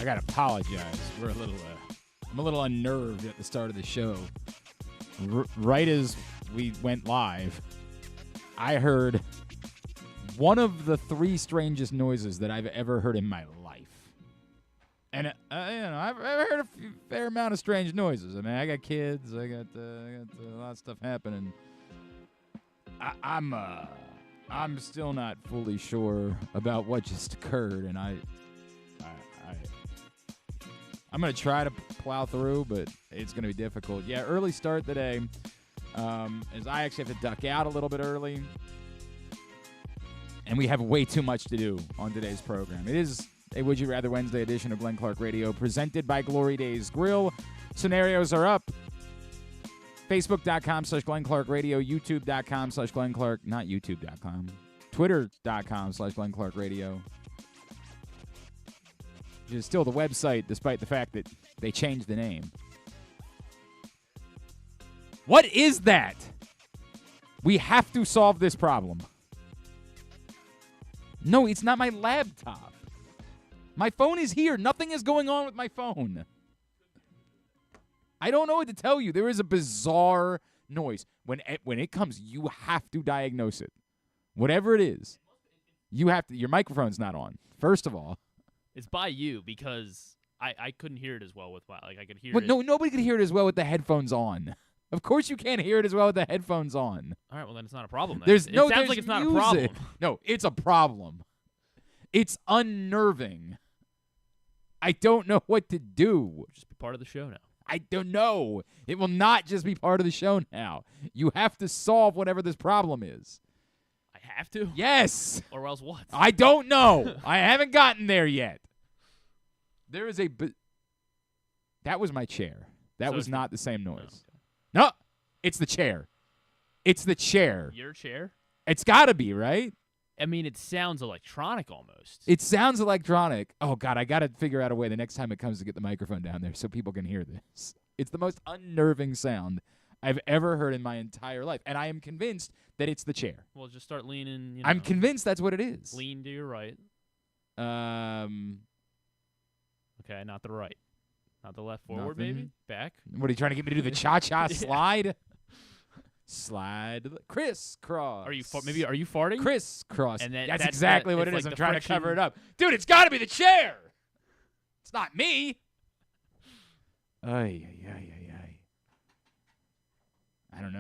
gotta apologize. I'm a little unnerved at the start of the show. Right as we went live, I heard one of the 3 strangest noises that I've ever heard in my life. And I've heard a fair amount of strange noises. I mean, I got kids. I got a lot of stuff happening. I'm still not fully sure about what just occurred, and I'm gonna try to plow through, but it's gonna be difficult. Yeah, early start today, as I actually have to duck out a little bit early, and we have way too much to do on today's program. It is a Would You Rather Wednesday edition of Glenn Clark Radio, presented by Glory Days Grill. Scenarios are up. Facebook.com/Glenn Clark Radio, YouTube.com/Glenn Clark, not YouTube.com, Twitter.com/Glenn Clark Radio. Which is still the website, despite the fact that they changed the name. What is that? We have to solve this problem. No, it's not my laptop. My phone is here. Nothing is going on with my phone. I don't know what to tell you. There is a bizarre noise. When it comes, you have to diagnose it. Whatever it is, you have to. Your microphone's not on, first of all. It's by you because I couldn't hear it as well with I could hear But it. No, nobody could hear it as well with the headphones on. Of course you can't hear it as well with the headphones on. All right, well then it's not a problem. Then. It sounds like it's not a problem. No, it's a problem. It's unnerving. I don't know what to do. Just be part of the show now. I don't know. It will not just be part of the show now. You have to solve whatever this problem is. I have to? Yes. Or else what? I don't know. I haven't gotten there yet. There is that was my chair. That was not the same noise. Oh, okay. No, it's the chair. It's the chair. Your chair? It's got to be, right? I mean, it sounds electronic almost. It sounds electronic. Oh, God, I got to figure out a way the next time it comes to get the microphone down there so people can hear this. It's the most unnerving sound I've ever heard in my entire life, and I am convinced that it's the chair. Well, just start leaning. I'm convinced that's what it is. Lean to your right. Okay, not the right. Not the left. Forward, maybe? Back. What, are you trying to get me to do the cha-cha slide? Slide, crisscross. Are you farting? Crisscross. And that's exactly what it is. Like I'm trying to cover it up. Dude, it's got to be the chair. It's not me. Ay. I don't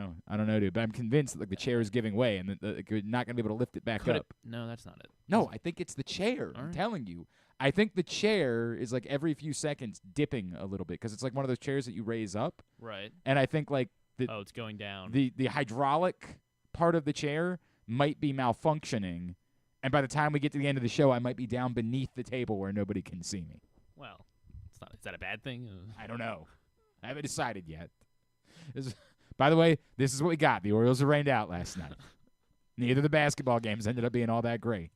know, dude. But I'm convinced that the chair is giving way and that you're not going to be able to lift it back up. No, that's not it. No, I think it's the chair. I'm telling you. I think the chair is like every few seconds dipping a little bit because it's like one of those chairs that you raise up. Right. And I think like it's going down. The hydraulic part of the chair might be malfunctioning, and by the time we get to the end of the show, I might be down beneath the table where nobody can see me. Well, it's not. Is that a bad thing? I don't know. I haven't decided yet. By the way, this is what we got. The Orioles were rained out last night. Neither of the basketball games ended up being all that great.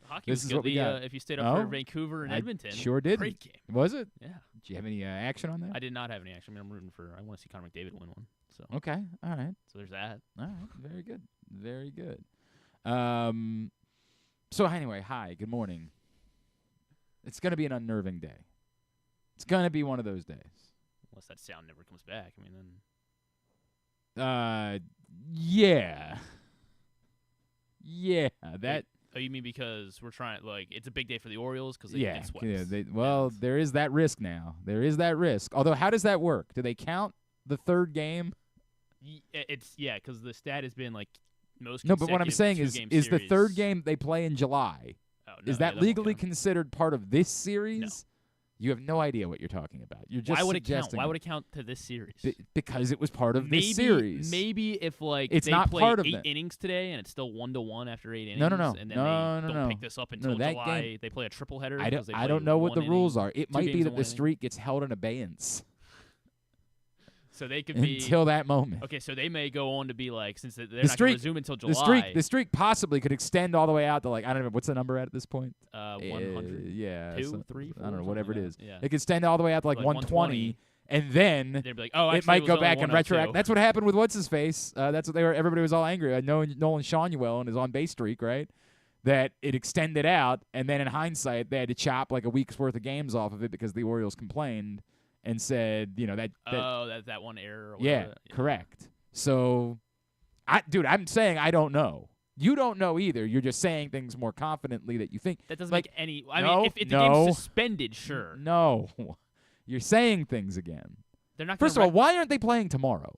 Hockey this was is what we got. If you stayed up for Vancouver and Edmonton. Sure did. Great game. Was it? Yeah. Did you have any action on that? I did not have any action. I mean, I'm rooting for. I want to see Connor McDavid win one. So. Okay. All right. So there's that. All right. Very good. Very good. So anyway, hi. Good morning. It's going to be an unnerving day. It's going to be one of those days. Unless that sound never comes back. I mean, then. Yeah. Yeah. That. Oh, you mean because we're trying, it's a big day for the Orioles because they get swept? Yeah, there is that risk now. There is that risk. Although, how does that work? Do they count the third game? Because the stat has been, most No, but what I'm saying is the third game they play in July, oh, no, is that legally considered part of this series? No. You have no idea what you're talking about. You're just suggesting. Why would it count to this series? Because it was part of this series. Maybe if it's they not play part of 8 innings today and it's still 1-1 after 8 innings. No. And then they don't pick this up until July. Game, they play a triple header. I don't know what the rules are. It might be that the streak gets held in abeyance. So they could be until that moment. Okay, so they may go on to be since they're not going to resume until July. The streak possibly could extend all the way out to I don't know what's the number at this point. 100. Yeah, 2, 3, 4. I don't know, whatever it is. Yeah. It could extend all the way out to 120, and then they'd be oh, it might go back and retroact. That's what happened with what's his face. That's what they were. Everybody was all angry. Nolan Shanuel and his on base streak, right? that it extended out, and then in hindsight, they had to chop like a week's worth of games off of it because the Orioles complained and said, that one error. Or yeah, correct. So, I'm saying I don't know. You don't know either. You're just saying things more confidently that you think. That doesn't make any. I mean, if the game's suspended, sure. No, you're saying things again. They're not. First of all, why aren't they playing tomorrow?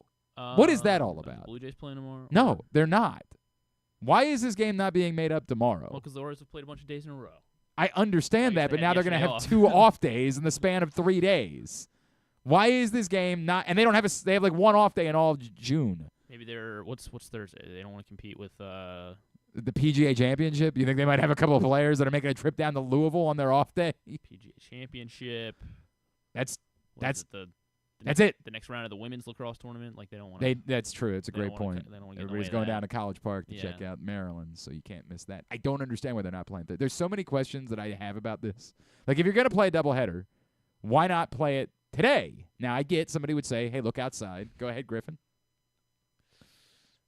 What is that all about? Blue Jays playing tomorrow? No, they're not. Why is this game not being made up tomorrow? Well, because the Orioles have played a bunch of days in a row. I understand that, but now they're going to have 2 off days in the span of 3 days. Why is this game not? And they don't have they have like 1 off day in all of June. Maybe they're what's Thursday? They don't want to compete with the PGA Championship. You think they might have a couple of players that are making a trip down to Louisville on their off day? PGA Championship. That's That's it. The next round of the women's lacrosse tournament, like they don't want. That's true. It's a great point. Everybody's going down to College Park to check out Maryland, so you can't miss that. I don't understand why they're not playing. There's so many questions that I have about this. Like, if you're going to play a doubleheader, why not play it today? Now, I get somebody would say, "Hey, look outside." Go ahead, Griffin.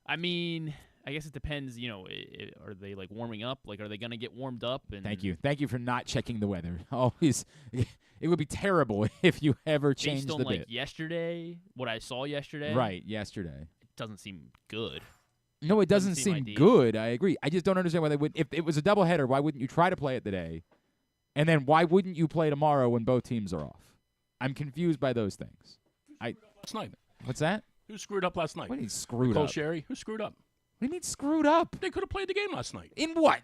I mean, I guess it depends. Are they like warming up? Like, are they going to get warmed up? And Thank you for not checking the weather. Always. It would be terrible if you ever changed the bit. Yesterday, what I saw yesterday. Right, yesterday. It doesn't seem good. No, it doesn't seem good. I agree. I just don't understand why they would. If it was a doubleheader, why wouldn't you try to play it today? And then why wouldn't you play tomorrow when both teams are off? I'm confused by those things. Last night. What's that? Who screwed up last night? What do you mean screwed Nicole up? Sherry? Who screwed up? What do you mean screwed up? They could have played the game last night. In what?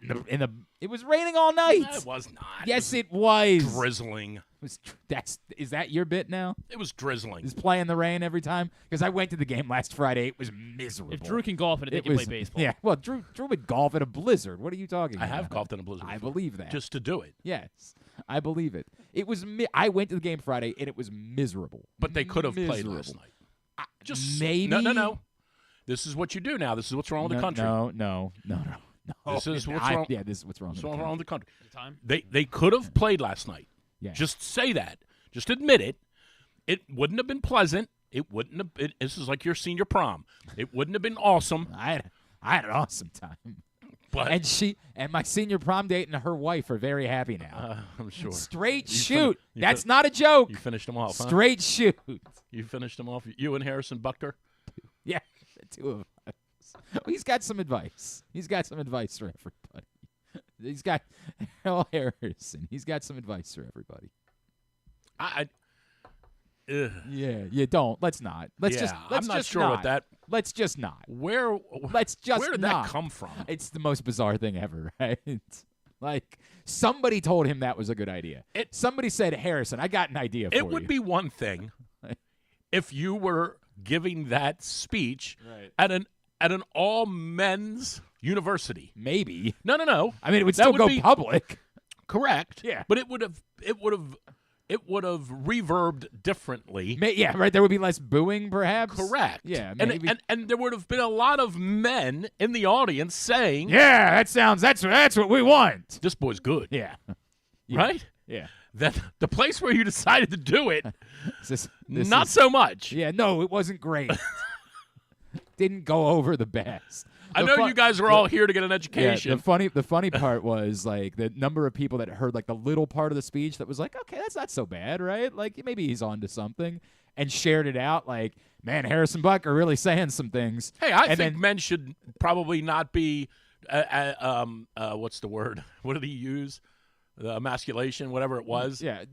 It was raining all night. No, it was not. Yes, it was. Drizzling. Is that your bit now? It was drizzling. Is playing the rain every time? Because I went to the game last Friday. It was miserable. If Drew can golf, and they can play baseball. Yeah, well, Drew would golf in a blizzard. What are you talking about? I have golfed in a blizzard. I believe that. Just to do it. Yes, I believe it. It was. I went to the game Friday, and it was miserable. But they could have played last night. Maybe. No. This is what you do now. This is what's wrong with the country. No. This is what's wrong. Yeah, this is what's wrong. What's wrong with the country? Time? They could have played last night. Yeah. Just say that. Just admit it. It wouldn't have been pleasant. It wouldn't have. This is like your senior prom. It wouldn't have been awesome. I had an awesome time. But and my senior prom date and her wife are very happy now. I'm sure. Straight shoot. That's not a joke. You finished them off. Straight shoot. You finished them off. You and Harrison Buckner. Yeah, the 2 of us. Well, he's got some advice. He's got some advice for everybody. He's got Harold Harrison. He's got some advice for everybody. Yeah. Don't. Let's not. I'm not sure with that. Let's just not. Where did that come from? It's the most bizarre thing ever, right? Like, somebody told him that was a good idea. Somebody said, Harrison, I got an idea for you. It would be one thing if you were giving that speech at an all men's university. Maybe. No. I mean, it would still go public. Correct. Yeah. But it would have reverbed differently. Yeah, right. There would be less booing, perhaps. Correct. Yeah, maybe. And there would have been a lot of men in the audience saying, "Yeah, that's what we want. This boy's good." Yeah. Right? Yeah. That the place where you decided to do it, not is, so much. Yeah, no, it wasn't great. Didn't go over the best. I know you guys are all here to get an education. Yeah, the funny part was like the number of people that heard like the little part of the speech that was like, okay, that's not so bad, right? Like maybe he's on to something, and shared it out like, man, Harrison Bucker really saying some things. Hey, I think men should probably not be, what's the word? What did he use? The emasculation, whatever it was. Yeah.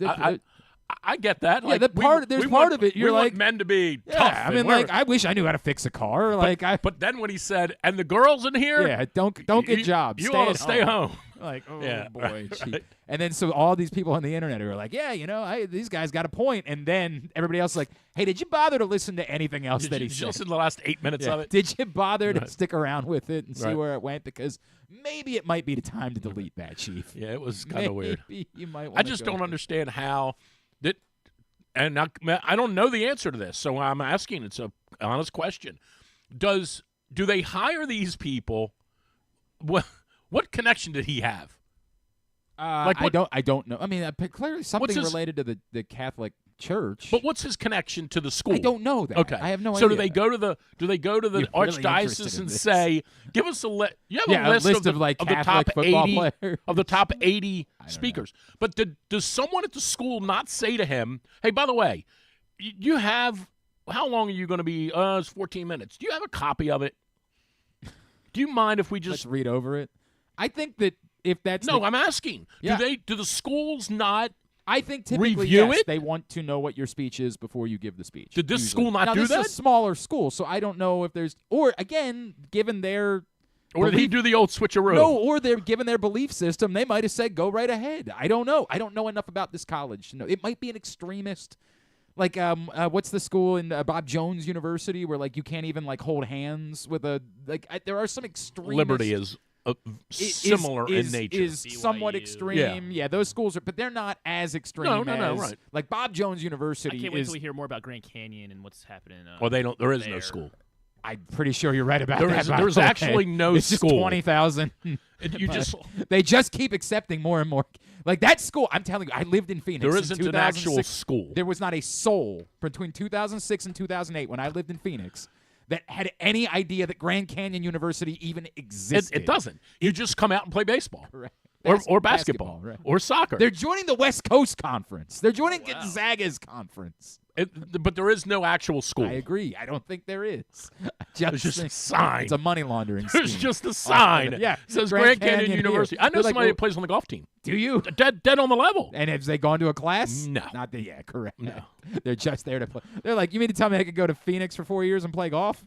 I get that. Yeah, like, there's part of it. You're we like want men to be tough. Yeah, I mean, like I wish I knew how to fix a car. But then when he said, "And the girls in here, yeah, don't get jobs. You ought to stay home." Like, oh yeah, boy. Right. And then so all these people on the internet are like, yeah, these guys got a point. And then everybody else is like, hey, did you bother to listen to anything else that he said? Did you listen to the last 8 minutes of it? Did you bother to stick around with it and see where it went? Because maybe it might be the time to delete that, Chief. Yeah, it was kind of weird. You might I just don't understand how that. And I don't know the answer to this, so I'm asking. It's an honest question. Do they hire these people? What connection did he have? Like what- I don't know. I mean, clearly something related to the Catholic Church. But what's his connection to the school? I don't know that. Okay, I have no so idea. do they go to the You're really archdiocese interested in and this. say, "Give us a list"? You have a a list, of like of the Catholic top football 80 players. of the top 80 don't speakers. But does someone at the school not say to him, "Hey, by the way, you have how long are you going to be? It's 14 minutes. Do you have a copy of it? Do you mind if we just Let's read over it. I think that if that's No, I'm asking. Yeah. Do the schools not I think typically review yes, it? they want to know what your speech is before you give the speech. Did this usually. school not now, do this that? is a smaller school, so I don't know if there's or again, given their or did he do the old switcheroo? No, or they're given their belief system, they might have said go right ahead. I don't know. I don't know enough about this college to know. It might be an extremist. Like what's the school in Bob Jones University where like you can't even like hold hands with a there are some extremist Liberty is similar in nature. Is somewhat BYU. extreme. Yeah, those schools are, but they're not as extreme No, as right. like Bob Jones I University can't wait is. till we hear more about Grand Canyon and what's happening. Well, they don't. There is no there. school. I'm pretty sure you're right about There that. is- by there's the way. actually no it's school. Just 20,000. You just They just keep accepting more and more. Like that school, I'm telling you, I lived in Phoenix. there in isn't an actual 2006. school. There was not a soul between 2006 and 2008 when I lived in Phoenix that had any idea that Grand Canyon University even existed. It doesn't. You just come out and play baseball. Right. Or basketball, right. or soccer. They're joining the West Coast Conference. They're joining Gonzaga's conference. But there is no actual school. I agree. I don't think there is. There's just a sign. It's a money laundering scheme. There's just a sign. Yeah. It says Grand Grand Canyon Canyon University. here. I know They're like, somebody well- that plays on the golf team. Do you? Dead on the level. And have they gone to a class? No. Not the, yeah, correct. No. They're just there to play. They're like, you mean to tell me I could go to Phoenix for 4 years and play golf?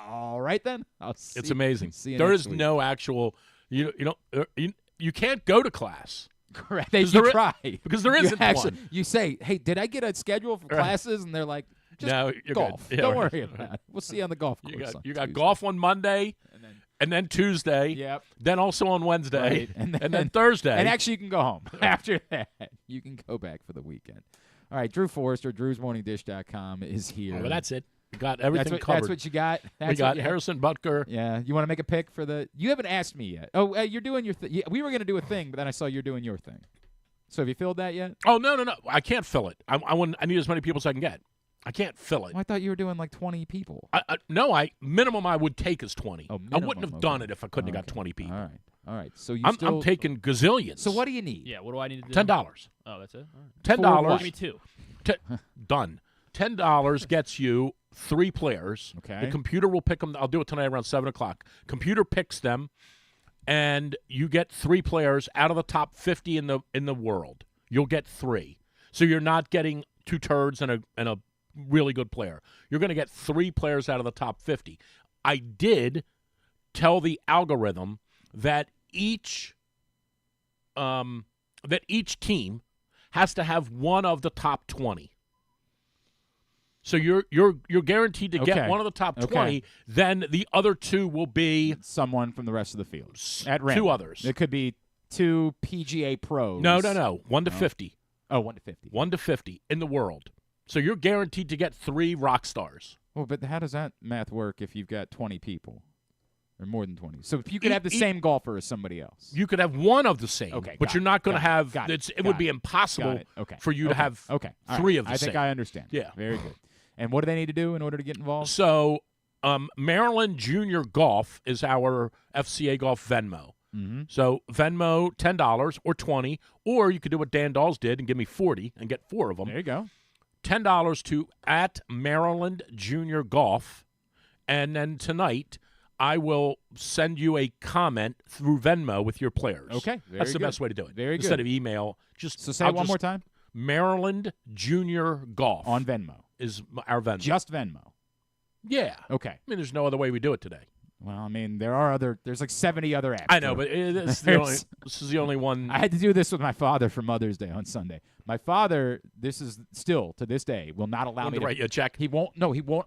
All right, then. I'll see. It's amazing. See you There next is week. no actual. You can't go to class Correct. They there i- try. because there You isn't actually, one. You say, hey, did I get a schedule for Right. classes? And they're like, just No, you're golf. good. Yeah, Don't right. worry about it. We'll see you on the golf course. You got on golf on Monday, Tuesday. and then Tuesday, Yep. then also on Wednesday, Right. And and then- then Thursday. And actually, you can go home after that. You can go back for the weekend. All right, Drew Forrester, drewsmorningdish.com is here. Oh, well, that's it. We got everything that's covered. That's what you got. That's we got what you Harrison Butker. Yeah, you want to make a pick for the? You haven't asked me yet. Oh, you're doing your thing. Yeah, we were gonna do a thing, but then I saw you're doing your thing. So have you filled that yet? Oh no! I can't fill it. I need as many people as I can get. I can't fill it. Oh, I thought you were doing like 20 people. No, minimum I would take is 20. Oh, I wouldn't minimum, have done okay. it if I couldn't have got Okay. 20 people. All right. So you I'm still taking gazillions. So what do you need? Yeah, what do I need to do? $10. Oh, that's it? All right. $10. Give me two. Done. $10 gets you 3 players. Okay. The computer will pick them. I'll do it tonight around 7 o'clock. Computer picks them, and you get 3 players out of the top 50 in the world. You'll get 3. So you're not getting 2 turds and a really good player. You're going to get 3 players out of the top 50. I did tell the algorithm that each team has to have one of the top 20. So you're guaranteed to Okay. get one of the top 20. Okay. Then the other 2 will be someone from the rest of the field at random. 2 others. It could be 2 PGA pros. No. 1 to 50. Oh, 1 to 50. 1 to 50 in the world. So you're guaranteed to get 3 rock stars. Well, but how does that math work if you've got 20 people or more than 20? So if you could have the same golfer as somebody else. You could have one of the same, Okay, but got you're it, not going to got it, have. got it, It got would be it, impossible Got it. Okay. for you to have All 3 right. of the I same. think I understand. Yeah. Very good. And what do they need to do in order to get involved? So Maryland Junior Golf is our FCA Golf Venmo. Mm-hmm. So Venmo $10 or $20, or you could do what Dan Dawes did and give me 40 and get 4 of them. There you go. $10 to at Maryland Junior Golf, and then tonight I will send you a comment through Venmo with your players. Okay, That's the good. best way to do it. Very Instead good. of email, just So say I'll it one just- more time. Maryland Junior Golf On Venmo. is our Venmo. Just Venmo. Yeah. Okay. I mean, there's no other way we do it today. Well, I mean, there's like 70 other apps. I know, for but it. this is the only one. I had to do this with my father for Mother's Day on Sunday. My father, this is still to this day, will not allow me to write you a check. He won't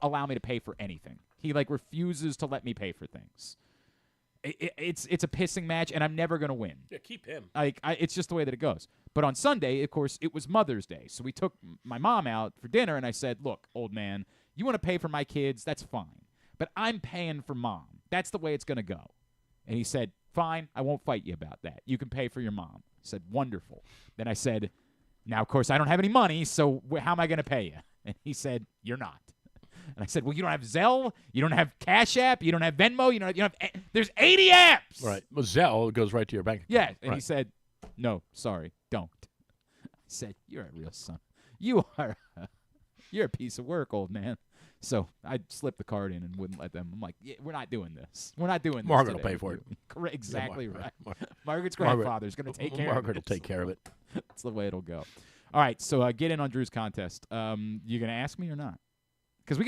allow me to pay for anything. He like refuses to let me pay for things. It's a pissing match, and I'm never gonna win. Yeah, keep him. It's just the way that it goes. But on Sunday, of course, it was Mother's Day, so we took my mom out for dinner, and I said, "Look, old man, you want to pay for my kids? That's fine, but I'm paying for mom. That's the way it's gonna go." And he said, "Fine, I won't fight you about that. You can pay for your mom." said, wonderful. Then I said, now, of course, I don't have any money, so how am I going to pay you? And he said, you're not. And I said, well, you don't have Zelle, you don't have Cash App, you don't have Venmo, you don't have there's 80 apps. Right. Well, Zelle goes right to your bank account. Yeah. And right. he said, no, sorry, don't. I said, you're a real son. You're a piece of work, old man. So I slipped the card in and wouldn't let them. I'm like, yeah, we're not doing this. We're not doing this. Margaret will today. pay for it. Correct. Exactly Yeah, right. Margaret's grandfather's going to take care of it. Margaret will take care of it. That's the way it'll go. All right, so get in on Drew's contest. You going to ask me or not? Because we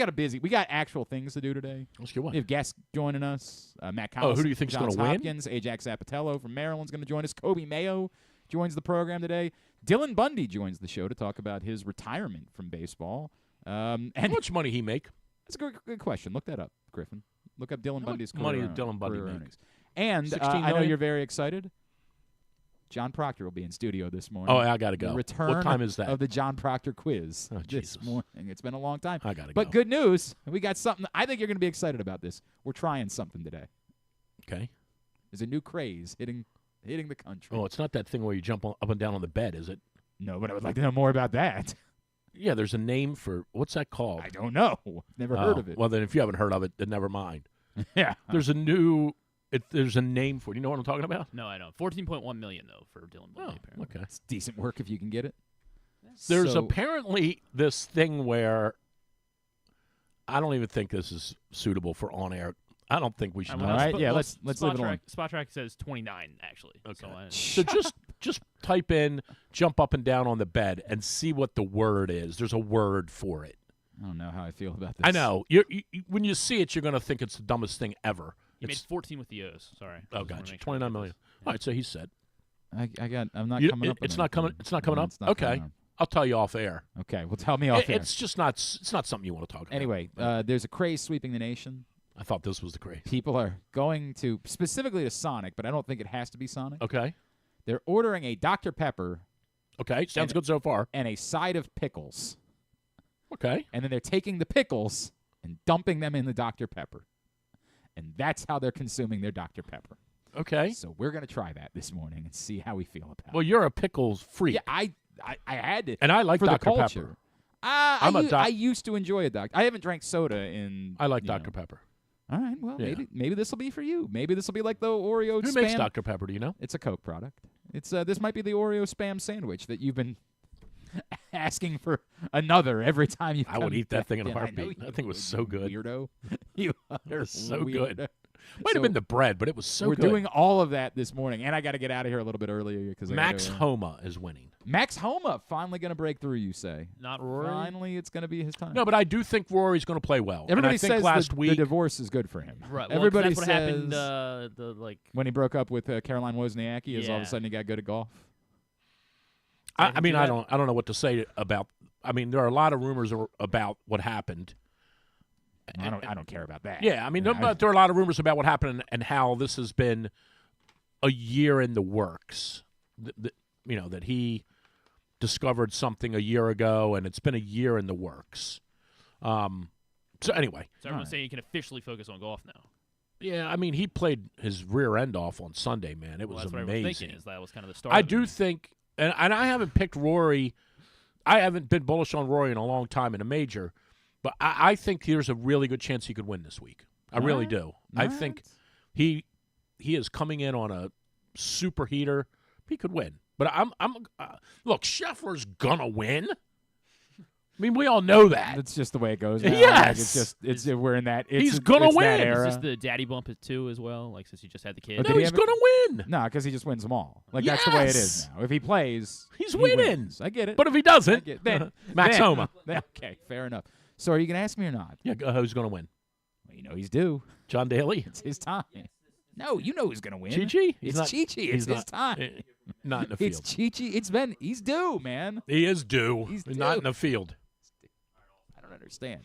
got actual things to do today. Let's get one. We have guests joining us. Matt Collison. Who do you think's Johns going to win? Hopkins, Ajax Zappitello from Maryland's going to join us. Coby Mayo joins the program today. Dylan Bundy joins the show to talk about his retirement from baseball. And How much money he make? That's a good question. Look that up, Griffin. Look up Dylan Bundy's money career, did Dylan Bundy career make? earnings. And 16 I know million? you're very excited. Jon Proctor will be in studio this morning. Oh, I got to go. The return What time is that? of the Jon Proctor quiz Oh, this Jesus. morning. It's been a long time. I got to go. But good news. We got something. I think you're going to be excited about this. We're trying something today. Okay. There's a new craze hitting the country. Oh, it's not that thing where you jump up and down on the bed, is it? No, but I would like to know more about that. Yeah, there's a name for what's that called? I don't know. Never heard of it. Well, then if you haven't heard of it, then never mind. Yeah. There's a name for it. You know what I'm talking about? No, I don't. 14.1 million though for Dylan Bundy. Oh, okay. It's decent work if you can get it. There's So- apparently this thing where I don't even think this is suitable for on air. I don't think we should. All right, yeah, let's leave it alone. Spot track says 29 actually. Okay. So So just type in jump up and down on the bed and see what the word is. There's a word for it. I don't know how I feel about this. I know. When you see it, you're going to think it's the dumbest thing ever. he made It's, 14 with the O's. Sorry. oh, Just wanna gotcha. make sure 29 I get million. this. All right, so he said. I'm not You- coming up. with it's not coming. anything. It's not coming No, up. it's not Okay, coming up. I'll tell you off air. Okay, well, tell me off air. It's just not. It's not something you want to talk about. Anyway, there's a craze sweeping the nation. I thought this was the craze. People are going to, specifically to Sonic, but I don't think it has to be Sonic. Okay. They're ordering a Dr. Pepper Okay. Sounds And- good so far. and a side of pickles. Okay. And then they're taking the pickles and dumping them in the Dr. Pepper. And that's how they're consuming their Dr. Pepper. Okay. So we're going to try that this morning and see how we feel about Well, it. you're a pickles freak, Yeah, I had to. and I like for Dr. the culture. Pepper. I used to enjoy a Dr. I haven't drank soda in. I like you Dr. know. Pepper. All right, well, Yeah. maybe this will be for you. Maybe this will be like the Oreo Who spam. makes Dr. Pepper? Do you know? It's a Coke product. It's this might be the Oreo spam sandwich that you've been asking for another every time you. I would eat that thing in a I know heartbeat. you That thing was would, so you good. Weirdo. You are was so weirdo. good. Might So have been the bread, but it was so we're good. doing all of that this morning, and I got to get out of here a little bit earlier because Max Homa is winning. Max Homa finally going to break through. You say? Not Rory. Finally, it's going to be his time. No, but I do think Rory's going to play well. Everybody and I think says last the week. divorce is good for him. Right. Well, Everybody that's what says happened. The like. when he broke up with Caroline Wozniacki, is all of a Yeah. sudden he got good at golf. I mean, do I that. don't know what to say about. I mean, there are a lot of rumors about what happened. I don't care about that. Yeah, I mean, Yeah, but there are a lot of rumors about what happened and how this has been a year in the works. That he discovered something a year ago, and it's been a year in the works. So anyway, So everyone's saying you can officially focus on golf now. yeah, I mean, he played his rear end off on Sunday, man. It Well, was that's what I was amazing. thinking. Is that was kind of the start. I of do it. think, and I haven't picked Rory. I haven't been bullish on Rory in a long time in a major, but I think there's a really good chance he could win this week. I really Alright. do. I think he is coming in on a super heater. He could win, but look, Scheffler's gonna win. I mean, we all know that. That's just the way it goes. Now. Yes. Like, we're in that. It's, He's gonna it's win. That Is era. Is this the daddy bump too as well? Like since you just had the kid. But No, did he he's have gonna win. No, because he just wins them all. Like that's the way it is Yes. now. If he plays, He's he winning. wins. I get it. But if he I doesn't, get then, Max then- Homa. Okay, fair enough. So are you gonna ask me or not? Yeah, who's gonna win? Well, you know he's due. John Daly. It's his time. No, you know who's gonna win. Chi-Chi? It's not, Chi-Chi. It's he's his time. Not in the It's field. Chi-Chi. He's due, man. He is due. He's Not due. in the field. I don't understand.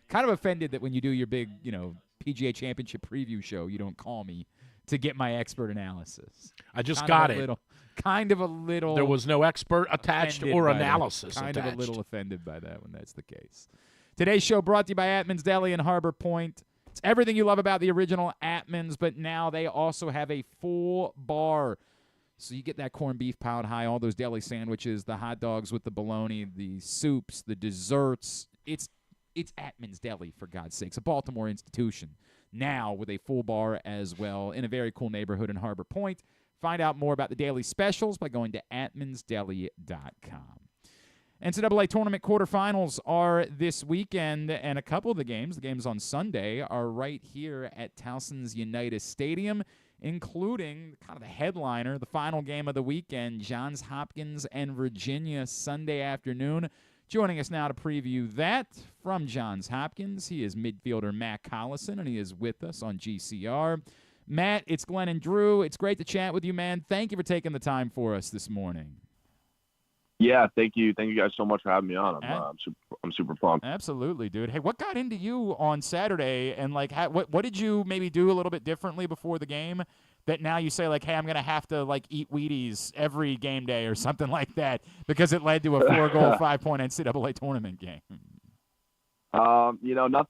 Kind of offended that when you do your big, PGA Championship preview show, you don't call me to get my expert analysis. I just Kind got of a it. Little, kind of a little. There was no expert attached offended or by that. analysis Kind attached. of a little offended by that when that's the case. Today's show brought to you by Atman's Deli in Harbor Point. It's everything you love about the original Atman's, but now they also have a full bar. So you get that corned beef piled high, all those deli sandwiches, the hot dogs with the bologna, the soups, the desserts. It's Atman's Deli, for God's sakes, a Baltimore institution. Now with a full bar as well in a very cool neighborhood in Harbor Point. Find out more about the daily specials by going to atmansdeli.com. NCAA tournament quarterfinals are this weekend, and a couple of the games on Sunday, are right here at Towson's Unitas Stadium, including kind of the headliner, the final game of the weekend, Johns Hopkins and Virginia, Sunday afternoon. Joining us now to preview that from Johns Hopkins, he is midfielder Matt Collison, and he is with us on GCR. Matt, it's Glenn and Drew. It's great to chat with you, man. Thank you for taking the time for us this morning. Yeah, thank you. Thank you guys so much for having me on. I'm super pumped. Absolutely, dude. Hey, what got into you on Saturday, and like, what did you maybe do a little bit differently before the game that now you say like, hey, I'm gonna have to like eat Wheaties every game day or something like that because it led to a 4-goal, 5-point NCAA tournament game?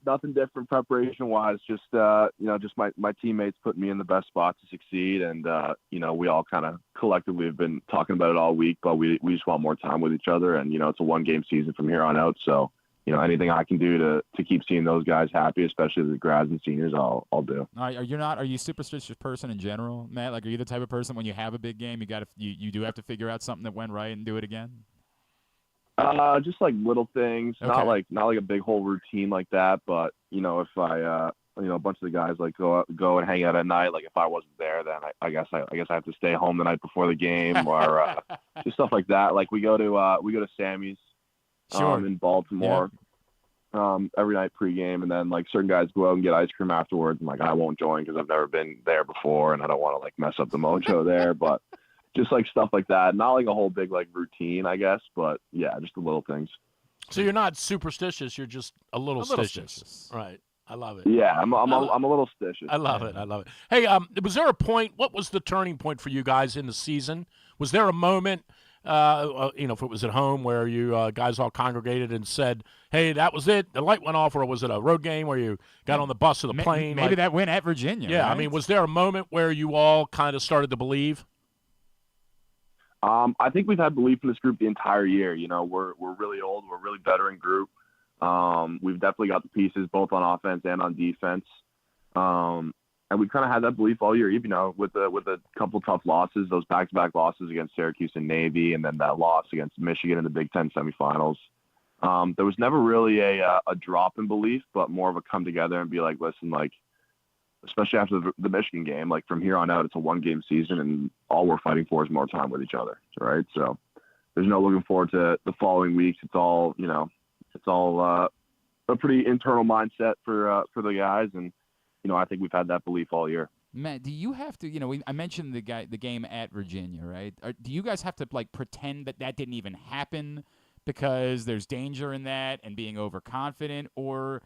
Nothing different preparation-wise. Just just my teammates put me in the best spot to succeed, and we all kind of collectively have been talking about it all week, but we just want more time with each other, and it's a one-game season from here on out. So anything I can do to keep seeing those guys happy, especially the grads and seniors, I'll do. Are you a superstitious person in general, Matt? Like, are you the type of person when you have a big game, you do have to figure out something that went right and do it again? Just like little things, okay. not like a big whole routine like that. But if I, a bunch of the guys like go and hang out at night. Like if I wasn't there, then I guess I have to stay home the night before the game, or just stuff like that. Like we go to Sammy's, sure. in Baltimore, every night pregame, and then like certain guys go out and get ice cream afterwards. And like I won't join because I've never been there before, and I don't want to like mess up the mojo there, but. Just like stuff like that. Not like a whole big like routine, I guess, but yeah, just the little things. So you're not superstitious, you're just a little stitious. Right. I love it. Yeah, I'm a little stitious. I love it. Hey, was there a point, what was the turning point for you guys in the season? Was there a moment, if it was at home where you guys all congregated and said, hey, that was it, the light went off, or was it a road game where you got on the bus or the plane? Maybe that win at Virginia. Yeah, right? I mean, was there a moment where you all kind of started to believe? I think we've had belief in this group the entire year. We're really old. We're a really veteran group. We've definitely got the pieces both on offense and on defense. And we kind of had that belief all year, even with a couple tough losses, those back-to-back losses against Syracuse and Navy, and then that loss against Michigan in the Big Ten semifinals. There was never really a drop in belief, but more of a come together and be like, listen, like, especially after the Michigan game, like from here on out, it's a one-game season, and all we're fighting for is more time with each other, right? So there's no looking forward to the following weeks. It's all a pretty internal mindset for the guys, and I think we've had that belief all year. Matt, do you have to? I mentioned the game at Virginia, right? Do you guys have to like pretend that didn't even happen because there's danger in that and being overconfident, or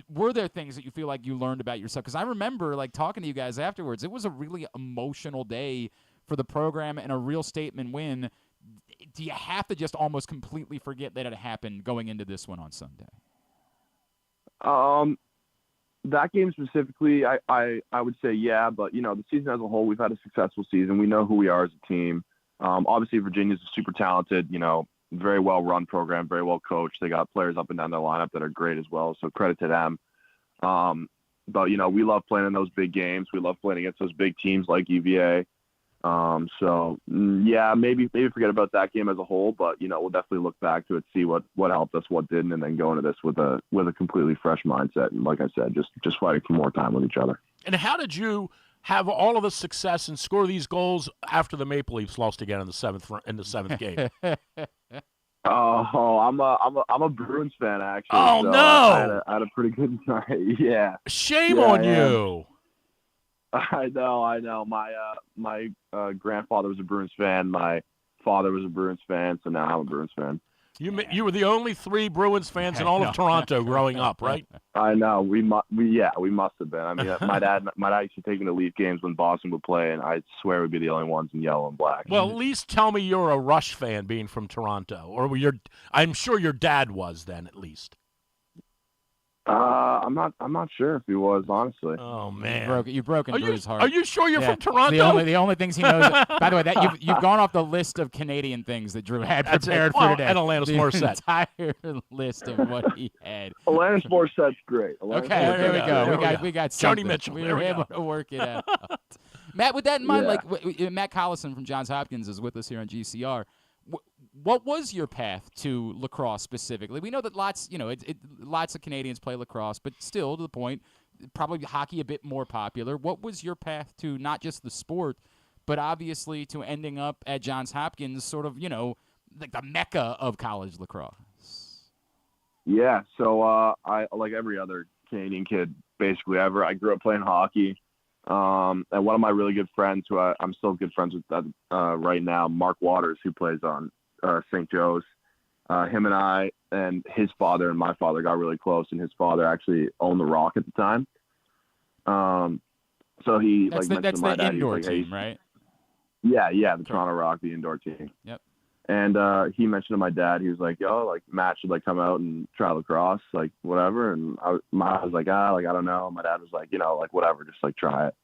were there things that you feel like you learned about yourself? Because I remember like talking to you guys afterwards. It was a really emotional day for the program and a real statement win. Do you have to just almost completely forget that it happened going into this one on Sunday? That game specifically, I would say yeah, but the season as a whole, we've had a successful season. We know who we are as a team. Obviously, Virginia's a super talented, very well run program, very well coached. They got players up and down their lineup that are great as well. So credit to them. But we love playing in those big games. We love playing against those big teams like UVA. Yeah, maybe forget about that game as a whole, but we'll definitely look back to it, see what helped us, what didn't, and then go into this with a completely fresh mindset. And like I said, just fighting for more time with each other. And how did you have all of the success and score these goals after the Maple Leafs lost again in the seventh game? Oh, I'm a Bruins fan actually. Oh so no! I had a pretty good night. Yeah. Shame on you. I know. My grandfather was a Bruins fan. My father was a Bruins fan. So now I'm a Bruins fan. You were the only 3 Bruins fans in all of Toronto growing up, right? I know. We must have been. I mean, my dad used to take me to Leaf games when Boston would play, and I swear we'd be the only ones in yellow and black. Well, at least tell me you're a Rush fan, being from Toronto, or I'm sure your dad was then, at least. I'm not sure if he was, honestly. Oh man, You've broken Drew's heart. Are you sure you're Yeah. from Toronto? The only things he knows. By the way, that you've gone off the list of Canadian things that Drew had That's it. prepared Well, for today. and Alanis the Morissette. entire list of what he had. Alanis Morissette's great. Okay, there we go. We got Joni something. Mitchell. We There were we able go. to work it out. Matt, with that in mind, Yeah. Matt Collison from Johns Hopkins is with us here on GCR. What was your path to lacrosse specifically? We know that lots of Canadians play lacrosse, but still, to the point, probably hockey a bit more popular. What was your path to not just the sport, but obviously to ending up at Johns Hopkins, sort of, like the mecca of college lacrosse? Yeah, so I, like every other Canadian kid basically ever, I grew up playing hockey. And one of my really good friends, who I'm still good friends with right now, Mark Waters, who plays on St. Joe's, him and I and his father and my father got really close, and his father actually owned the Rock at the time. So he That's mentioned to my the dad, indoor he was like, team, right? Yeah, the Toronto Rock, the indoor team. Yep. And he mentioned to my dad, he was like, "Yo, like Matt should like come out and try lacrosse, like whatever." And I was like, I don't know. My dad was like, like whatever, just like try it.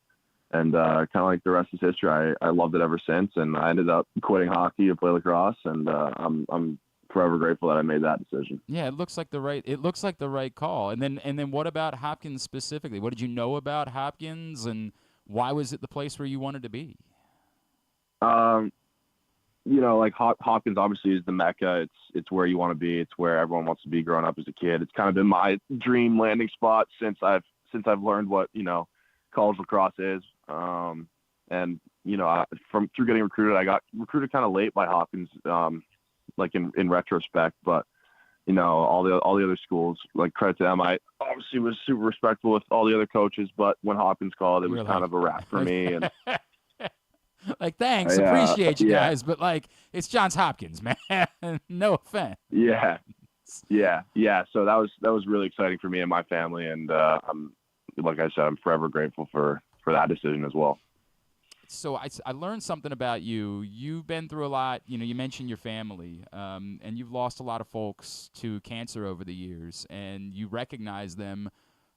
And kind of like the rest is history. I loved it ever since, and I ended up quitting hockey to play lacrosse, and I'm forever grateful that I made that decision. Yeah, it looks like the right call. And then what about Hopkins specifically? What did you know about Hopkins, and why was it the place where you wanted to be? Like Hopkins obviously is the mecca. It's where you want to be. It's where everyone wants to be growing up as a kid. It's kind of been my dream landing spot since I've learned what college lacrosse is. And through getting recruited, I got recruited kind of late by Hopkins, like in retrospect. But all the other schools, like credit to them, I obviously was super respectful with all the other coaches. But when Hopkins called, it was kind of a wrap for me. And like, thanks, appreciate you guys, but like, it's Johns Hopkins, man. No offense. Yeah. So that was really exciting for me and my family, and like I said, I'm forever grateful for that decision as well. So I learned something about you. You've been through a lot. You mentioned your family, and you've lost a lot of folks to cancer over the years, and you recognize them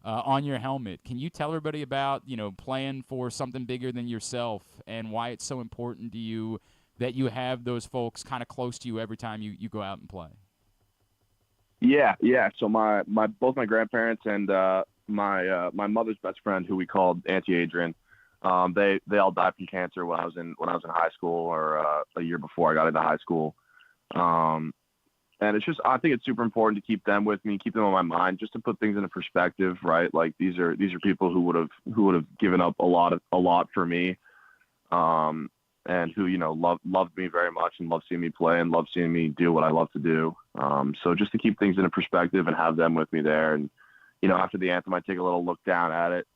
on your helmet. Can you tell everybody about, playing for something bigger than yourself, and why it's so important to you that you have those folks kind of close to you every time you go out and play? Yeah. So both my grandparents and my mother's best friend, who we called Auntie Adrian, they all died from cancer when I was in high school, or a year before I got into high school. And it's just, I think it's super important to keep them with me, keep them on my mind, just to put things into perspective, right? Like these are people who would have given up a lot for me, and who loved me very much and loved seeing me play and loved seeing me do what I love to do. So just to keep things into perspective and have them with me there, and after the anthem, I take a little look down at it,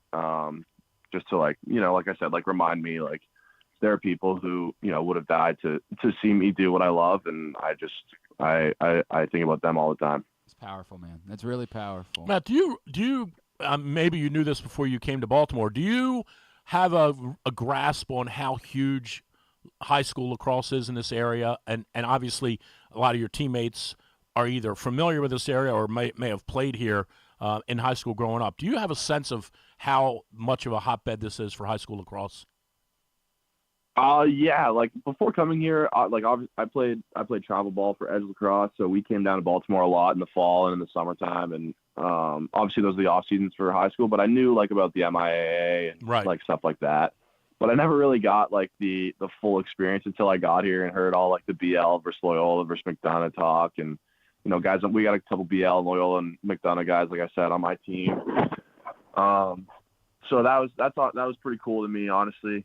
just to like I said, like remind me, like there are people who would have died to see me do what I love, and I think about them all the time. It's powerful, man. That's really powerful. Matt, do you maybe you knew this before you came to Baltimore, do you have a grasp on how huge high school lacrosse is in this area? And obviously a lot of your teammates are either familiar with this area or may have played here in high school growing up. Do you have a sense of how much of a hotbed this is for high school lacrosse? Yeah, like before coming here, I played travel ball for Edge Lacrosse, so we came down to Baltimore a lot in the fall and in the summertime, and obviously those are the off seasons for high school. But I knew like about the MIAA and like stuff like that, but I never really got like the full experience until I got here and heard all like the BL versus Loyola versus McDonough talk, and guys, we got a couple BL, Loyola, and McDonough guys, like I said, on my team. So that was pretty cool to me, honestly.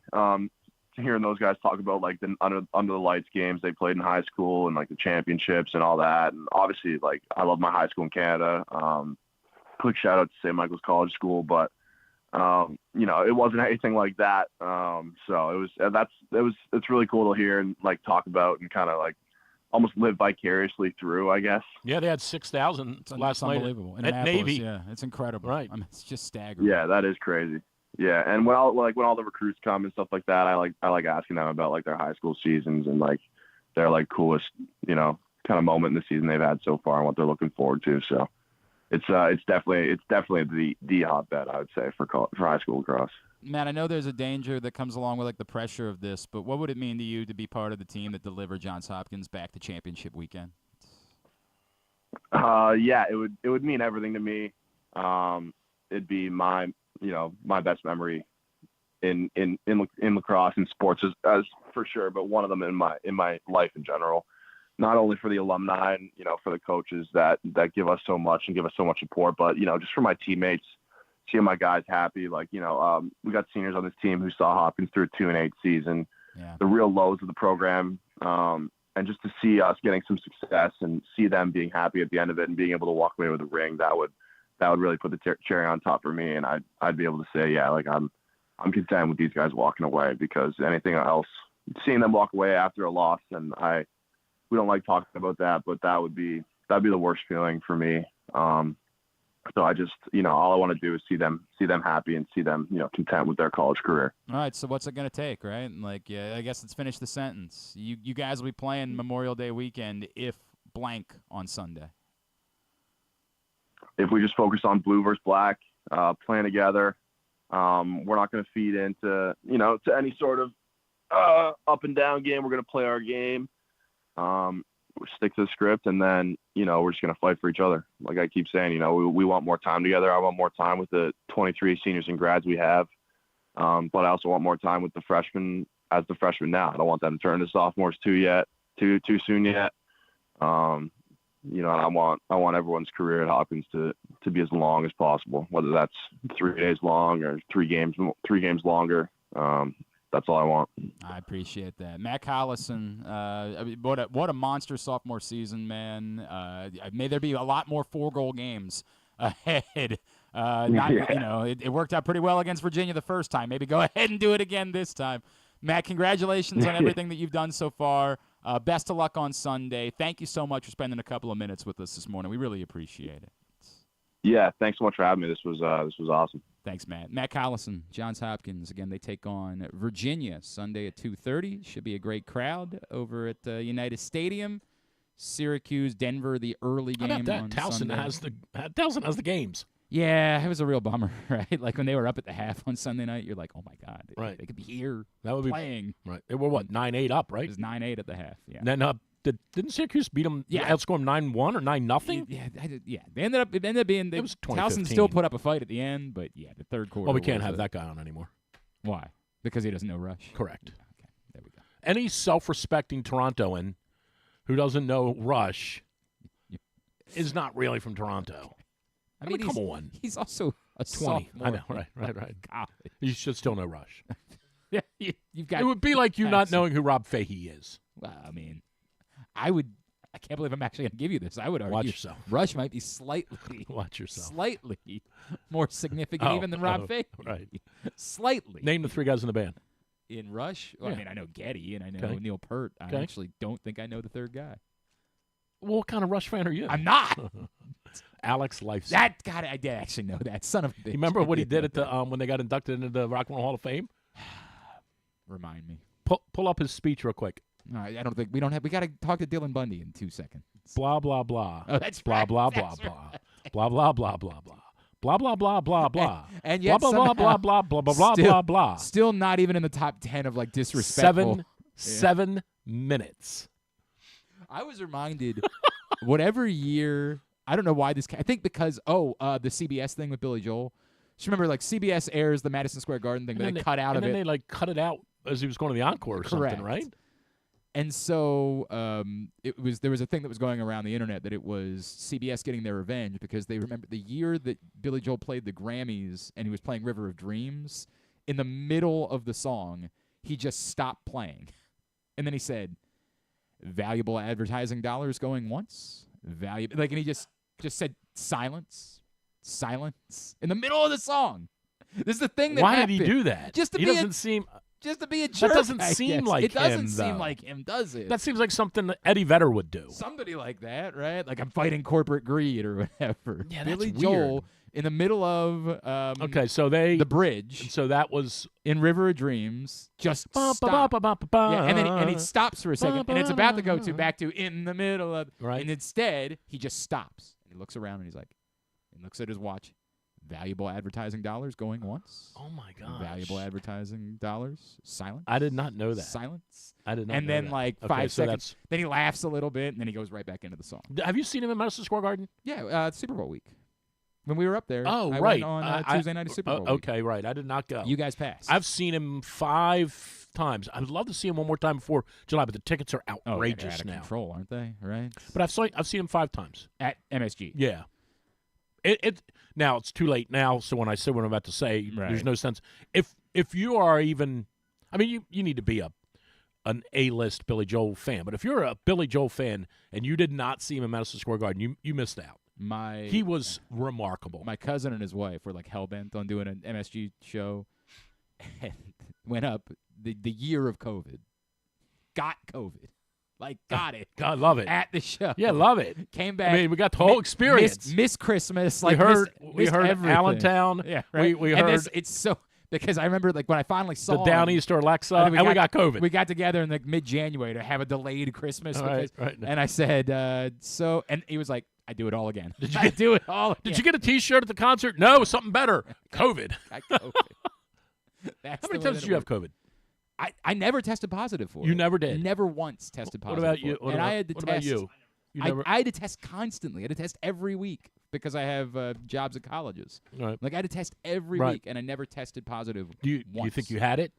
Hearing those guys talk about like the under the lights games they played in high school and like the championships and all that, and obviously like I love my high school in Canada. Quick shout out to St. Michael's College School, but it wasn't anything like that. So it's really cool to hear and like talk about and kind of like almost live vicariously through, I guess. Yeah, they had 6,000 last night. Unbelievable. At Navy. Yeah, it's incredible. Right. I mean, it's just staggering. Yeah, that is crazy. Yeah, and when all the recruits come and stuff like that, I like asking them about like their high school seasons and like their like coolest kind of moment in the season they've had so far and what they're looking forward to. So it's definitely the hotbed, I would say, for high school lacrosse. Matt, I know there's a danger that comes along with like the pressure of this, but what would it mean to you to be part of the team that delivered Johns Hopkins back to championship weekend? Yeah, it would mean everything to me. It'd be my best memory in lacrosse and sports as for sure, but one of them in my life in general. Not only for the alumni and for the coaches that give us so much and give us so much support, but just for my teammates, seeing my guys happy. Like we got seniors on this team who saw Hopkins through a 2-8 season, the real lows of the program, and just to see us getting some success and see them being happy at the end of it and being able to walk away with a ring, that would really put the cherry on top for me. And I'd be able to say, yeah, like I'm content with these guys walking away, because anything else, seeing them walk away after a loss, and we don't like talking about that, but that'd be the worst feeling for me. So I just, all I want to do is see them happy and see them, content with their college career. All right. So what's it going to take, right? Like, yeah, I guess let's finish the sentence. You guys will be playing Memorial Day weekend if blank on Sunday. If we just focus on blue versus black, playing together, we're not going to feed into, to any sort of up and down game. We're going to play our game. Stick to the script, and then we're just going to fight for each other. Like I keep saying, we want more time together. I want more time with the 23 seniors and grads we have, but I also want more time with the freshmen as the freshmen now. I don't want them to turn into sophomores too soon yet. I want everyone's career at Hopkins to be as long as possible, whether that's 3 days long or three games longer. That's all I want. I appreciate that. Matt Collison, what a monster sophomore season, man. May there be a lot more 4-goal games ahead. It worked out pretty well against Virginia the first time. Maybe go ahead and do it again this time. Matt, congratulations on everything that you've done so far. Best of luck on Sunday. Thank you so much for spending a couple of minutes with us this morning. We really appreciate it. Yeah, thanks so much for having me. This was awesome. Thanks, Matt. Matt Collison, Johns Hopkins. Again, they take on Virginia Sunday at 2:30. Should be a great crowd over at Unitas Stadium. Syracuse, Denver, the early game. How about that? On Towson has the games. Yeah, it was a real bummer, right? Like when they were up at the half on Sunday night, you're like, oh my God, they could be here. That would playing. Right. They were 9-8 up, right? It was 9-8 at the half. Yeah. And then didn't Syracuse beat them? Yeah. Outscore them 9-1 or 9-0? Yeah. It ended up being. It was 2015. Towson still put up a fight at the end, but yeah, the third quarter. Well, we can't have that guy on anymore. Why? Because he doesn't know Rush. Correct. Okay, there we go. Any self-respecting Torontoan who doesn't know Rush is not really from Toronto. I mean, come on. He's also a 20. sophomore. I know, right. You should still know Rush. Yeah, you've got. It would be like you not knowing who Rob Fahey is. Well, I mean, I can't believe I'm actually going to give you this. I would argue Watch yourself. Rush might be slightly. Watch yourself. Slightly more significant even than Rob Fahey. Right. Slightly. Name the 3 guys in the band. In Rush? Well, Yeah. I mean, I know Getty and I know Neil Peart. I actually don't think I know the third guy. Well, what kind of Rush fan are you? I'm not. Alex Lifeson. I did actually know that. Son of a bitch. You remember what he did at the when they got inducted into the Rock and Roll Hall of Fame? Remind me. Pull up his speech real quick. No, I don't think we don't have. We got to talk to Dylan Bundy in 2 seconds. Blah blah blah. Oh, that's blah right. blah blah That's blah. right. Blah blah blah blah blah. Blah blah blah blah blah. And yet blah blah blah somehow blah blah blah blah blah blah. Still not even in the top 10 of like disrespectful. 7 minutes. I was reminded, whatever year, I don't know why this. I think because the CBS thing with Billy Joel. Just remember, like CBS airs the Madison Square Garden thing, but they cut out of it. And then they like cut it out as he was going to the encore or something, right? And so there was a thing that was going around the internet that it was CBS getting their revenge because they remember the year that Billy Joel played the Grammys and he was playing River of Dreams. In the middle of the song, he just stopped playing. And then he said, valuable advertising dollars going once. And he just said silence in the middle of the song. This is the thing that happened. Why did he do that? Just to be a jerk. That doesn't seem like him. It doesn't seem like him, does it? That seems like something that Eddie Vedder would do. Somebody like that, right? Like I'm fighting corporate greed or whatever. Yeah, Billy that's Joel weird. in the middle of the bridge. So that was in River of Dreams. Just stop. Yeah, and he stops for a second, and it's about to go back to in the middle of. Right. And instead, he just stops and he looks around and he's like, and looks at his watch. Valuable advertising dollars going once. Oh, my gosh. Valuable advertising dollars. Silence. I did not know that. Silence. I did not and know then, that. like, Okay, 5 so seconds. Then he laughs a little bit, and then he goes right back into the song. Have you seen him in Madison Square Garden? Yeah, Super Bowl week. When we were up there. Oh, I right. went on Tuesday night of Super Bowl week. Okay, right. I did not go. You guys passed. I've seen him 5 times. I would love to see him one more time before July, but the tickets are they're outrageous out of now. control, aren't they? Right? But I've seen him 5 times. At MSG. Yeah. Now it's too late now, so when I say what I'm about to say, Right. there's no sense. If you are even, I mean, you need to be an A-list Billy Joel fan, but if you're a Billy Joel fan and you did not see him in Madison Square Garden, you missed out. He was remarkable. My cousin and his wife were like hell-bent on doing an MSG show and went up the year of COVID. Got COVID. Got it. God, love it. At the show. Yeah, love it. Came back. I mean, we got the whole experience. Missed Christmas. we heard missed everything. Allentown. Yeah, right. We and heard it's so because I remember when I finally saw the Downeaster Alexa, and we got COVID. We got together in mid-January to have a delayed Christmas. Right. And I said, and he was like, I do it all again. I do it all again. Did you get a T-shirt at the concert? No, something better. COVID. I COVID. How many times did you have COVID? I never tested positive for it. You never did? Never once tested positive. What about you? And I had to what test. about you? I had to test constantly. I had to test every week because I have jobs at colleges. Right. I had to test every week, and I never tested positive. Do you think you had it?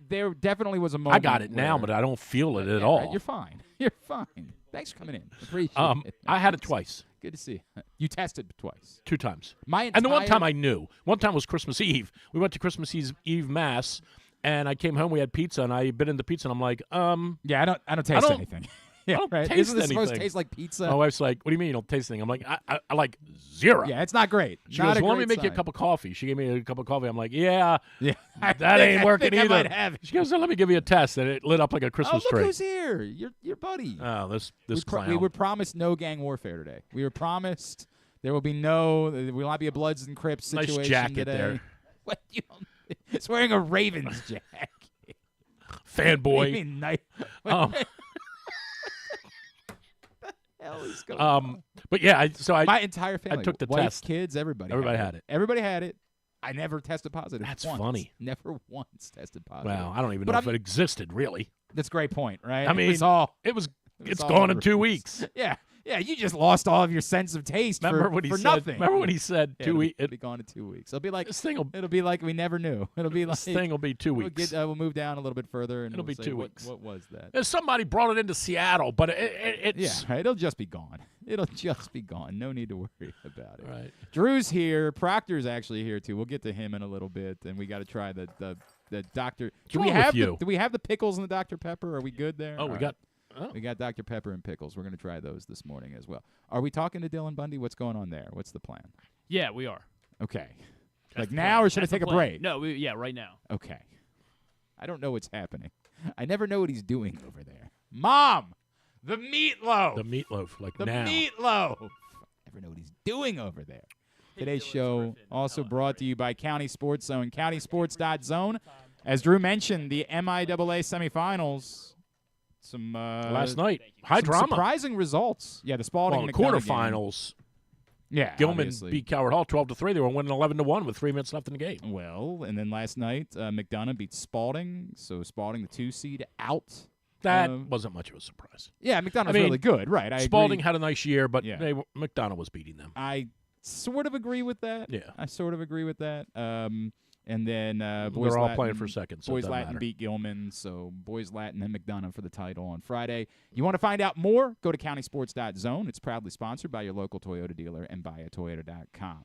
There definitely was a moment. I got it now, but I don't feel it at all. Right, you're fine. You're fine. Thanks for coming in. Appreciate it. I had it twice. Good to see you. You tested twice. 2 times. And the one time I knew. One time was Christmas Eve. We went to Christmas Eve Mass, and I came home. We had pizza, and I bit into pizza, and I'm like, yeah, I don't taste anything. Yeah, I don't right. taste Isn't this supposed to anything. taste like pizza? My wife's like, what do you mean you don't taste anything? I'm like, I like 0. Yeah, it's not great. She goes, well, let me make you a cup of coffee. She gave me a cup of coffee. I'm like, yeah, that ain't working either. I might have it. She goes, let me give you a test, and it lit up like a Christmas look tree. who's here. Your buddy. Oh, this clown. We were promised no gang warfare today. We were promised there will will not be a Bloods and Crips situation nice jacket today. there. What it's wearing a Ravens jacket. Fanboy. Hell is going on? But yeah, my entire family. I took the wife, test. Kids, everybody had it. Everybody had it. I never tested positive. That's once. funny. Never once tested positive. Well, I don't even know if it existed, really. That's a great point, right? I mean, it's gone in 2 weeks. Yeah. Yeah, you just lost all of your sense of taste Remember for nothing. Remember when he said 2 weeks? It'll be gone in 2 weeks. It'll be like it'll be like we never knew. It'll be like this thing will be 2 weeks. We'll move down a little bit further, and it'll be say, 2 weeks. What was that? There's somebody brought it into Seattle, but it's right, it'll just be gone. It'll just be gone. No need to worry about it. Right. Drew's here. Proctor's actually here too. We'll get to him in a little bit, and we got to try the Dr. Do we have the pickles and the Dr. Pepper? Are we good there? Oh, We got Dr. Pepper and pickles. We're going to try those this morning as well. Are we talking to Dylan Bundy? What's going on there? What's the plan? Yeah, we are. Okay. That's now, or should That's I take a plan. break? No, right now. Okay. I don't know what's happening. I never know what he's doing over there. Mom! The meatloaf! The meatloaf, the now. Meatloaf! I never know what he's doing over there. Today's show also brought to you by County Sports Zone, countysports.zone. As Drew mentioned, the MIAA semifinals. Some last night, high drama, surprising results. Yeah, the Spalding the McDonough quarterfinals. Game. Yeah, Gilman obviously beat Coward Hall 12-3. They were winning 11-1 with 3 minutes left in the game. Well, and then last night, McDonough beat Spalding. So Spalding, the 2 seed, out. That wasn't much of a surprise. Yeah, McDonough's really good, right? Spalding agree. had a nice year, but McDonough was beating them. I sort of agree with that. Yeah, I sort of agree with that. And then Boys Latin, all playing for second. So Boys Latin beat Gilman, so Boys Latin and McDonough for the title on Friday. You want to find out more? Go to countysports.zone. It's proudly sponsored by your local Toyota dealer and buyatoyota.com.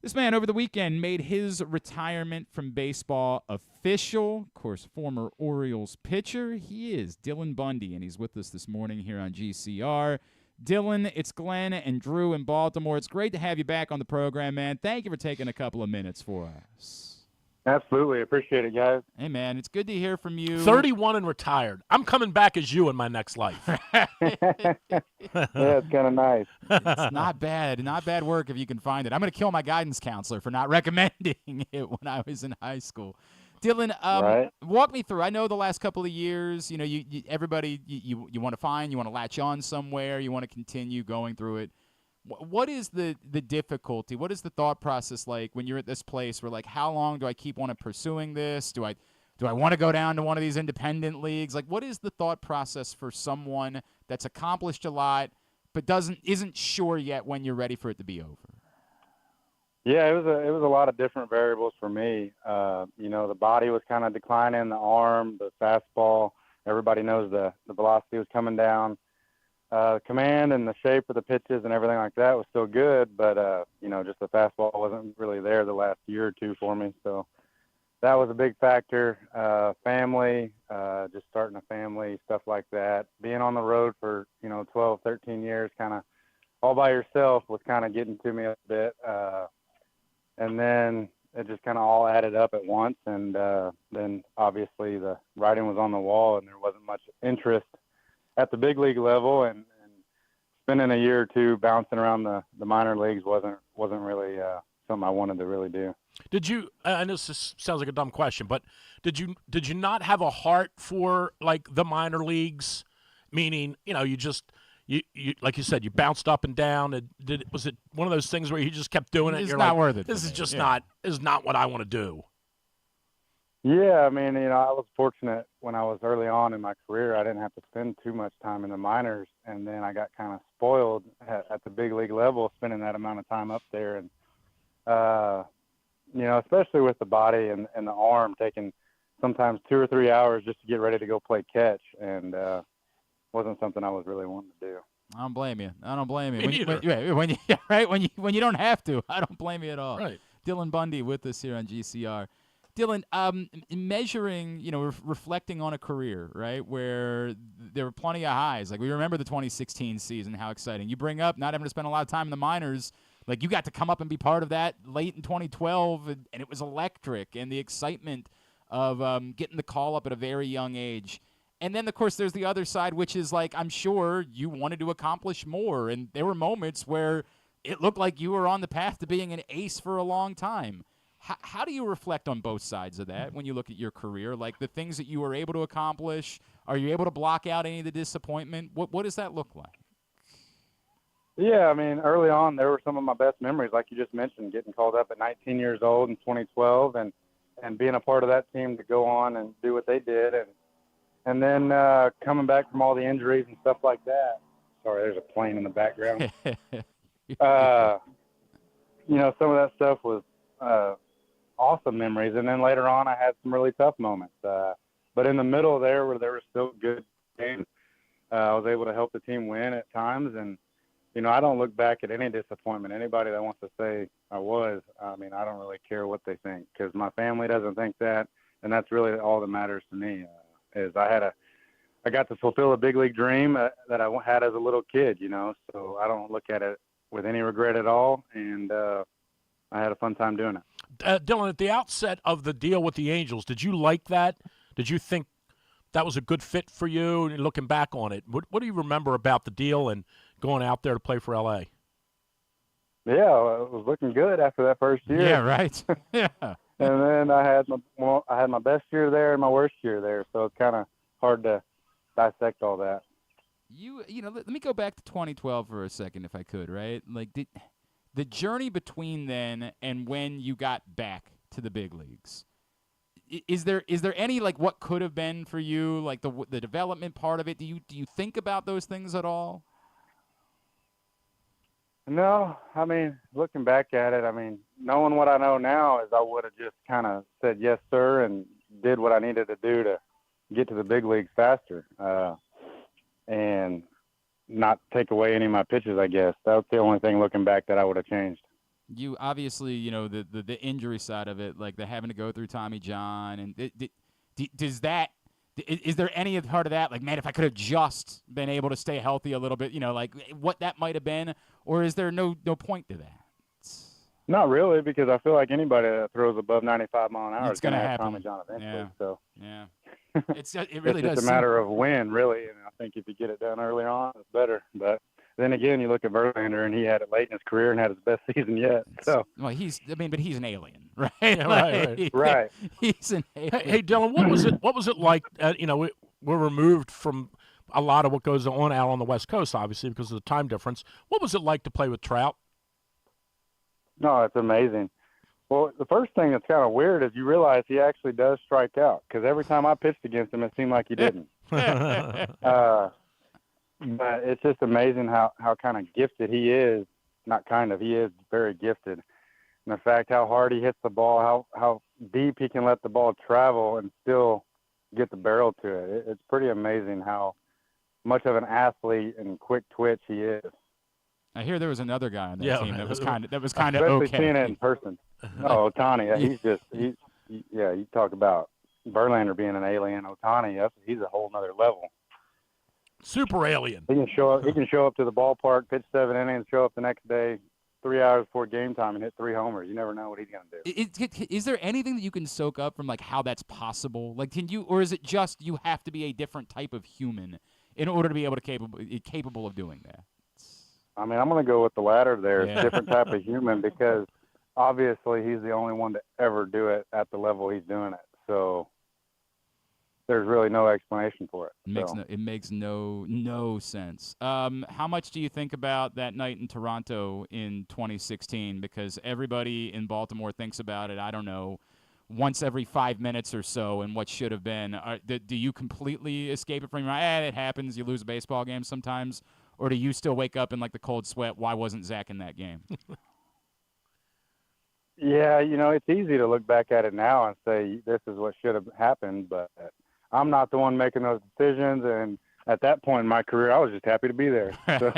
This man over the weekend made his retirement from baseball official. Of course, former Orioles pitcher. He is Dylan Bundy, and he's with us this morning here on GCR. Dylan, it's Glenn and Drew in Baltimore. It's great to have you back on the program, man. Thank you for taking a couple of minutes for us. Absolutely. Appreciate it, guys. Hey, man, it's good to hear from you. 31 and retired. I'm coming back as you in my next life. Yeah, it's kind of nice. It's not bad. Not bad work if you can find it. I'm going to kill my guidance counselor for not recommending it when I was in high school. Dylan, right. Walk me through. I know the last couple of years, you want to find, you want to latch on somewhere, you want to continue going through it. What is the difficulty? What is the thought process like when you're at this place where, like, how long do I keep on pursuing this? Do I want to go down to one of these independent leagues? Like, what is the thought process for someone that's accomplished a lot but isn't sure yet when you're ready for it to be over? Yeah, it was a lot of different variables for me. The body was kind of declining, the arm, the fastball. Everybody knows the velocity was coming down. Command and the shape of the pitches and everything like that was still good, but just the fastball wasn't really there the last year or two for me. So that was a big factor. Family, just starting a family, stuff like that. Being on the road for 12, 13 years, kind of all by yourself, was kind of getting to me a bit. And then it just kind of all added up at once. And then obviously the writing was on the wall and there wasn't much interest at the big league level. And spending a year or two bouncing around the minor leagues wasn't really something I wanted to really do. Did you, and this sounds like a dumb question, but did you not have a heart for, like, the minor leagues? Meaning, you like you said, you bounced up and down. And was it one of those things where you just kept doing it? It's you're not like, worth it. This is just not what I want to do. Yeah, I mean, I was fortunate when I was early on in my career. I didn't have to spend too much time in the minors, and then I got kind of spoiled at the big league level, spending that amount of time up there. And especially with the body and the arm, taking sometimes 2 or 3 hours just to get ready to go play catch, and wasn't something I was really wanting to do. I don't blame you. When you don't have to, I don't blame you at all. Right. Dylan Bundy with us here on GCR. Dylan, measuring, reflecting on a career, right, where there were plenty of highs. Like, we remember the 2016 season, how exciting. You bring up not having to spend a lot of time in the minors. Like, you got to come up and be part of that late in 2012, and it was electric, and the excitement of getting the call up at a very young age. And then, of course, there's the other side, which is, like, I'm sure you wanted to accomplish more, and there were moments where it looked like you were on the path to being an ace for a long time. How do you reflect on both sides of that when you look at your career? Like, the things that you were able to accomplish, are you able to block out any of the disappointment? What does that look like? Yeah, I mean, early on, there were some of my best memories, like you just mentioned, getting called up at 19 years old in 2012 and being a part of that team to go on and do what they did. And then coming back from all the injuries and stuff like that. Sorry, there's a plane in the background. Some of that stuff was awesome memories. And then later on, I had some really tough moments. But in the middle there, where there were still good games, I was able to help the team win at times. And, I don't look back at any disappointment. Anybody that wants to say I don't really care what they think, because my family doesn't think that. And that's really all that matters to me. Is I got to fulfill a big league dream that I had as a little kid, so I don't look at it with any regret at all. And I had a fun time doing it. Dylan, at the outset of the deal with the Angels, did you like that? Did you think that was a good fit for you? And looking back on it, what do you remember about the deal and going out there to play for LA? Yeah, it was looking good after that first year. Yeah, right. Yeah. And then I had my best year there and my worst year there, so it's kind of hard to dissect all that. Let me go back to 2012 for a second, if I could. Right, like the journey between then and when you got back to the big leagues. Is there any, like, what could have been for you, like the development part of it? Do you think about those things at all? No, I mean, looking back at it, knowing what I know now, is I would have just kind of said yes, sir, and did what I needed to do to get to the big leagues faster, and not take away any of my pitches, I guess. That was the only thing looking back that I would have changed. You obviously, the injury side of it, like the having to go through Tommy John, and is there any part of that, like, man, if I could have just been able to stay healthy a little bit, like what that might have been, or is there no point to that? Not really, because I feel like anybody that throws above 95 mile an hour is going to have happen. Tommy John eventually. Yeah. So yeah, it really it's does. just a matter of when, really, and I think if you get it done early on, it's better. But then again, you look at Verlander, and he had it late in his career and had his best season yet. So but he's an alien, right? Yeah, right. He's an alien. Hey, Dylan, what was it like? We're removed from. a lot of what goes on out on the West Coast, obviously, because of the time difference. What was it like to play with Trout? No, it's amazing. Well, the first thing that's kind of weird is you realize he actually does strike out, because every time I pitched against him, it seemed like he didn't. But it's just amazing how kind of gifted he is. Not kind of, he is very gifted. And the fact how hard he hits the ball, how deep he can let the ball travel and still get the barrel to it. It's pretty amazing how much of an athlete and quick twitch he is. I hear there was another guy on that Yeah, team man. that was kind of Especially okay. seeing it in person. Oh, Ohtani, you talk about Verlander being an alien. Ohtani, he's a whole nother level. Super alien. He can show up to the ballpark, pitch 7 innings, show up the next day, 3 hours before game time, and hit 3 homers. You never know what he's going to do. Is there anything that you can soak up from like how that's possible? Like, or is it just you have to be a different type of human in order to be able to capable of doing that? I mean, I'm going to go with the latter there. Yeah. It's a different type of human, because obviously he's the only one to ever do it at the level he's doing it. So there's really no explanation for it. It makes no sense. How much do you think about that night in Toronto in 2016? Because everybody in Baltimore thinks about it, I don't know, once every 5 minutes or so, and what should have been. Do you completely escape it from your mind? It happens. You lose a baseball game sometimes. Or do you still wake up in like the cold sweat? Why wasn't Zach in that game? Yeah, it's easy to look back at it now and say this is what should have happened, but I'm not the one making those decisions. And at that point in my career, I was just happy to be there. So.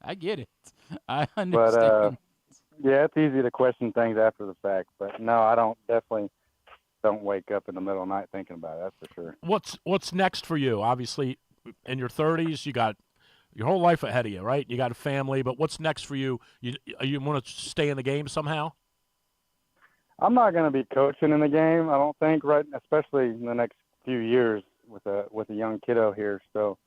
I get it. I understand. But yeah, it's easy to question things after the fact. But no, I definitely don't wake up in the middle of the night thinking about it. That's for sure. What's next for you? Obviously, in your 30s, you got your whole life ahead of you, right? You got a family, but what's next for you? You want to stay in the game somehow? I'm not going to be coaching in the game, I don't think, right? Especially in the next few years with a young kiddo here. So,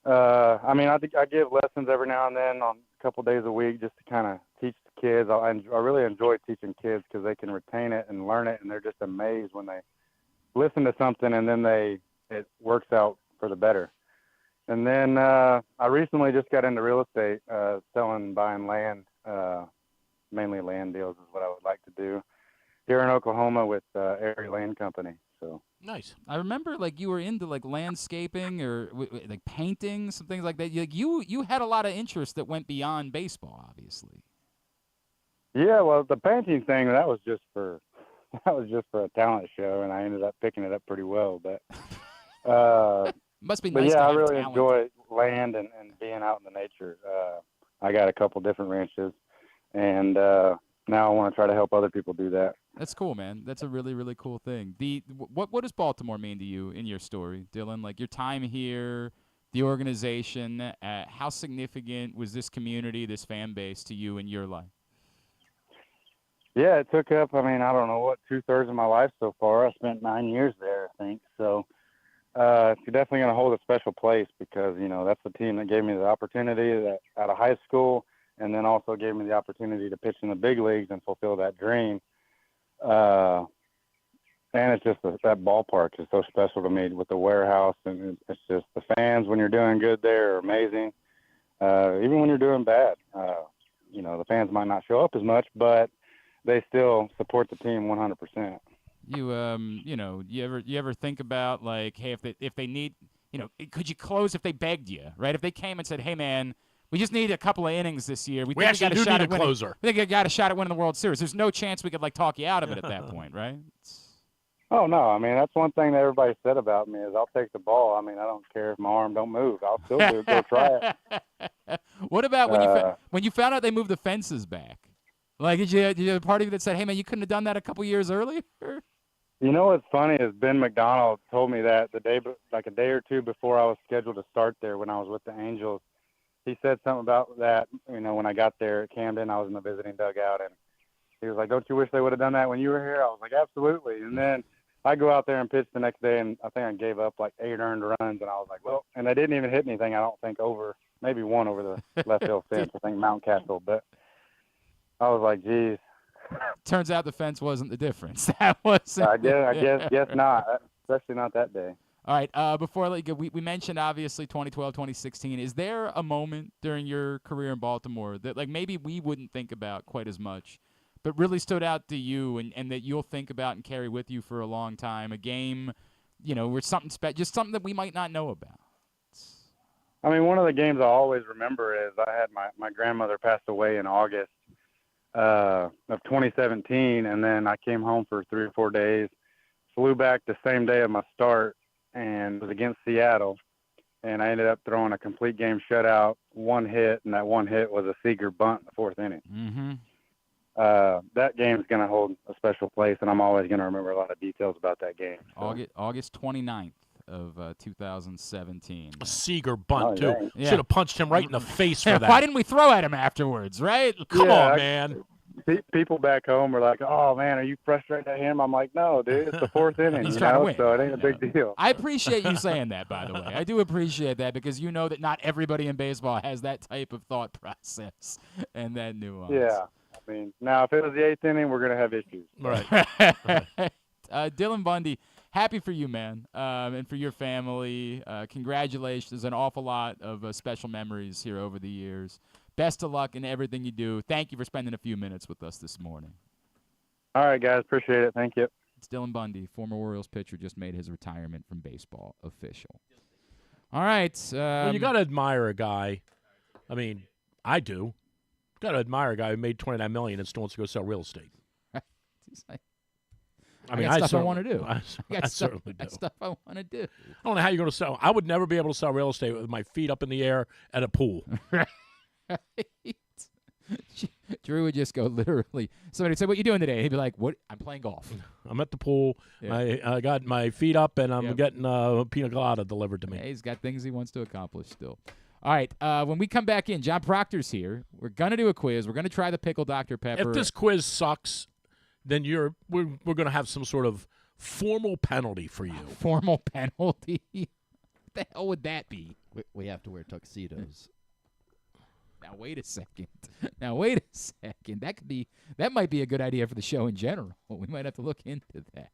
I mean, I give lessons every now and then on a couple days a week just to kind of teach the kids. I really enjoy teaching kids because they can retain it and learn it, and they're just amazed when they listen to something and then it works out for the better. And then I recently just got into real estate, selling and buying land, mainly land deals is what I would like to do here in Oklahoma with Area Land Company. So nice. I remember like you were into like landscaping or like painting, some things like that. You had a lot of interest that went beyond baseball, obviously. Yeah, well, the painting thing that was just for a talent show, and I ended up picking it up pretty well. But must be but nice. yeah, to I have really talent. enjoy land and being out in the nature. I got a couple different ranches, and now I want to try to help other people do that. That's cool, man. That's a really, really cool thing. What does Baltimore mean to you in your story, Dylan? Like your time here, the organization, how significant was this community, this fan base to you in your life? Yeah, it took up, I don't know, 2/3 of my life so far. I spent 9 years there, I think. So it's definitely going to hold a special place because, that's the team that gave me the opportunity out of high school, and then also gave me the opportunity to pitch in the big leagues and fulfill that dream. And it's just that ballpark is so special to me with the warehouse, and it's just the fans when you're doing good there are amazing. Even when you're doing bad, the fans might not show up as much, but they still support the team 100%. You ever think about like, hey, if they need, could you close if they begged you, right? If they came and said, hey man, we just need a couple of innings this year. We actually got a do shot need at a closer. We think you got a shot at winning the World Series. There's no chance we could like talk you out of it at that point, right? Oh no, that's one thing that everybody said about me is I'll take the ball. I don't care if my arm don't move. I'll still go try it. What about when you found out they moved the fences back? Like, did you have a part of you that said, hey man, you couldn't have done that a couple years earlier? You know what's funny is Ben McDonald told me that a day or two before I was scheduled to start there when I was with the Angels. He said something about that, when I got there at Camden, I was in the visiting dugout, and he was like, don't you wish they would have done that when you were here? I was like, absolutely. And then I go out there and pitch the next day, and I think I gave up like 8 earned runs, and I was like, well, and they didn't even hit anything, I don't think, maybe one over the left field fence, I think Mountcastle, but I was like, geez. Turns out the fence wasn't the difference. That was. I guess not, especially not that day. All right, before I let you go, we mentioned, obviously, 2012, 2016. Is there a moment during your career in Baltimore that, like, maybe we wouldn't think about quite as much, but really stood out to you and that you'll think about and carry with you for a long time? A game, where something just something that we might not know about. I mean, one of the games I always remember is I had my grandmother passed away in August of 2017, and then I came home for 3 or 4 days, flew back the same day of my start, and was against Seattle, and I ended up throwing a complete game shutout, 1 hit, and that 1 hit was a Seeger bunt in the 4th inning. Mm-hmm. That game's going to hold a special place, and I'm always going to remember a lot of details about that game. So. August 29th of 2017. A Seeger bunt, too. Yeah. Should have punched him right in the face for that. Why didn't we throw at him afterwards, right? Come on, man. People back home are like, "Oh man, are you frustrated at him?" I'm like, "No, dude, it's the 4th inning. He's trying to win. So it ain't a big deal." I appreciate you saying that, by the way. I do appreciate that because you know that not everybody in baseball has that type of thought process and that nuance. Yeah, I mean, now if it was the 8th inning, we're gonna have issues. Right. Dylan Bundy, happy for you, man, and for your family. Congratulations. There's an awful lot of special memories here over the years. Best of luck in everything you do. Thank you for spending a few minutes with us this morning. All right, guys. Appreciate it. Thank you. It's Dylan Bundy, former Orioles pitcher, just made his retirement from baseball official. All right. Well, you got to admire a guy. I mean, I do. Got to admire a guy who made $29 million and still wants to go sell real estate. He's like, I got stuff I want to do. I certainly do. Got stuff I want to do. I don't know how you're going to sell. I would never be able to sell real estate with my feet up in the air at a pool. Right. Drew would just go literally. Somebody would say, "What you doing today?" He'd be like, "What? I'm playing golf. I'm at the pool. Yeah. I got my feet up, and I'm getting pina colada delivered to me." Yeah, he's got things he wants to accomplish still. All right. When we come back in, Jon Proctor's here. We're gonna do a quiz. We're gonna try the Pickle Dr. Pepper. If this quiz sucks, then we're going to have some sort of formal penalty for you. Formal penalty? What the hell would that be? We have to wear tuxedos. Now wait a second. That might be a good idea for the show in general. We might have to look into that. All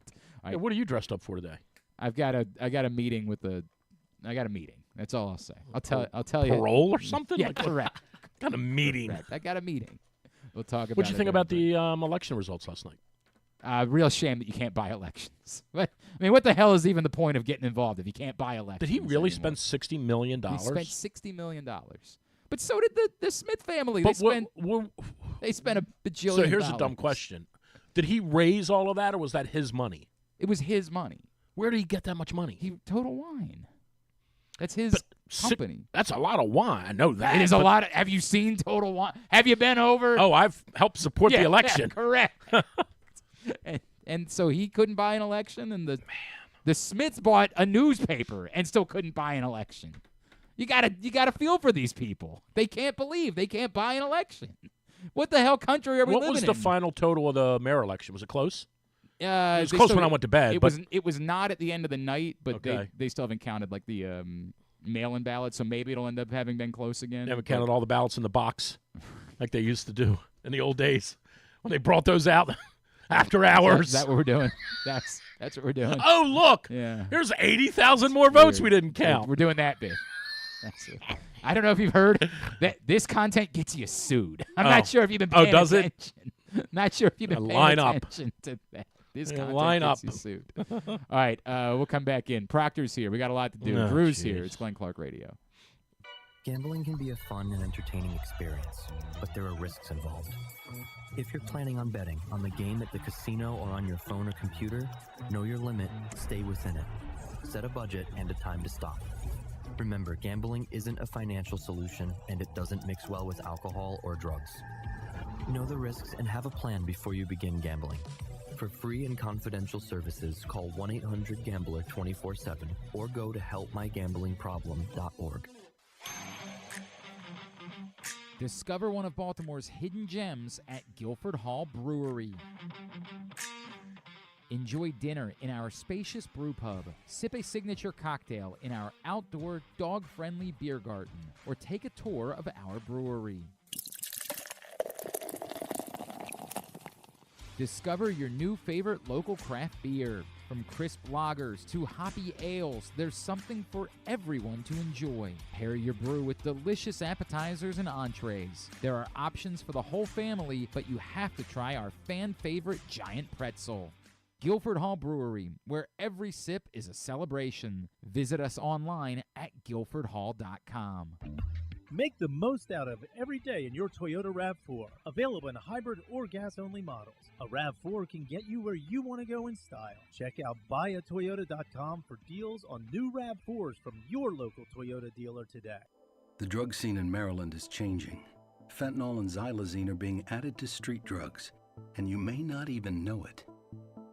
right. Hey, what are you dressed up for today? I got a meeting with I got a meeting. That's all I'll say. I'll tell you. Parole or something? Yeah, like, correct. What kind of meeting? Correct. I got a meeting. We'll talk about. What'd you think about the election results last night? Real shame that you can't buy elections. What the hell is even the point of getting involved if you can't buy elections? Did he really anymore? spend $60 million? He spent $60 million. But so did the Smith family. But they spent a bajillion. So here's a dumb question: did he raise all of that, or was that his money? It was his money. Where did he get that much money? Total Wine. That's his company. That's a lot of wine. I know that. It is a lot of. Have you seen Total Wine? Have you been over? Oh, I've helped support the election. Yeah, correct. and so he couldn't buy an election, and the Smiths bought a newspaper and still couldn't buy an election. You gotta feel for these people. They can't believe they can't buy an election. What the hell country are we living in? What was the final total of the mayor election? Was it close? It was close when I went to bed. It was not at the end of the night, but okay. they still haven't counted like the mail-in ballots, so maybe it'll end up having been close again. They haven't counted all the ballots in the box like they used to do in the old days when they brought those out after hours. Is that what we're doing? That's what we're doing. Oh, look. Yeah. There's 80,000 more votes we didn't count. We're doing that bit. That's it. I don't know if you've heard that this content gets you sued. I'm not sure if you've been paying attention. Not sure if you've been paying attention to that. This content gets you sued. All right, we'll come back in. Proctor's here. We got a lot to do. Drew's here. It's Glenn Clark Radio. Gambling can be a fun and entertaining experience, but there are risks involved. If you're planning on betting on the game at the casino or on your phone or computer, know your limit, stay within it. Set a budget and a time to stop. Remember, gambling isn't a financial solution, and it doesn't mix well with alcohol or drugs. Know the risks and have a plan before you begin gambling. For free and confidential services, call 1-800-GAMBLER 24/7 or go to helpmygamblingproblem.org. Discover one of Baltimore's hidden gems at Guilford Hall Brewery. Enjoy dinner in our spacious brew pub, sip a signature cocktail in our outdoor dog-friendly beer garden, or take a tour of our brewery. Discover your new favorite local craft beer. From crisp lagers to hoppy ales, there's something for everyone to enjoy. Pair your brew with delicious appetizers and entrees. There are options for the whole family, but you have to try our fan-favorite giant pretzel. Guilford Hall Brewery, where every sip is a celebration. Visit us online at guilfordhall.com. Make the most out of every day in your Toyota RAV4. Available in hybrid or gas-only models. A RAV4 can get you where you want to go in style. Check out buyatoyota.com for deals on new RAV4s from your local Toyota dealer today. The drug scene in Maryland is changing. Fentanyl and xylazine are being added to street drugs, and you may not even know it.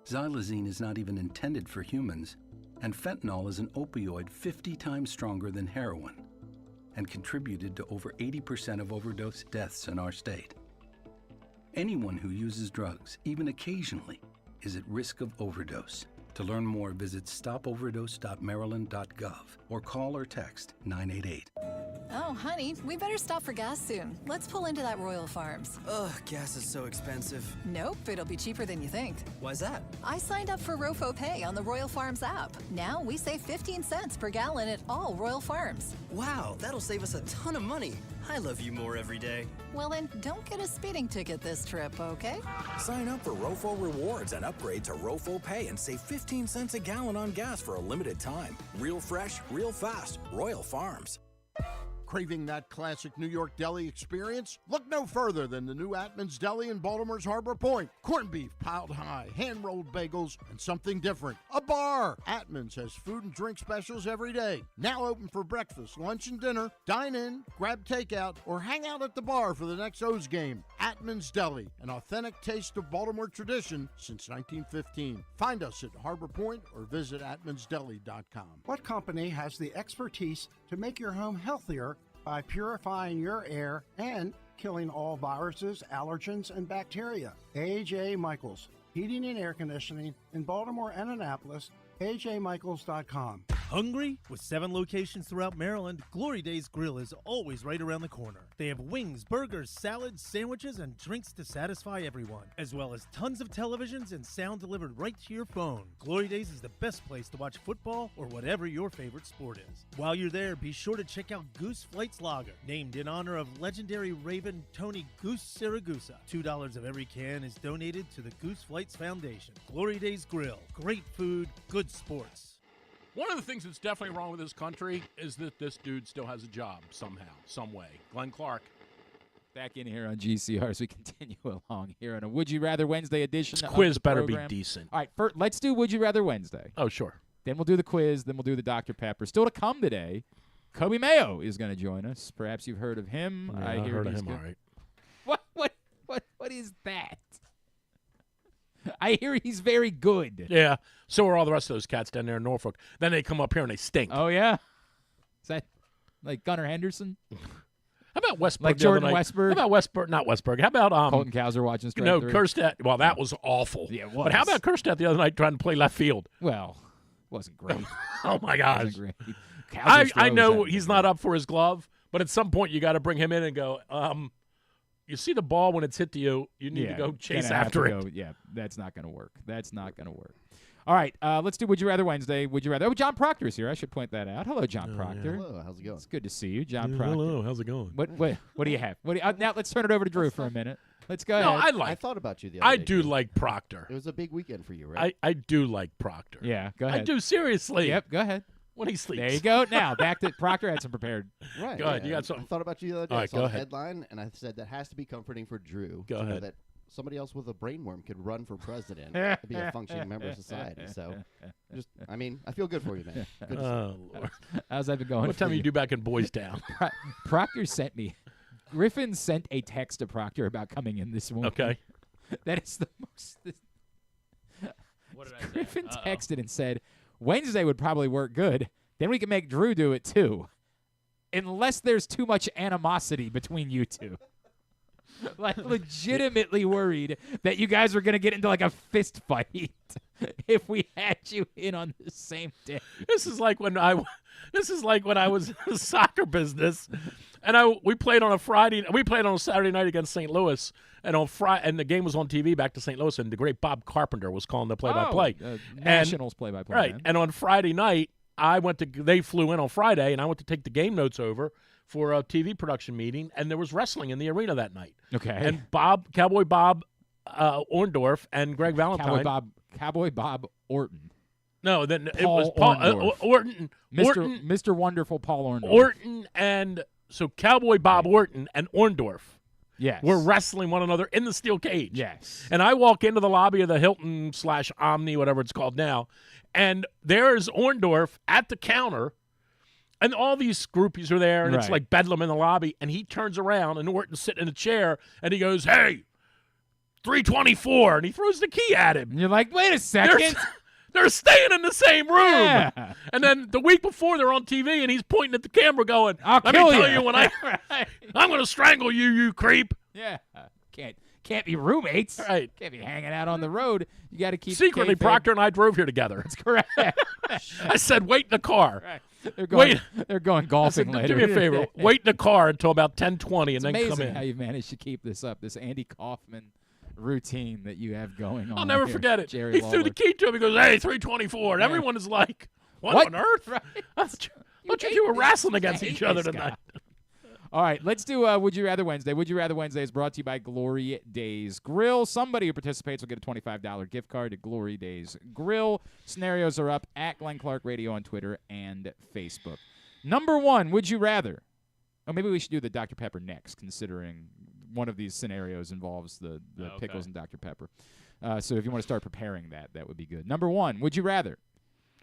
Xylazine is not even intended for humans, and fentanyl is an opioid 50 times stronger than heroin, and contributed to over 80% of overdose deaths in our state. Anyone who uses drugs, even occasionally, is at risk of overdose. To learn more, visit stopoverdose.maryland.gov or call or text 988. Oh, honey, we better stop for gas soon. Let's pull into that Royal Farms. Ugh, gas is so expensive. Nope, it'll be cheaper than you think. Why's that? I signed up for Rofo Pay on the Royal Farms app. Now we save 15 cents per gallon at all Royal Farms. Wow, that'll save us a ton of money. I love you more every day. Well, then, don't get a speeding ticket this trip, okay? Sign up for Rofo Rewards and upgrade to Rofo Pay and save 15 cents a gallon on gas for a limited time. Real fresh, real fast. Royal Farms. Craving that classic New York deli experience? Look no further than the new Atman's Deli in Baltimore's Harbor Point. Corned beef piled high, hand-rolled bagels, and something different. A bar! Atman's has food and drink specials every day. Now open for breakfast, lunch, and dinner. Dine in, grab takeout, or hang out at the bar for the next O's game. Atman's Deli, an authentic taste of Baltimore tradition since 1915. Find us at Harbor Point or visit atmansdeli.com. What company has the expertise to make your home healthier by purifying your air and killing all viruses, allergens, and bacteria? A.J. Michaels, Heating and Air Conditioning in Baltimore and Annapolis. AJMichaels.com. Hungry? With 7 locations throughout Maryland, Glory Days Grill is always right around the corner. They have wings, burgers, salads, sandwiches, and drinks to satisfy everyone, as well as tons of televisions and sound delivered right to your phone. Glory Days is the best place to watch football or whatever your favorite sport is. While you're there, be sure to check out Goose Flights Lager, named in honor of legendary Raven Tony Goose Siragusa. $2 of every can is donated to the Goose Flights Foundation. Glory Days Grill. Great food, good sports. One of the things that's definitely wrong with this country is that this dude still has a job somehow, some way. Glenn Clark. Back in here on GCR as we continue along here on a Would You Rather Wednesday edition. This quiz better program. be decent. All right, let's do Would You Rather Wednesday. Oh, sure. Then we'll do the quiz. Then we'll do the Dr. Pepper. Still to come today, Coby Mayo is going to join us. Perhaps you've heard of him. Yeah, I hear heard of he's him, good. all right. What is that? I hear he's very good. Yeah, so are all the rest of those cats down there in Norfolk. Then they come up here and they stink. Oh, yeah? Is that like Gunnar Henderson? How about Westberg? Like Jordan Westberg? How about Westberg? Not Westberg. How about Colton Cowser watching straight No, through? Kerstedt. Well, that was awful. Yeah, it was. But how about Kerstedt the other night trying to play left field? Well, wasn't great. Oh, my gosh. Wasn't great. I know he's not up for his glove, but at some point you got to bring him in and go, you see the ball when it's hit to you, you need to go chase after it. Yeah, that's not going to work. That's not going to work. All right, let's do Would You Rather Wednesday. Would you rather? Oh, Jon Proctor is here. I should point that out. Hello, Jon Proctor. Hello, how's it going? It's good to see you, Jon Proctor. Hello, how's it going? What do you have? Now let's turn it over to Drew for a minute. Let's go ahead. I thought about you the other day. I do like Proctor. It was a big weekend for you, right? I do like Proctor. Yeah, go ahead. I do, seriously. Yep, go ahead. When he sleeps. There you go. Now, back to Proctor had some prepared. Right. Go ahead. You got something. I thought about you the other day. All I right, saw go the ahead. headline, and I said that has to be comforting for Drew. Go to know ahead. that somebody else with a brainworm could run for president and be a functioning member of society. So, I feel good for you, man. Good to see. Lord. How's that been going? What time are you due back in Boys Town? Proctor sent me. Griffin sent a text to Proctor about coming in this morning. Okay. That is the most. What did I say? Griffin texted and said, Wednesday would probably work good. Then we can make Drew do it too. Unless there's too much animosity between you two. Like, legitimately worried that you guys were going to get into like a fist fight if we had you in on the same day. This is like when I was in the soccer business, And we played on a Friday. We played on a Saturday night against St. Louis, and and the game was on TV back to St. Louis, and the great Bob Carpenter was calling the play-by-play. Nationals play-by-play. Right. Man. And on Friday night, they flew in on Friday, and I went to take the game notes over for a TV production meeting, and there was wrestling in the arena that night. Okay. And Cowboy Bob Orndorff and Greg Valentine. Cowboy Bob Orton. No, then it Paul was Paul Orton. Mr. Wonderful Paul Orndorff. Orton and so Cowboy Bob Orton and Orndorff. Yes. Were wrestling one another in the steel cage. Yes. And I walk into the lobby of the Hilton/Omni, whatever it's called now, and there's Orndorff at the counter, and all these groupies are there, and it's like bedlam in the lobby, and he turns around, and Orton's sitting in a chair, and he goes, "Hey, 324," and he throws the key at him. And you're like, wait a second. They're staying in the same room. Yeah. And then the week before, they're on TV, and he's pointing at the camera going, Let me tell you when I'm going to strangle you, you creep. Yeah. Can't be roommates. Right. Can't be hanging out on the road. You got to keep Secretly, Proctor and I drove here together. That's correct. I said, wait in the car. Right. They're going golfing later. Do me a favor. Wait in the car until about 10:20 and then come in. It's amazing how you've managed to keep this up, this Andy Kaufman routine that you have going on. I'll never here, forget it. Jerry He Lawler. threw the key to him. He goes, "Hey, 324." And everyone is like, what on earth? Right. I thought you were wrestling against each other tonight. All right, let's do Would You Rather Wednesday. Would You Rather Wednesday is brought to you by Glory Days Grill. Somebody who participates will get a $25 gift card to Glory Days Grill. Scenarios are up at Glenn Clark Radio on Twitter and Facebook. Number one, would you rather? Oh, maybe we should do the Dr. Pepper next, considering one of these scenarios involves the pickles and Dr. Pepper. So if you want to start preparing that would be good. Number one, would you rather?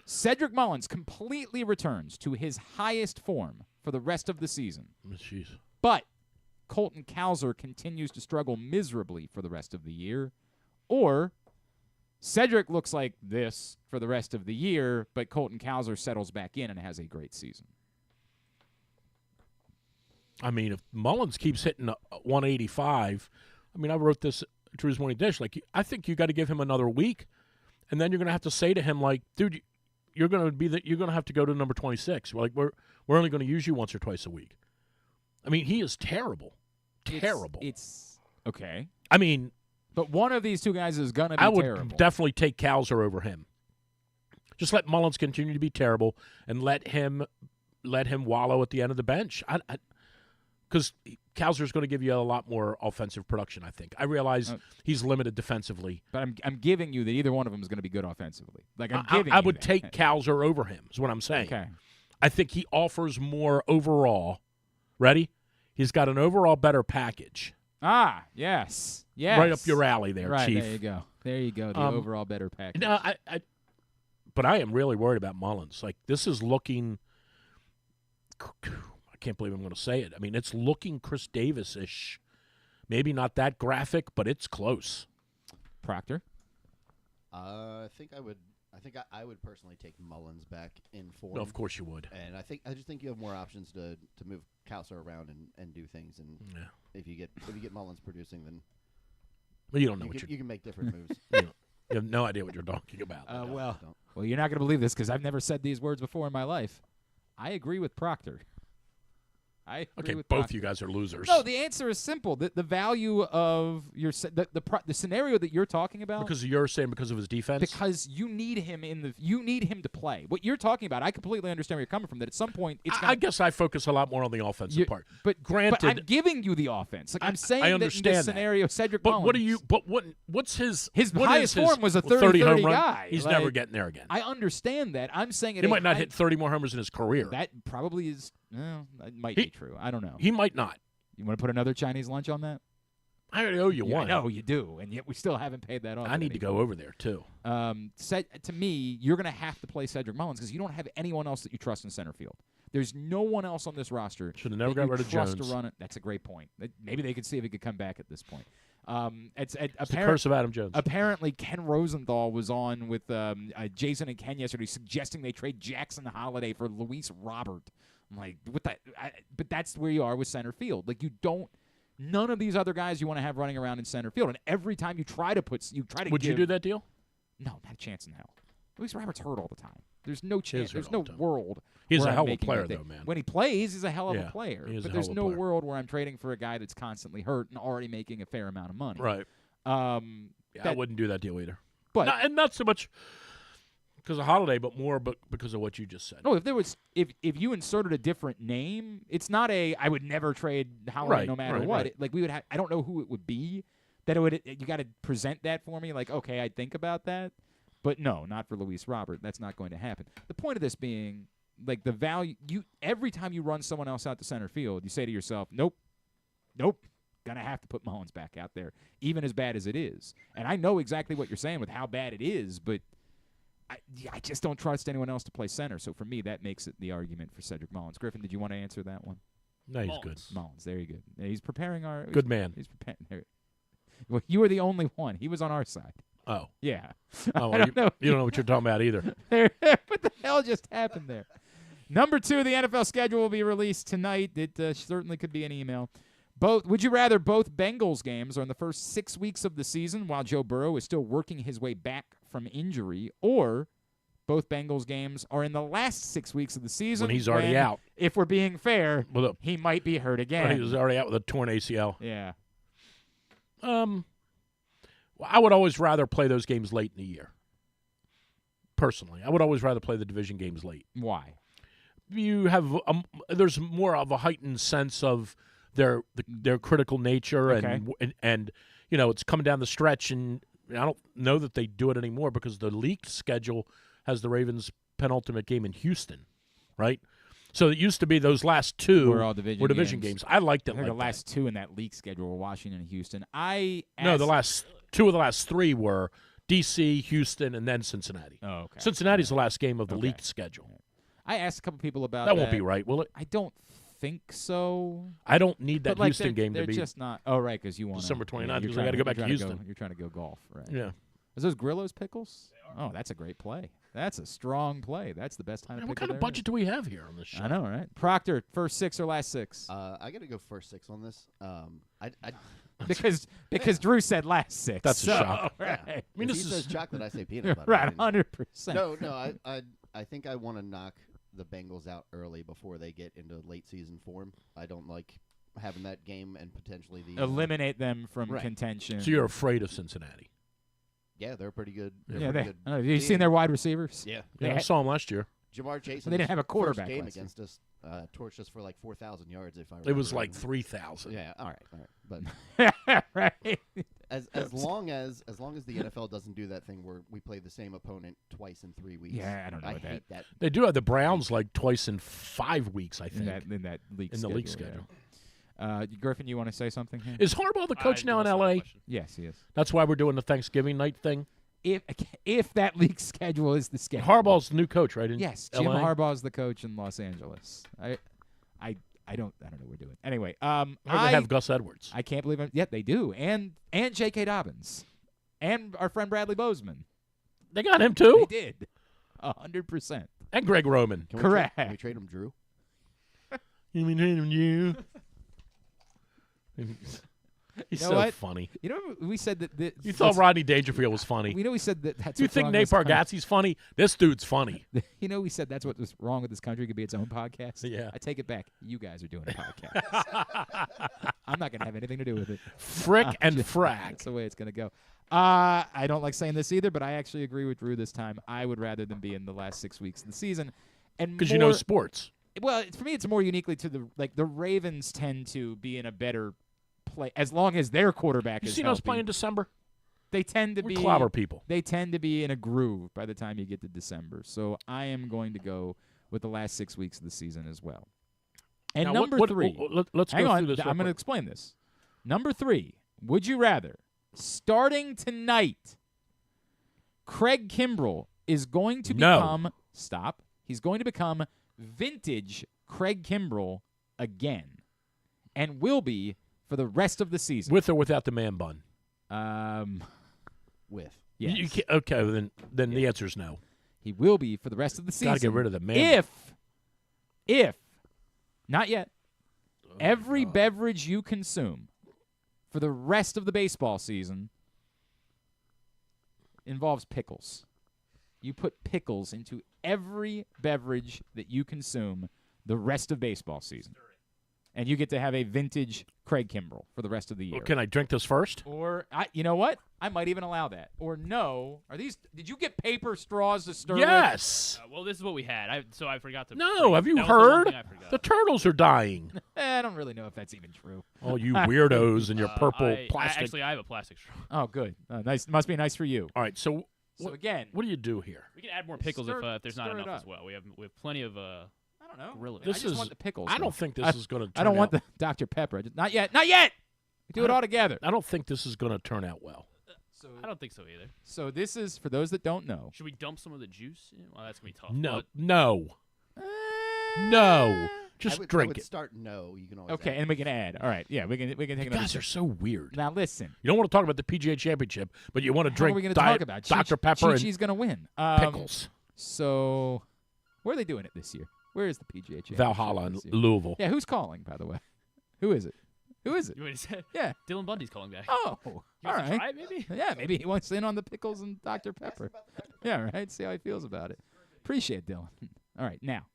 Cedric Mullins completely returns to his highest form for the rest of the season. Jeez. But Colton Cowser continues to struggle miserably for the rest of the year. Or Cedric looks like this for the rest of the year, but Colton Cowser settles back in and has a great season. I mean, if Mullins keeps hitting 185, I mean, I wrote this Drew's Morning Dish. Like, I think you got to give him another week, and then you're going to have to say to him, like, dude, you're going to have to go to number 26. Like, we're only going to use you once or twice a week. I mean, he is terrible, terrible. It's okay. I mean, but one of these two guys is going to be terrible. I would definitely take Cowser over him. Just let Mullins continue to be terrible and let him wallow at the end of the bench. Because Cowser's going to give you a lot more offensive production, I think. I realize he's limited defensively. But I'm giving you that either one of them is going to be good offensively. Like I would take Cowser over him, is what I'm saying. Okay. I think he offers more overall. Ready? He's got an overall better package. Ah, yes. Yes. Right up your alley there, right, Chief. There you go. There you go, the overall better package. No, but I am really worried about Mullins. Like, this is looking – I can't believe I'm going to say it. I mean, it's looking Chris Davis-ish. Maybe not that graphic, but it's close. Proctor? I think I would personally take Mullins back in form. No, of course you would. And I just think you have more options to move Cowser around and do things. And if you get Mullins producing, then well, you don't know you can make different moves. You have no idea what you're talking about. Well, you're not going to believe this because I've never said these words before in my life. I agree with Proctor. Okay, both you guys are losers. No, the answer is simple. The value of your the scenario that you're talking about. Because you're saying because of his defense. Because you need him to play. What you're talking about, I completely understand where you're coming from. That at some point, I guess I focus a lot more on the offensive part. But granted, but I'm giving you the offense. Like I'm saying, I understand that in this scenario, Cedric but Mullins. what do you? But what's his highest form was a 30 home run guy. He's never getting there again. I understand that. I'm saying he might not hit 30 more homers in his career. That probably is. Well, that might be true. I don't know. He might not. You want to put another Chinese lunch on that? I already owe you one. I know you do, and yet we still haven't paid that off. I need to go over there too. To me, you're going to have to play Cedric Mullins because you don't have anyone else that you trust in center field. There's no one else on this roster. Should have never got rid of Jones. To run it. That's a great point. Maybe they could see if he could come back at this point. It's the curse of Adam Jones. Apparently, Ken Rosenthal was on with Jason and Ken yesterday, suggesting they trade Jackson Holiday for Luis Robert. I'm like, what the? But that's where you are with center field. Like none of these other guys you want to have running around in center field. And every time you try to Would you do that deal? No, not a chance in hell. Luis Robert's hurt all the time. There's no chance. There's no world. He's where a I'm hell of a making player, that though, man. When he plays, he's a hell of Yeah, a player. he is But a there's hell of a no player. world where I'm trading for a guy that's constantly hurt and already making a fair amount of money. Right. I wouldn't do that deal either. But not so much because of Holiday, but more because of what you just said. No, if you inserted a different name, it's not I would never trade Holiday no matter what. Right. Like we would I don't know who it would be that it would. You got to present that for me. Like okay, I'd think about that, but no, not for Luis Robert. That's not going to happen. The point of this being like the value every time you run someone else out to center field, you say to yourself, nope, gonna have to put Mullins back out there, even as bad as it is. And I know exactly what you're saying with how bad it is, but I just don't trust anyone else to play center. So for me, that makes it the argument for Cedric Mullins. Griffin, did you want to answer that one? No, he's good. Mullins, very good. He's preparing our good man. He's preparing. Well, you were the only one. He was on our side. Oh, yeah. Oh, well, you don't know what you're talking about either. What the hell just happened there? Number 2, the NFL schedule will be released tonight. It certainly could be an email. Would you rather both Bengals games are in the first 6 weeks of the season while Joe Burrow is still working his way back from injury, or both Bengals games are in the last 6 weeks of the season when he's already out? If we're being fair, he might be hurt again. Well, he was already out with a torn ACL. Yeah. Well, I would always rather play those games late in the year. Personally, I would always rather play the division games late. Why? You have there's more of a heightened sense of their critical nature, and you know it's coming down the stretch, and I don't know that they do it anymore because the leaked schedule has the Ravens' penultimate game in Houston, right? So it used to be those last two were all division games. I liked it. I think the last two in that league schedule were Washington and Houston. No, the last two of the last three were D.C., Houston, and then Cincinnati. Oh, okay. Cincinnati's the last game of the leaked schedule. I asked a couple people about that. Won't be right, will it? I don't think so. I don't need that but Houston game to to be. They're just not. Oh, right, because you want December 29th. Because I got to go back to Houston. You're trying to go golf, right? Yeah. Is those Grillo's pickles? Oh, that's a great play. That's a strong play. That's the best time to pick. What kind of budget do we have here on this show? I know, right? Proctor, first 6 or last 6? I got to go first 6 on this. Because Drew said last 6. That's a shock. Right. Yeah. I mean, he says chocolate, I say peanut butter. Right, 100%. No, I think I want to knock the Bengals out early before they get into late season form. I don't like having that game and potentially eliminate them from contention. So you're afraid of Cincinnati? Yeah, they're pretty good. Have you seen their wide receivers? Yeah. I saw them last year. Jamar Chase. They didn't have a quarterback game last against us. Torched us for like 4,000 yards. If I remember. It was like 3,000. Yeah. All right. But right. As long as the NFL doesn't do that thing where we play the same opponent twice in 3 weeks. Yeah, I don't know. I hate that. They do have the Browns like twice in 5 weeks. I think in that league in the league schedule. Griffin, you want to say something here? Is Harbaugh the coach now in L.A.? Yes, he is. That's why we're doing the Thanksgiving night thing. If that league schedule is the schedule, Harbaugh's the new coach, right? Yes, LA? Jim Harbaugh's the coach in Los Angeles. I don't know what we're doing. Anyway, they have Gus Edwards. I can't believe it. Yeah, they do, and J.K. Dobbins, and our friend Bradley Bozeman. They got him too. They did, 100%. And Greg Roman. Correct. Can we trade him, Drew? You mean trade him, you? He's so funny. You know, we said that. You thought Rodney Dangerfield was funny. We know we said that. That's you think Nate Bargatze's funny? This dude's funny. You know, we said that's what was wrong with this country. It could be its own podcast. Yeah. I take it back. You guys are doing a podcast. I'm not going to have anything to do with it. Frick and frack. That's the way it's going to go. I don't like saying this either, but I actually agree with Drew this time. I would rather them be in the last 6 weeks of the season, and because you know sports. Well, for me, it's more uniquely to the Ravens tend to be in a better play as long as their quarterback is healthy. You seen us play in December? They tend to be clobber people. They tend to be in a groove by the time you get to December. So I am going to go with the last 6 weeks of the season as well. And now, number 3. Let's hang go on. through this. I'm going to explain this. Number 3. Would you rather starting tonight, Craig Kimbrell is going to become stop. He's going to become vintage Craig Kimbrell again, and will be for the rest of the season. With or without the man bun? With. Yes. You can't, okay, then the answer is no. He will be for the rest of the season. Got to get rid of the man. If not yet, every beverage you consume for the rest of the baseball season involves pickles. you put pickles into every beverage that you consume the rest of baseball season. And you get to have a vintage Craig Kimbrell for the rest of the year. Well, can I drink this first? Or, you know what? I might even allow that. Or no. Did you get paper straws to stir with? Yes. Well, this is what we had. So I forgot to. No, have you that was the one heard? thing I forgot. The turtles are dying. I don't really know if that's even true. Oh, you weirdos and your purple plastic. Actually, I have a plastic straw. Oh, good. Nice. Must be nice for you. All right, so again, what do you do here? We can add more pickles if there's not stir it enough up. as well. We have plenty of. I don't know. Gorilla. I just want the pickles. I though. don't think this is going to turn out. I don't want the Dr. Pepper. Not yet. Not yet. We do it all together. I don't think this is going to turn out well. I don't think so either. So this is, for those that don't know. Should we dump some of the juice in? Well, that's going to be tough. No. but- No. Just I drink would it. start no. You can always Okay, add. and we can add. All right. Yeah, we can take You another. guys are so weird. Now listen. You don't want to talk about the PGA Championship, but you want to How drink are we going to Diet talk about Dr. Pepper Chi-Chi's going to win. and pickles. So, where are they doing it this year? Where is the PGA Championship? Valhalla in this year? Louisville. Yeah, who's calling, by the way? Who is it? Who is it? You want to say? Yeah. Dylan Bundy's calling back. Oh, You all want to right. try it, maybe? Yeah, maybe he wants in on the pickles and Dr. Pepper. Yeah, right. See how he feels about it. Appreciate Dylan. All right, now,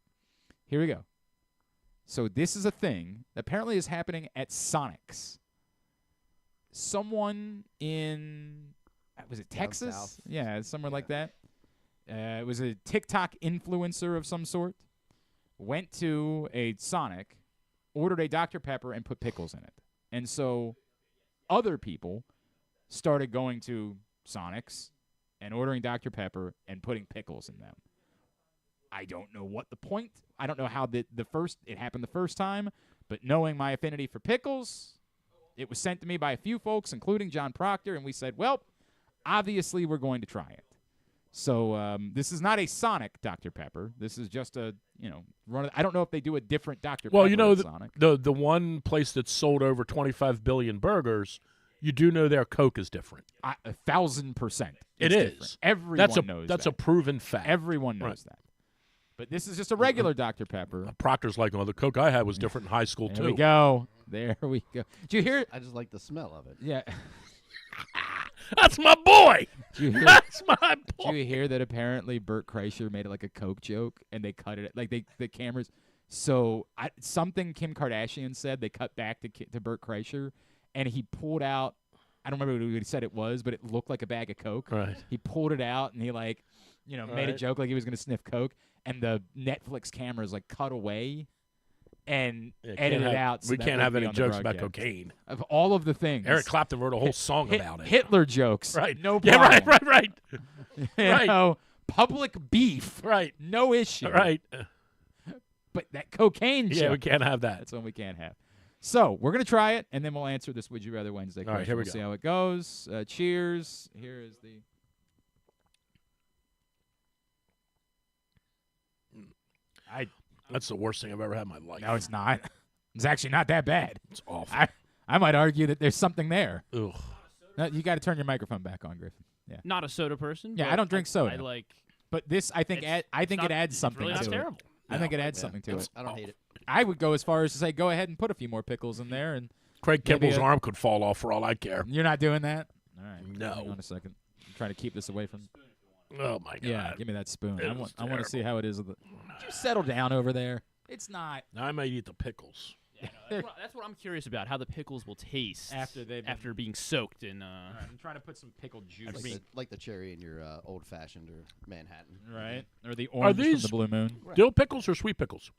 here we go. So this is a thing that apparently is happening at Sonic's. Someone in, was it Down Texas? south. Yeah, somewhere like that. It was a TikTok influencer of some sort. Went to a Sonic, ordered a Dr. Pepper, and put pickles in it. And so other people started going to Sonic's and ordering Dr. Pepper and putting pickles in them. I don't know what the point. I don't know how it happened the first time, but knowing my affinity for pickles, it was sent to me by a few folks, including Jon Proctor, and we said, well, obviously we're going to try it. So this is not a Sonic Dr. Pepper. This is just a, run. I don't know if they do a different Dr. Well, Pepper at Sonic. the one place that's sold over 25 billion burgers, you do know their Coke is different. 1,000%. It It's is. different. Everyone knows That's that. a proven fact. Everyone knows that. But this is just a regular Dr. Pepper. Proctor's like, the Coke I had was different in high school, There too. we go. There we go. Did you hear it? I just like the smell of it. Yeah. That's my boy. That's my boy. Did you hear that apparently Bert Kreischer made it like a Coke joke and they cut it like the cameras? So something Kim Kardashian said, they cut back to Bert Kreischer and he pulled out, I don't remember what he said it was, but it looked like a bag of Coke. Right. He pulled it out and he made a joke like he was going to sniff Coke, and the Netflix cameras cut away and edited it out. So we that can't would have be any on the jokes about broadcast. cocaine. Of all of the things. Eric Clapton wrote a whole song about it. Hitler jokes. Right. No Yeah, problem. right. Right. Public beef. Right. No issue. Right. But that cocaine joke. Yeah, we can't have that. That's one we can't have. So we're going to try it, and then we'll answer this Would You Rather Wednesday question. All right, here we we'll go. see how it goes. Cheers. Here is the... That's the worst thing I've ever had in my life. No, it's not. It's actually not that bad. It's awful. I might argue that there's something there. Ugh. No, you got to turn your microphone back on, Griffin. Yeah. Not a soda person. Yeah, but I don't drink soda. I like. But this, I think, It's- I think it's it not- adds it's something really not to terrible. it. I think it adds something to it. I don't hate it. I would go as far as to say, go ahead and put a few more pickles in there, and Craig maybe Kimball's arm could fall off for all I care. You're not doing that. All right. No. Hang on a second. I'm trying to keep this away from. Oh my God. Yeah, give me that spoon. It I was want to see terrible. how it is. Would you settle down over there? It's not. I might eat the pickles. Yeah, no, that's what I'm curious about. How the pickles will taste after being soaked in. I'm trying to put some pickled juice. Like the cherry in your old fashioned or Manhattan. Right. Or the Are orange these from the Blue Moon. dill pickles or sweet pickles?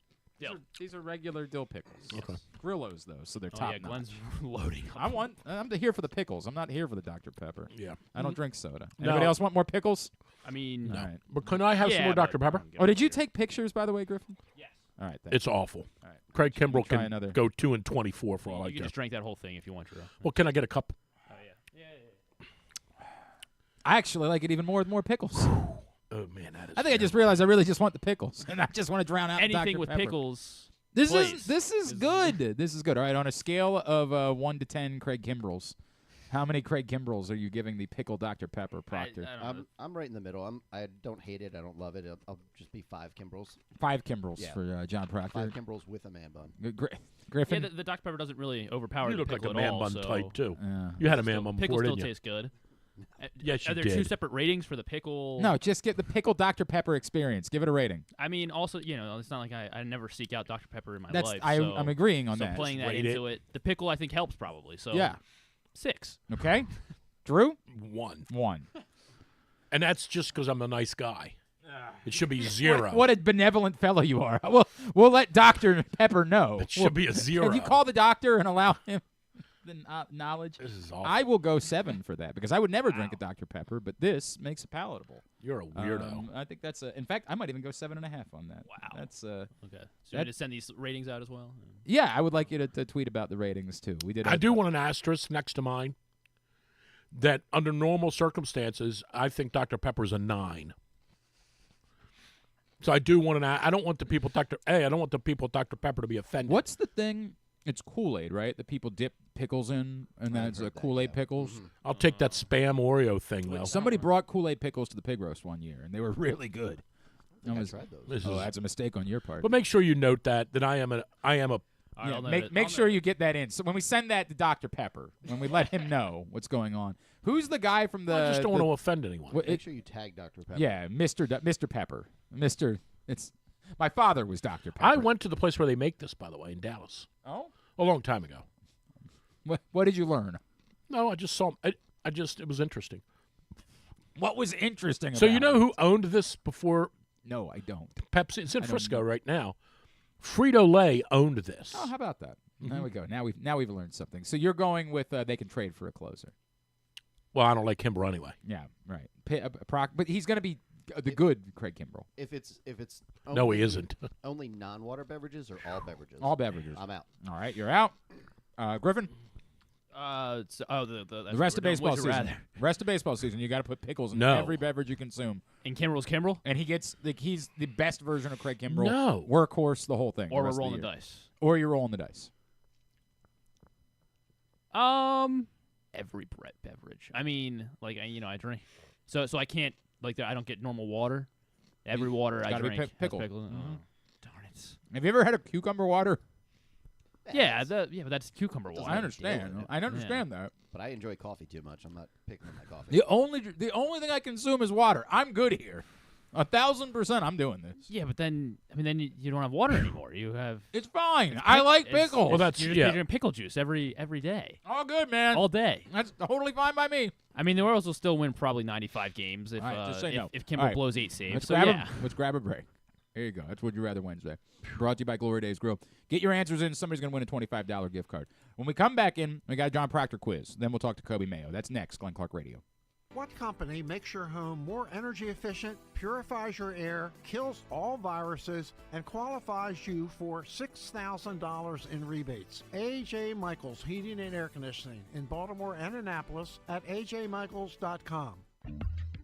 These are regular dill pickles. Okay. Grillos though, so they're Oh, top yeah, notch. Glenn's loading up. I'm here for the pickles. I'm not here for the Dr. Pepper. Yeah. I don't drink soda. No. Anybody else want more pickles? I mean, All right. But can I have some Yeah, more Dr. but Pepper? I'm good. Oh, did you take pictures, by the way, Griffin? Yes. All right. Thanks. It's awful. All right. Craig Kimbrell try can another. go 2-24 for all I You can care. just drink that whole thing if you want to. Well, can I get a cup? Oh yeah. I actually like it even more with more pickles. Oh man, that is. I think I just realized I really just want the pickles, and I just want to drown out the Anything Dr. with Pepper. pickles. This please. is good. This is good. All right, on a scale of 1 to 10 Craig Kimbrells, how many Craig Kimbrells are you giving the pickle Dr. Pepper, Proctor? I don't know. I'm right in the middle. I don't hate it. I don't love it. I'll just be 5 Kimbrells. 5 Kimbrells Yeah. for Jon Proctor. 5 Kimbrells with a man bun. Griffin. Yeah, the Dr. Pepper doesn't really overpower You the look like pickle a at man all, bun so type too. Yeah. You had a man bun pickles before, still didn't you? taste good. Yes, you Are there did. 2 separate ratings for the pickle? No, just get the Pickle Dr. Pepper experience. Give it a rating. I mean, also, it's not like I never seek out Dr. Pepper in my That's life. I'm agreeing on so that. playing that Rate into it. The pickle, I think, helps probably. So Yeah. 6. Okay. Drew? 1. 1. And that's just because I'm a nice guy. It should be 0. What a benevolent fellow you are. We'll let Dr. Pepper know. It should be a 0. Can you call the doctor and allow him the knowledge? This is awful. I will go 7 for that because I would never drink a Dr. Pepper, but this makes it palatable. You're a weirdo. I think that's in fact, I might even go 7.5 on that. Wow. That's Okay. So you need to send these ratings out as well? Yeah, I would like you to tweet about the ratings too. We did. I do want an asterisk next to mine that under normal circumstances, I think Dr. Pepper's a 9. So I do want I don't want the people I don't want the people Dr. Pepper to be offended. What's the thing? It's Kool-Aid, right? That people dip pickles in, and that's Kool-Aid pickles. Mm-hmm. I'll take that Spam Oreo thing though. Somebody brought Kool-Aid pickles to the pig roast one year, and they were really good. I tried those. That's a mistake on your part. But make sure you note that I am a Yeah, make sure you get that in. So when we send that to Dr. Pepper, when we let him know what's going on, who's the guy from the? I just don't want to offend anyone. Make sure you tag Dr. Pepper. Yeah, Mr. Pepper, It's my father was Dr. Pepper. I went to the place where they make this, by the way, in Dallas. Oh, a long time ago. What did you learn? No, I just saw. It was interesting. What was interesting? So about you know it? who owned this before? No, I don't. Pepsi. It's in Frisco right now. Frito-Lay owned this. Oh, how about that? Mm-hmm. There we go. Now we've learned something. So you're going with they can trade for a closer. Well, I don't like Kimbrel anyway. Yeah, right. But he's going to be the good Craig Kimbrel. If it's No, only, he isn't. Only non-water beverages or all beverages? All beverages. I'm out. All right, you're out. Griffin? The rest of baseball season. Rest of baseball season, you got to put pickles in every beverage you consume. And Kimbrel's Kimbrel? And he's the best version of Craig Kimbrel. No. Workhorse, the whole thing. Or we're rolling the dice. Or you're rolling the dice. Every beverage. I mean, like I drink. So I can't I don't get normal water. Every water I drink has pickle. Darn it. Have you ever had a cucumber water? Yeah, but that's cucumber water. I understand. I understand that. But I enjoy coffee too much. I'm not picking on my coffee. The only thing I consume is water. I'm good here. 1,000%. I'm doing this. Yeah, but then you don't have water anymore. You have. It's fine. I like pickles. Well, that's you're just drinking pickle juice every day. All good, man. All day. That's totally fine by me. I mean, the Orioles will still win probably 95 games if just say no. if Kimbrel All right. blows 8 saves. Let's grab a break. Here you go. That's Would You Rather Wednesday. Brought to you by Glory Days Grill. Get your answers in. Somebody's going to win a $25 gift card. When we come back in, we got a Jon Proctor quiz. Then we'll talk to Coby Mayo. That's next, Glenn Clark Radio. What company makes your home more energy efficient, purifies your air, kills all viruses, and qualifies you for $6,000 in rebates? A.J. Michaels Heating and Air Conditioning in Baltimore and Annapolis at ajmichaels.com.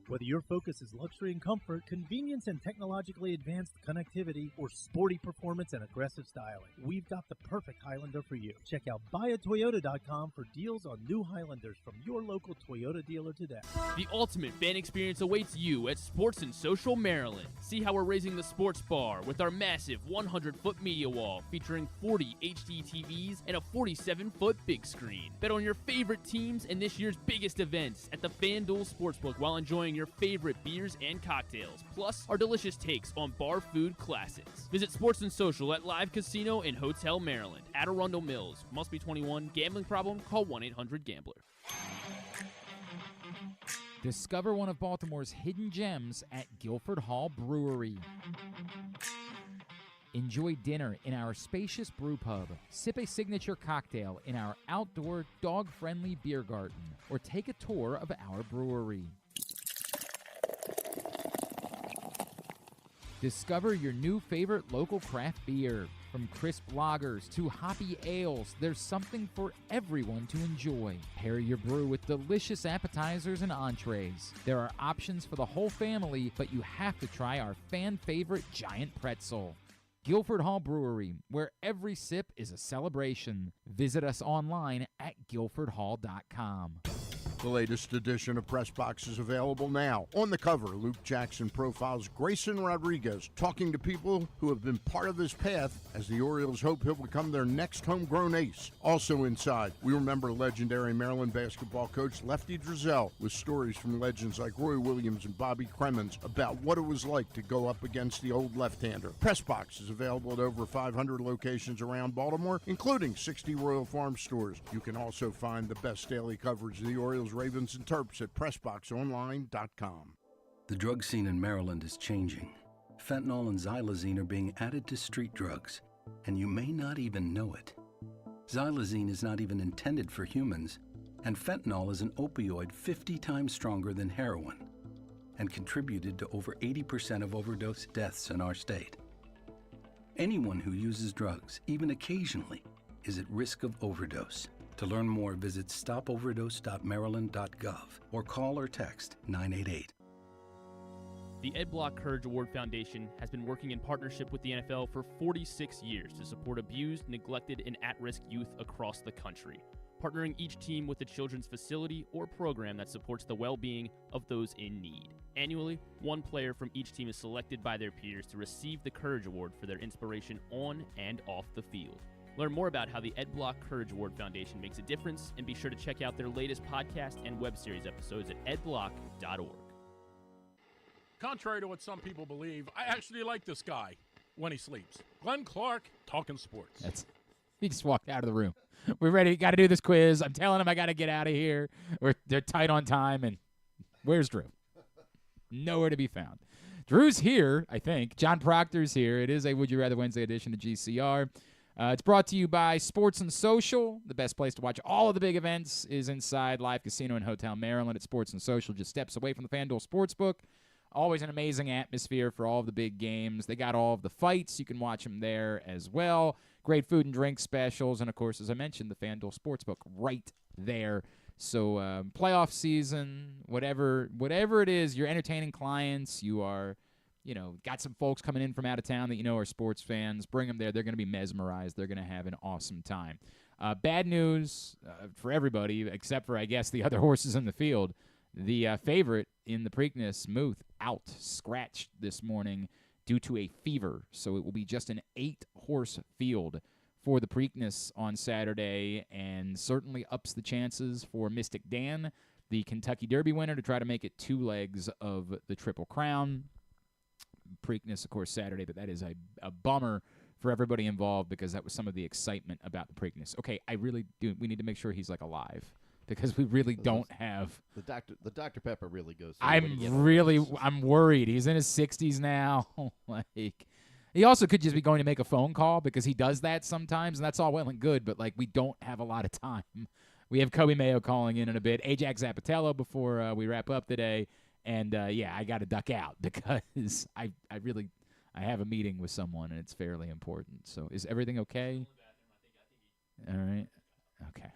Whether your focus is luxury and comfort, convenience and technologically advanced connectivity, or sporty performance and aggressive styling, we've got the perfect Highlander for you. Check out buyatoyota.com for deals on new Highlanders from your local Toyota dealer today. The ultimate fan experience awaits you at Sports and Social Maryland. See how we're raising the sports bar with our massive 100-foot media wall featuring 40 HD TVs and a 47-foot big screen. Bet on your favorite teams and this year's biggest events at the FanDuel Sportsbook while enjoying your favorite beers and cocktails, plus our delicious takes on bar food classics. Visit Sports and Social at Live Casino and Hotel Maryland at Arundel Mills. Must be 21. Gambling problem? Call 1-800-GAMBLER. Discover one of Baltimore's hidden gems at Guilford Hall Brewery. Enjoy dinner in our spacious brew pub, sip a signature cocktail in our outdoor dog-friendly beer garden, or take a tour of our brewery. Discover your new favorite local craft beer. From crisp lagers to hoppy ales, there's something for everyone to enjoy. Pair your brew with delicious appetizers and entrees. There are options for the whole family, but you have to try our fan-favorite giant pretzel. Guilford Hall Brewery, where every sip is a celebration. Visit us online at guilfordhall.com. The latest edition of Press Box is available now. On the cover, Luke Jackson profiles Grayson Rodriguez, talking to people who have been part of his path as the Orioles hope he'll become their next homegrown ace. Also inside, we remember legendary Maryland basketball coach Lefty Drizel with stories from legends like Roy Williams and Bobby Cremins about what it was like to go up against the old left-hander. Press Box is available at over 500 locations around Baltimore, including 60 Royal Farm stores. You can also find the best daily coverage of the Orioles, Ravens, and Terps at PressBoxOnline.com. The drug scene in Maryland is changing. Fentanyl and xylazine are being added to street drugs, and you may not even know it. Xylazine is not even intended for humans, and fentanyl is an opioid 50 times stronger than heroin and contributed to over 80% of overdose deaths in our state. Anyone who uses drugs, even occasionally, is at risk of overdose. To learn more, visit stopoverdose.maryland.gov or call or text 988. The Ed Block Courage Award Foundation has been working in partnership with the NFL for 46 years to support abused, neglected, and at-risk youth across the country, partnering each team with a children's facility or program that supports the well-being of those in need. Annually, one player from each team is selected by their peers to receive the Courage Award for their inspiration on and off the field. Learn more about how the Ed Block Courage Award Foundation makes a difference, and be sure to check out their latest podcast and web series episodes at edblock.org. Contrary to what some people believe, I actually like this guy when he sleeps. Glenn Clark, talking sports. He just walked out of the room. We're ready. Got to do this quiz. I'm telling him I got to get out of here. They're tight on time, and where's Drew? Nowhere to be found. Drew's here, I think. Jon Proctor's here. It is a Would You Rather Wednesday edition of GCR. It's brought to you by Sports and Social. The best place to watch all of the big events is inside Live Casino and Hotel Maryland at Sports and Social, just steps away from the FanDuel Sportsbook. Always an amazing atmosphere for all of the big games. They got all of the fights. You can watch them there as well. Great food and drink specials. And, of course, as I mentioned, the FanDuel Sportsbook right there. So playoff season, whatever it is, you're entertaining clients. You are, got some folks coming in from out of town that are sports fans. Bring them there. They're going to be mesmerized. They're going to have an awesome time. Bad news for everybody, except for, I guess, the other horses in the field. The favorite in the Preakness, Muth, out, scratched this morning due to a fever. So it will be just an 8-horse field for the Preakness on Saturday, and certainly ups the chances for Mystic Dan, the Kentucky Derby winner, to try to make it 2 legs of the Triple Crown. Preakness, of course, Saturday, but that is a bummer for everybody involved because that was some of the excitement about the Preakness. Okay, I really do. We need to make sure he's alive. Because we really don't have the Dr. Pepper really goes. I'm worried. He's in his 60s now. He also could just be going to make a phone call because he does that sometimes, and that's all well and good. But we don't have a lot of time. We have Coby Mayo calling in a bit. Ajax Zappitello before we wrap up today, and I got to duck out because I have a meeting with someone and it's fairly important. So is everything okay? All right. Okay.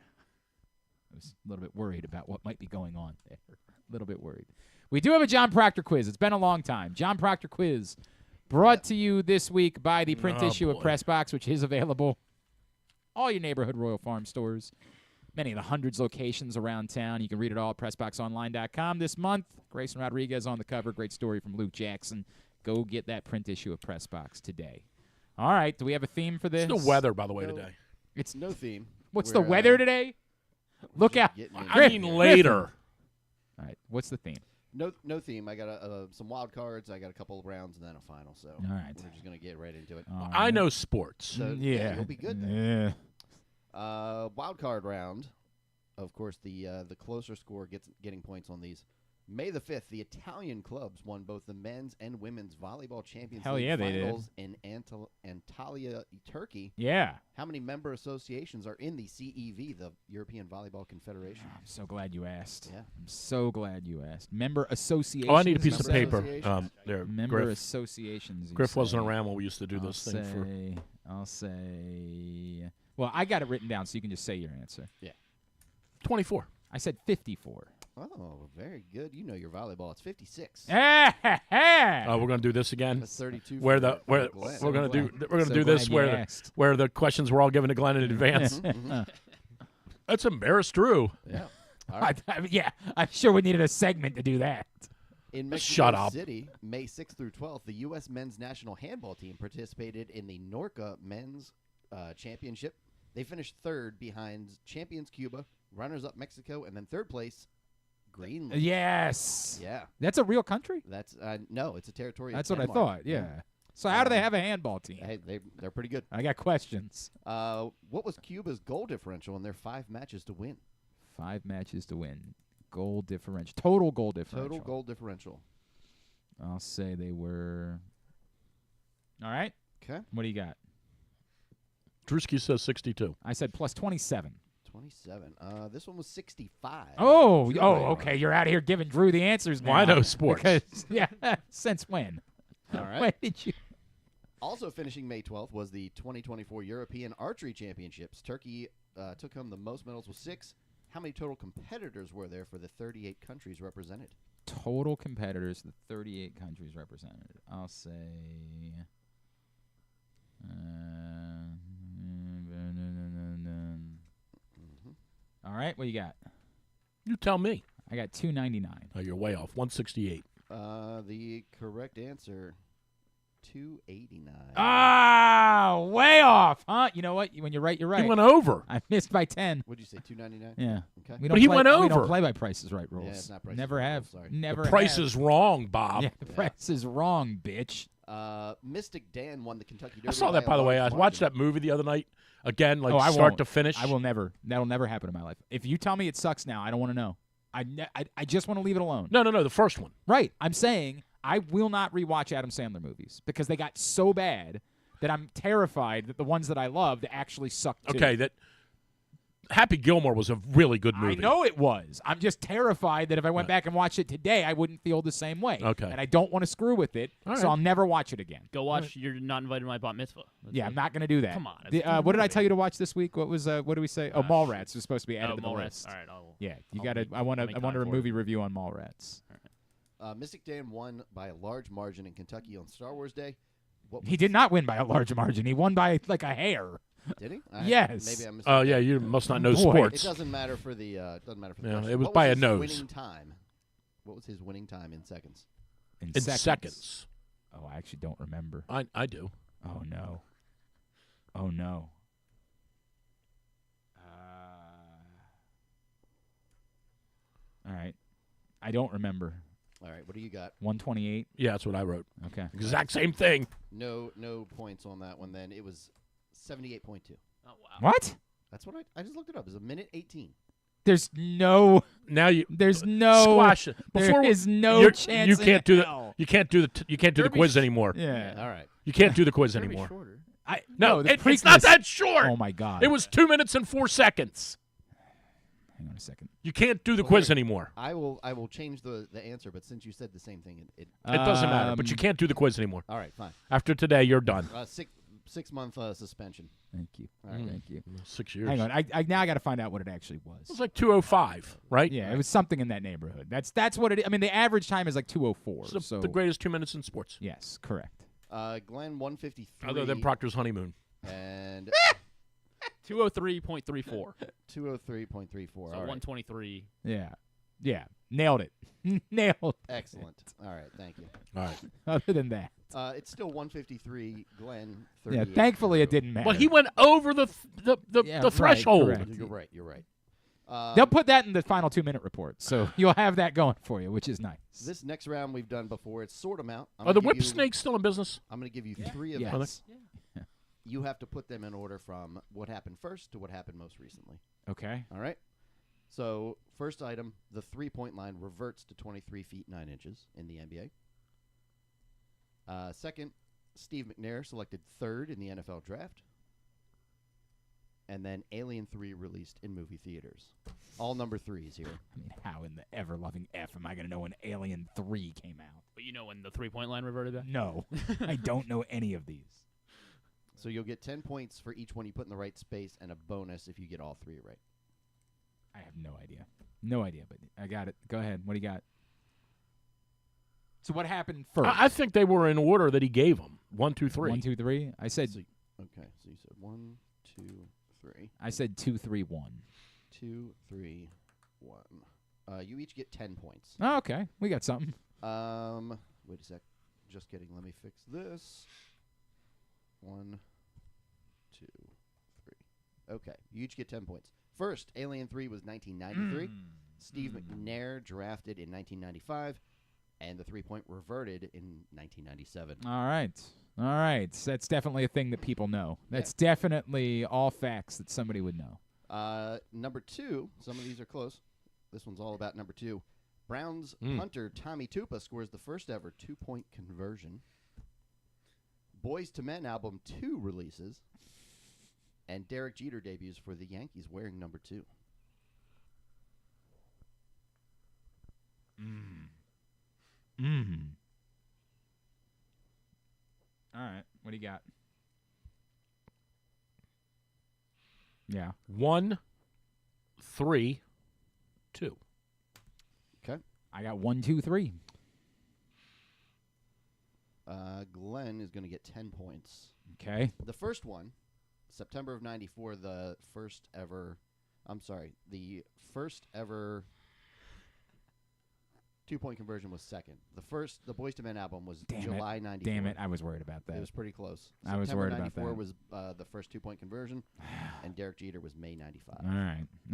I was a little bit worried about what might be going on there. A little bit worried. We do have a Jon Proctor quiz. It's been a long time. Jon Proctor quiz brought to you this week by the print issue of Press Box, which is available all your neighborhood Royal Farm stores, many of the hundreds of locations around town. You can read it all at PressBoxOnline.com this month. Grayson Rodriguez on the cover. Great story from Luke Jackson. Go get that print issue of Press Box today. All right. Do we have a theme for this? It's the weather, by the way, today. It's no theme. What's the weather today? Look out. I mean later. All right. What's the theme? No theme. I got some wild cards. I got a couple of rounds and then a final. So all right. We're just going to get right into it. I know sports. So, yeah. You'll be good then. Yeah. Wild card round. Of course, the closer score getting points on these. May the 5th, the Italian clubs won both the men's and women's volleyball Champions League finals in Antalya, Turkey. Yeah. How many member associations are in the CEV, the European Volleyball Confederation? I'm so glad you asked. Yeah. I'm so glad you asked. Member associations. Oh, I need a piece of paper. There, member Griff. associations. Griff wasn't around when we used to do those things. I'll say. Well, I got it written down, so you can just say your answer. Yeah. 24. I said 54. Oh, very good. You know your volleyball. It's 56. We're gonna do this again. That's 32. We're gonna do this where the questions were all given to Glenn in advance. That's embarrassed Drew. Yeah. All right. Yeah, I'm sure we needed a segment to do that. In Mexico Shut up. City, May 6th through 12th, the U.S. men's national handball team participated in the Norca men's championship. They finished third behind champions Cuba, runners-up Mexico, and then third place, Greenland. Yes. Yeah. That's a real country? That's no, it's a territory. That's of what I Denmark. thought, yeah. So how do they have a handball team? Hey, they're pretty good. I got questions. What was Cuba's goal differential in their 5 matches to win? 5 matches to win. Goal differential. Total goal differential. Total goal differential. I'll say they were. All right. Okay. What do you got? Drewski says 62. I said plus 27. 27. This one was 65. Oh, okay. You're out of here giving Drew the answers now. Well, I know sports. Because, yeah, since when? All right. When did you? Also finishing May 12th was the 2024 European Archery Championships. Turkey took home the most medals with 6. How many total competitors were there for the 38 countries represented? Total competitors, the 38 countries represented. I'll say. All right, what you got? You tell me. I got 299. Oh, you're way off. 168. The correct answer, 289. Ah, way off, huh? You know what? When you're right, you're right. He went over. I missed by 10. What'd you say, 299? Yeah. Okay. But he went over. We don't play by Price is Right rules. Yeah, it's not Price is Never Right have. rules, sorry. Never The price have. is wrong, Bob. Yeah, the price is wrong, bitch. Mystic Dan won the Kentucky Derby. I saw that, by the way. I watched that movie the other night. Again, like I start won't. to finish. I will never. That'll never happen in my life. If you tell me it sucks now, I don't want to know. I just want to leave it alone. No, the first one. Right. I'm saying I will not rewatch Adam Sandler movies because they got so bad that I'm terrified that the ones that I loved actually suck too. Okay, that Happy Gilmore was a really good movie. I know it was. I'm just terrified that if I went back and watched it today, I wouldn't feel the same way. Okay. And I don't want to screw with it, All so right. I'll never watch it again. Go watch You're Not Invited to My Bat Mitzvah. Yeah, I'm not going to do that. Come on. What did I tell you to watch this week? What was? What did we say? Mallrats was supposed to be added to the Mallrats. list. All right. Yeah, you I'll got to. make- I want I'll to. make I want a time for it. movie review on Mallrats. Mystic Dan won by a large margin in Kentucky on Star Wars Day. He did not win by a large margin. He won by like a hair. Did he? Yes. Maybe I missed. Oh yeah, you must not know Boy. sports. It doesn't matter for the. Doesn't matter for the. Yeah, question. it was What by a his nose. Winning time. What was his winning time in seconds? In seconds. Oh, I actually don't remember. I do. Oh no. Oh no. All right. I don't remember. All right, what do you got? 128. Yeah, that's what I wrote. Okay. Exact same thing. No points on that one. Then it was 78.2. Oh wow. What? That's what I just looked it up. It's a minute 18. There's no. Now you. There's no. Squash it. There is no you're- chance. You can't in do hell. You can't do the quiz anymore. Yeah. All right. You can't do the quiz Derby's anymore. shorter. No, the it's not Preakness- that short. Oh my God. It was 2 minutes and 4 seconds. Hang on a second. You can't do the quiz anymore. I will change the answer, but since you said the same thing, it It doesn't matter. But you can't do the quiz anymore. all right, fine. After today, you're done. 6-month suspension. Thank you. All right. Thank you. 6 years. Hang on. I now got to find out what it actually was. It was like 2:05, right? Yeah, it was something in that neighborhood. That's what it is. I mean, the average time is like 2:04. It's So the greatest 2 minutes in sports. yes, correct. Glenn 153. Other than Proctor's honeymoon. And 203.34. 203.34. So All right. 123. Yeah, nailed it. Nailed. Excellent. All right, thank you. All right. Other than that, It's still 153. Glenn. yeah. 38. Thankfully, it didn't matter. Well, he went over the Yeah, right, the threshold. correct. You're right. You're right. They'll put that in the final 2-minute report, so you'll have that going for you, which is nice. This next round we've done before. It's sort amount. Are the Whipsnakes still in business? I'm going to give you Yeah. 3 Yes. events. Yeah. You have to put them in order from what happened first to what happened most recently. Okay. All right? So, first item, the three-point line reverts to 23 feet 9 inches in the NBA. Second, Steve McNair selected third in the NFL draft. And then Alien 3 released in movie theaters. All number 3s here. I mean, how in the ever-loving F am I going to know when Alien 3 came out? But you know when the 3-point line reverted back? No. I don't know any of these. So you'll get 10 points for each one you put in the right space and a bonus if you get all 3 right. I have no idea. No idea, but I got it. Go ahead. What do you got? So what happened first? I think they were in order that he gave them. 1, 2, 3. 1, 2, 3. I said. So you said 1, 2, 3. I said 2, 3, 1. 2, 3, one. You each get 10 points. Oh, okay. We got something. Wait a sec. Just kidding. Let me fix this. 1, 2, 3. Okay. You each get 10 points. First, Alien 3 was 1993. Steve McNair drafted in 1995. And the 3-point reverted in 1997. All right. That's definitely a thing that people know. That's definitely all facts that somebody would know. Number 2, some of these are close. This one's all about number 2. Browns punter Tommy Tupa scores the first ever 2-point conversion. Boys to Men album 2 releases. And Derek Jeter debuts for the Yankees wearing number 2. All right. What do you got? Yeah. 1, 3, 2. Okay. I got 1, 2, 3. Glenn is going to get 10 points. Okay. The first one, September of 94, the first ever 2-point conversion was second. The Boys to Men album was July 94. Damn it, I was worried about that. It was pretty close. I was worried about that. September 94 was the first 2-point conversion, and Derek Jeter was May 95. All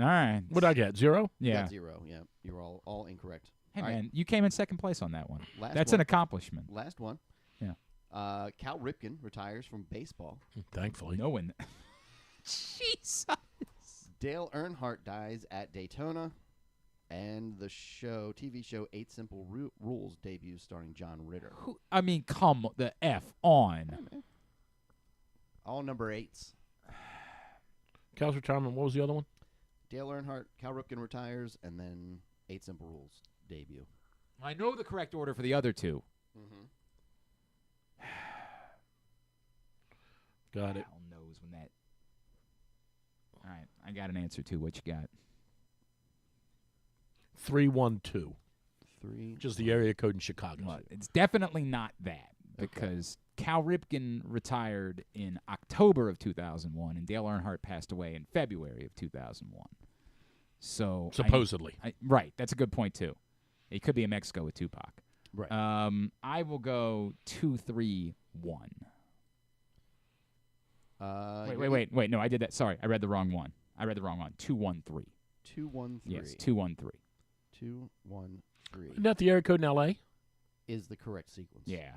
right. What'd I get, 0? You Yeah. got 0, yeah. You were all incorrect. Hey, All man, right. you came in second place on that one. That's one. an accomplishment. Last one. Yeah. Cal Ripken retires from baseball. Thankfully. No one. Jesus. Dale Earnhardt dies at Daytona. And the TV show 8 Simple Rules debuts starring John Ritter. Come the F on. Yeah, all number 8s. Cal's retirement, what was the other one? Dale Earnhardt, Cal Ripken retires, and then 8 Simple Rules debut. I know the correct order for the other two. Mm-hmm. Got it. Hell knows when that. All right, I got an answer too. What you got? 312. 3. Just the area code in Chicago. Well, it's definitely not that because Cal Ripken retired in October of 2001 and Dale Earnhardt passed away in February of 2001. So supposedly. Right. That's a good point too. He could be in Mexico with Tupac. Right. I will go 2-3-1. Wait. No, I did that. Sorry, I read the wrong one. 2-1-3. 2-1-3. Yes, 2-1-3. 2-1-3. Isn't that the area code in L.A.? Is the correct sequence. Yeah.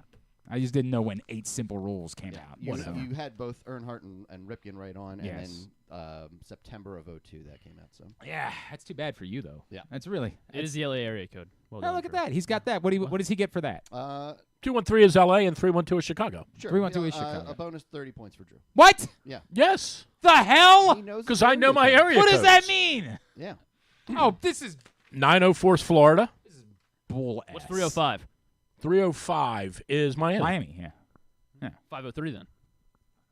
I just didn't know when 8 Simple Rules came out. You had both Earnhardt and Ripken right on, Yes. and then September of 2002 that came out. So yeah, that's too bad for you though. Yeah, that's really. It is the LA area code. Well oh, look at that. He's got that. What does he get for that? 213 is L.A. and 312 is Chicago. Sure. 312 is Chicago. A bonus 30 points for Drew. What? Yeah. Yes. The hell? Because I know my area. What does codes. that mean? Yeah. Oh, this is 904 is Florida. This is bull. What's 305? 305 is Miami. Miami, yeah. 503 then.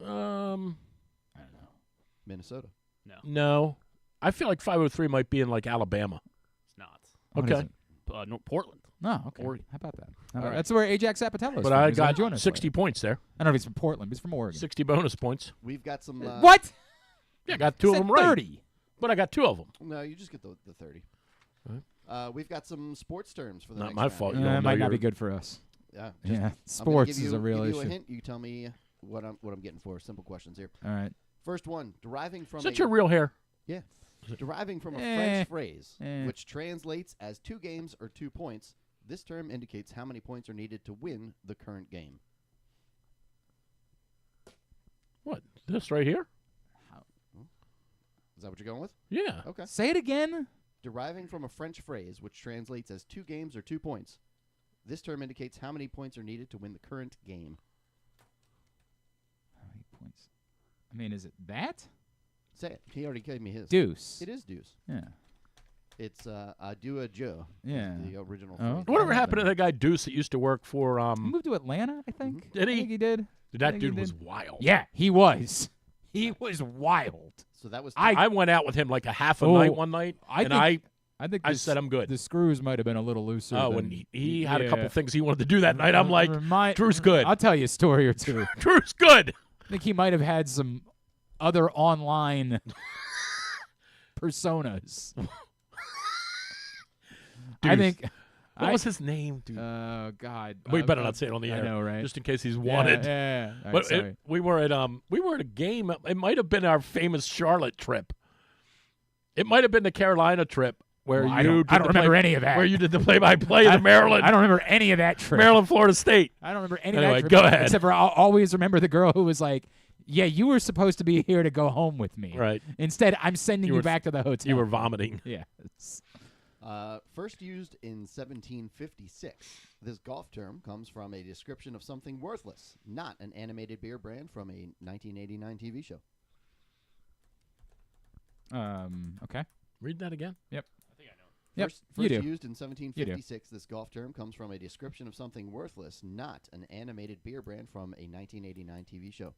I don't know. Minnesota. No. I feel like 503 might be in like Alabama. It's not. What Okay. is it? Portland. No, okay. Oregon. How about that? All right. That's where Ajax Zappitello is But from. I He's gonna got join us 60 later. points there. I don't know if he's from Portland, but he's from Oregon. 60 bonus points. We've got some. What? Yeah, I got 2 of them right. 30. But I got 2 of them. No, you just get the 30. Right. We've got some sports terms for the Not next my round. fault. You It don't know might not your- be good for us. Yeah. Yeah. I'm gonna Sports give is a real give issue. You a hint. You tell me what I'm getting for. Simple questions here. All right. First one, deriving from Is that your real hair? Yeah. Deriving from a French phrase, Eh. which translates as 2 games or 2 points, this term indicates how many points are needed to win the current game. What? This right here? Is that what you're going with? Yeah. Okay. Say it again. Deriving from a French phrase, which translates as 2 games or 2 points, this term indicates how many points are needed to win the current game. How many points? I mean, is it that? Say it. He already gave me his. Deuce. It is deuce. Yeah. It's adieu adieu. Yeah. The original Oh. phrase. Whatever happened to that guy Deuce that used to work for He moved to Atlanta, I think. Did he? I think he did. That think he dude was did. wild. Yeah, he was. He was wild. So that was I went out with him like a half a night one night, I think I said I'm good. The screws might have been a little looser. Oh, than, and he had a yeah. couple things he wanted to do that night. I'm like, Drew's good. I'll tell you a story or two. Drew's good. I think he might have had some other online personas. I think. What was his name, dude? Oh God. We better not say it on the air. I know, right? Just in case he's wanted. Yeah. All right, But sorry. we were at a game. It might have been our famous Charlotte trip. It might have been the Carolina trip where Well, you. I don't remember any of that. Where you did the play-by-play of the Maryland. I don't remember any of that trip. Maryland, Florida State. I don't remember any Anyway, of that trip. go ahead. Except for I'll always remember the girl who was like, "Yeah, you were supposed to be here to go home with me. Right. Instead, I'm sending you were- back to the hotel." You were vomiting. Yes. First used in 1756, this golf term comes from a description of something worthless, not an animated beer brand from a 1989 TV show. Okay. Read that again. Yep. I think I know. Yep. First you do. used in 1756, this golf term comes from a description of something worthless, not an animated beer brand from a 1989 TV show.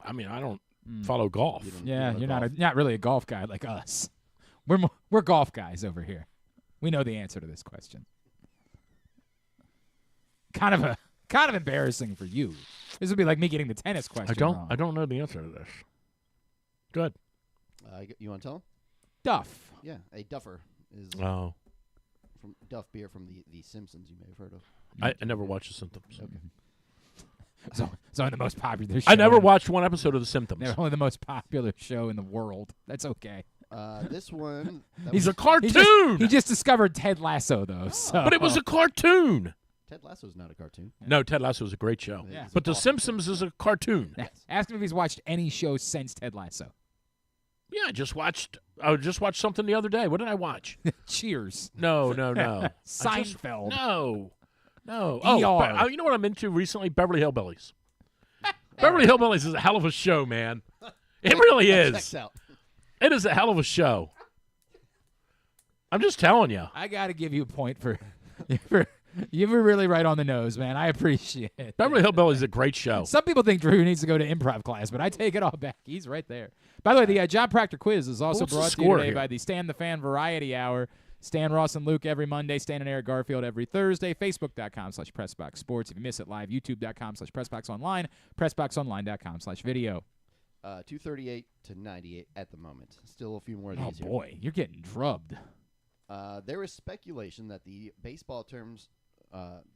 I mean, I don't follow golf. Yeah, you're not really a golf guy like us. We're golf guys over here. We know the answer to this question. Kind of embarrassing for you. This would be like me getting the tennis question wrong. I don't know the answer to this. Good. You want to tell him? Duff. Yeah, a duffer is Oh. from Duff beer from the Simpsons. You may have heard of. I never watched The Symptoms. Okay. It's only the most popular show. I never watched one episode of The Symptoms. They're only the most popular show in the world. That's okay. This one. He's a cartoon. He just discovered Ted Lasso, though. So. But it was a cartoon. Ted Lasso's not a cartoon. No, Ted Lasso is a great show. Yeah. But The Simpsons is a cartoon. Yeah. Ask him if he's watched any show since Ted Lasso. Yeah, I just watched something the other day. What did I watch? Cheers. No. Seinfeld. No. ER. Oh, you know what I'm into recently? Beverly Hillbillies. Beverly Hillbillies is a hell of a show, man. It really is. Checks out. It is a hell of a show. I'm just telling you. I got to give you a point for you were really right on the nose, man. I appreciate it. Beverly Hillbillies is a great show. Some people think Drew needs to go to improv class, but I take it all back. He's right there. By the way, the Jon Proctor quiz is also What's the brought to score you today here? by the Stan the Fan Variety Hour. Stan, Ross, and Luke every Monday. Stan and Eric Garfield every Thursday. Facebook.com/PressBoxSports. If you miss it live, YouTube.com/PressBoxOnline. PressBoxOnline.com/video. 238 to 98 at the moment. Still a few more of Oh, these here. boy. You're getting drubbed. There is speculation that the baseball terms,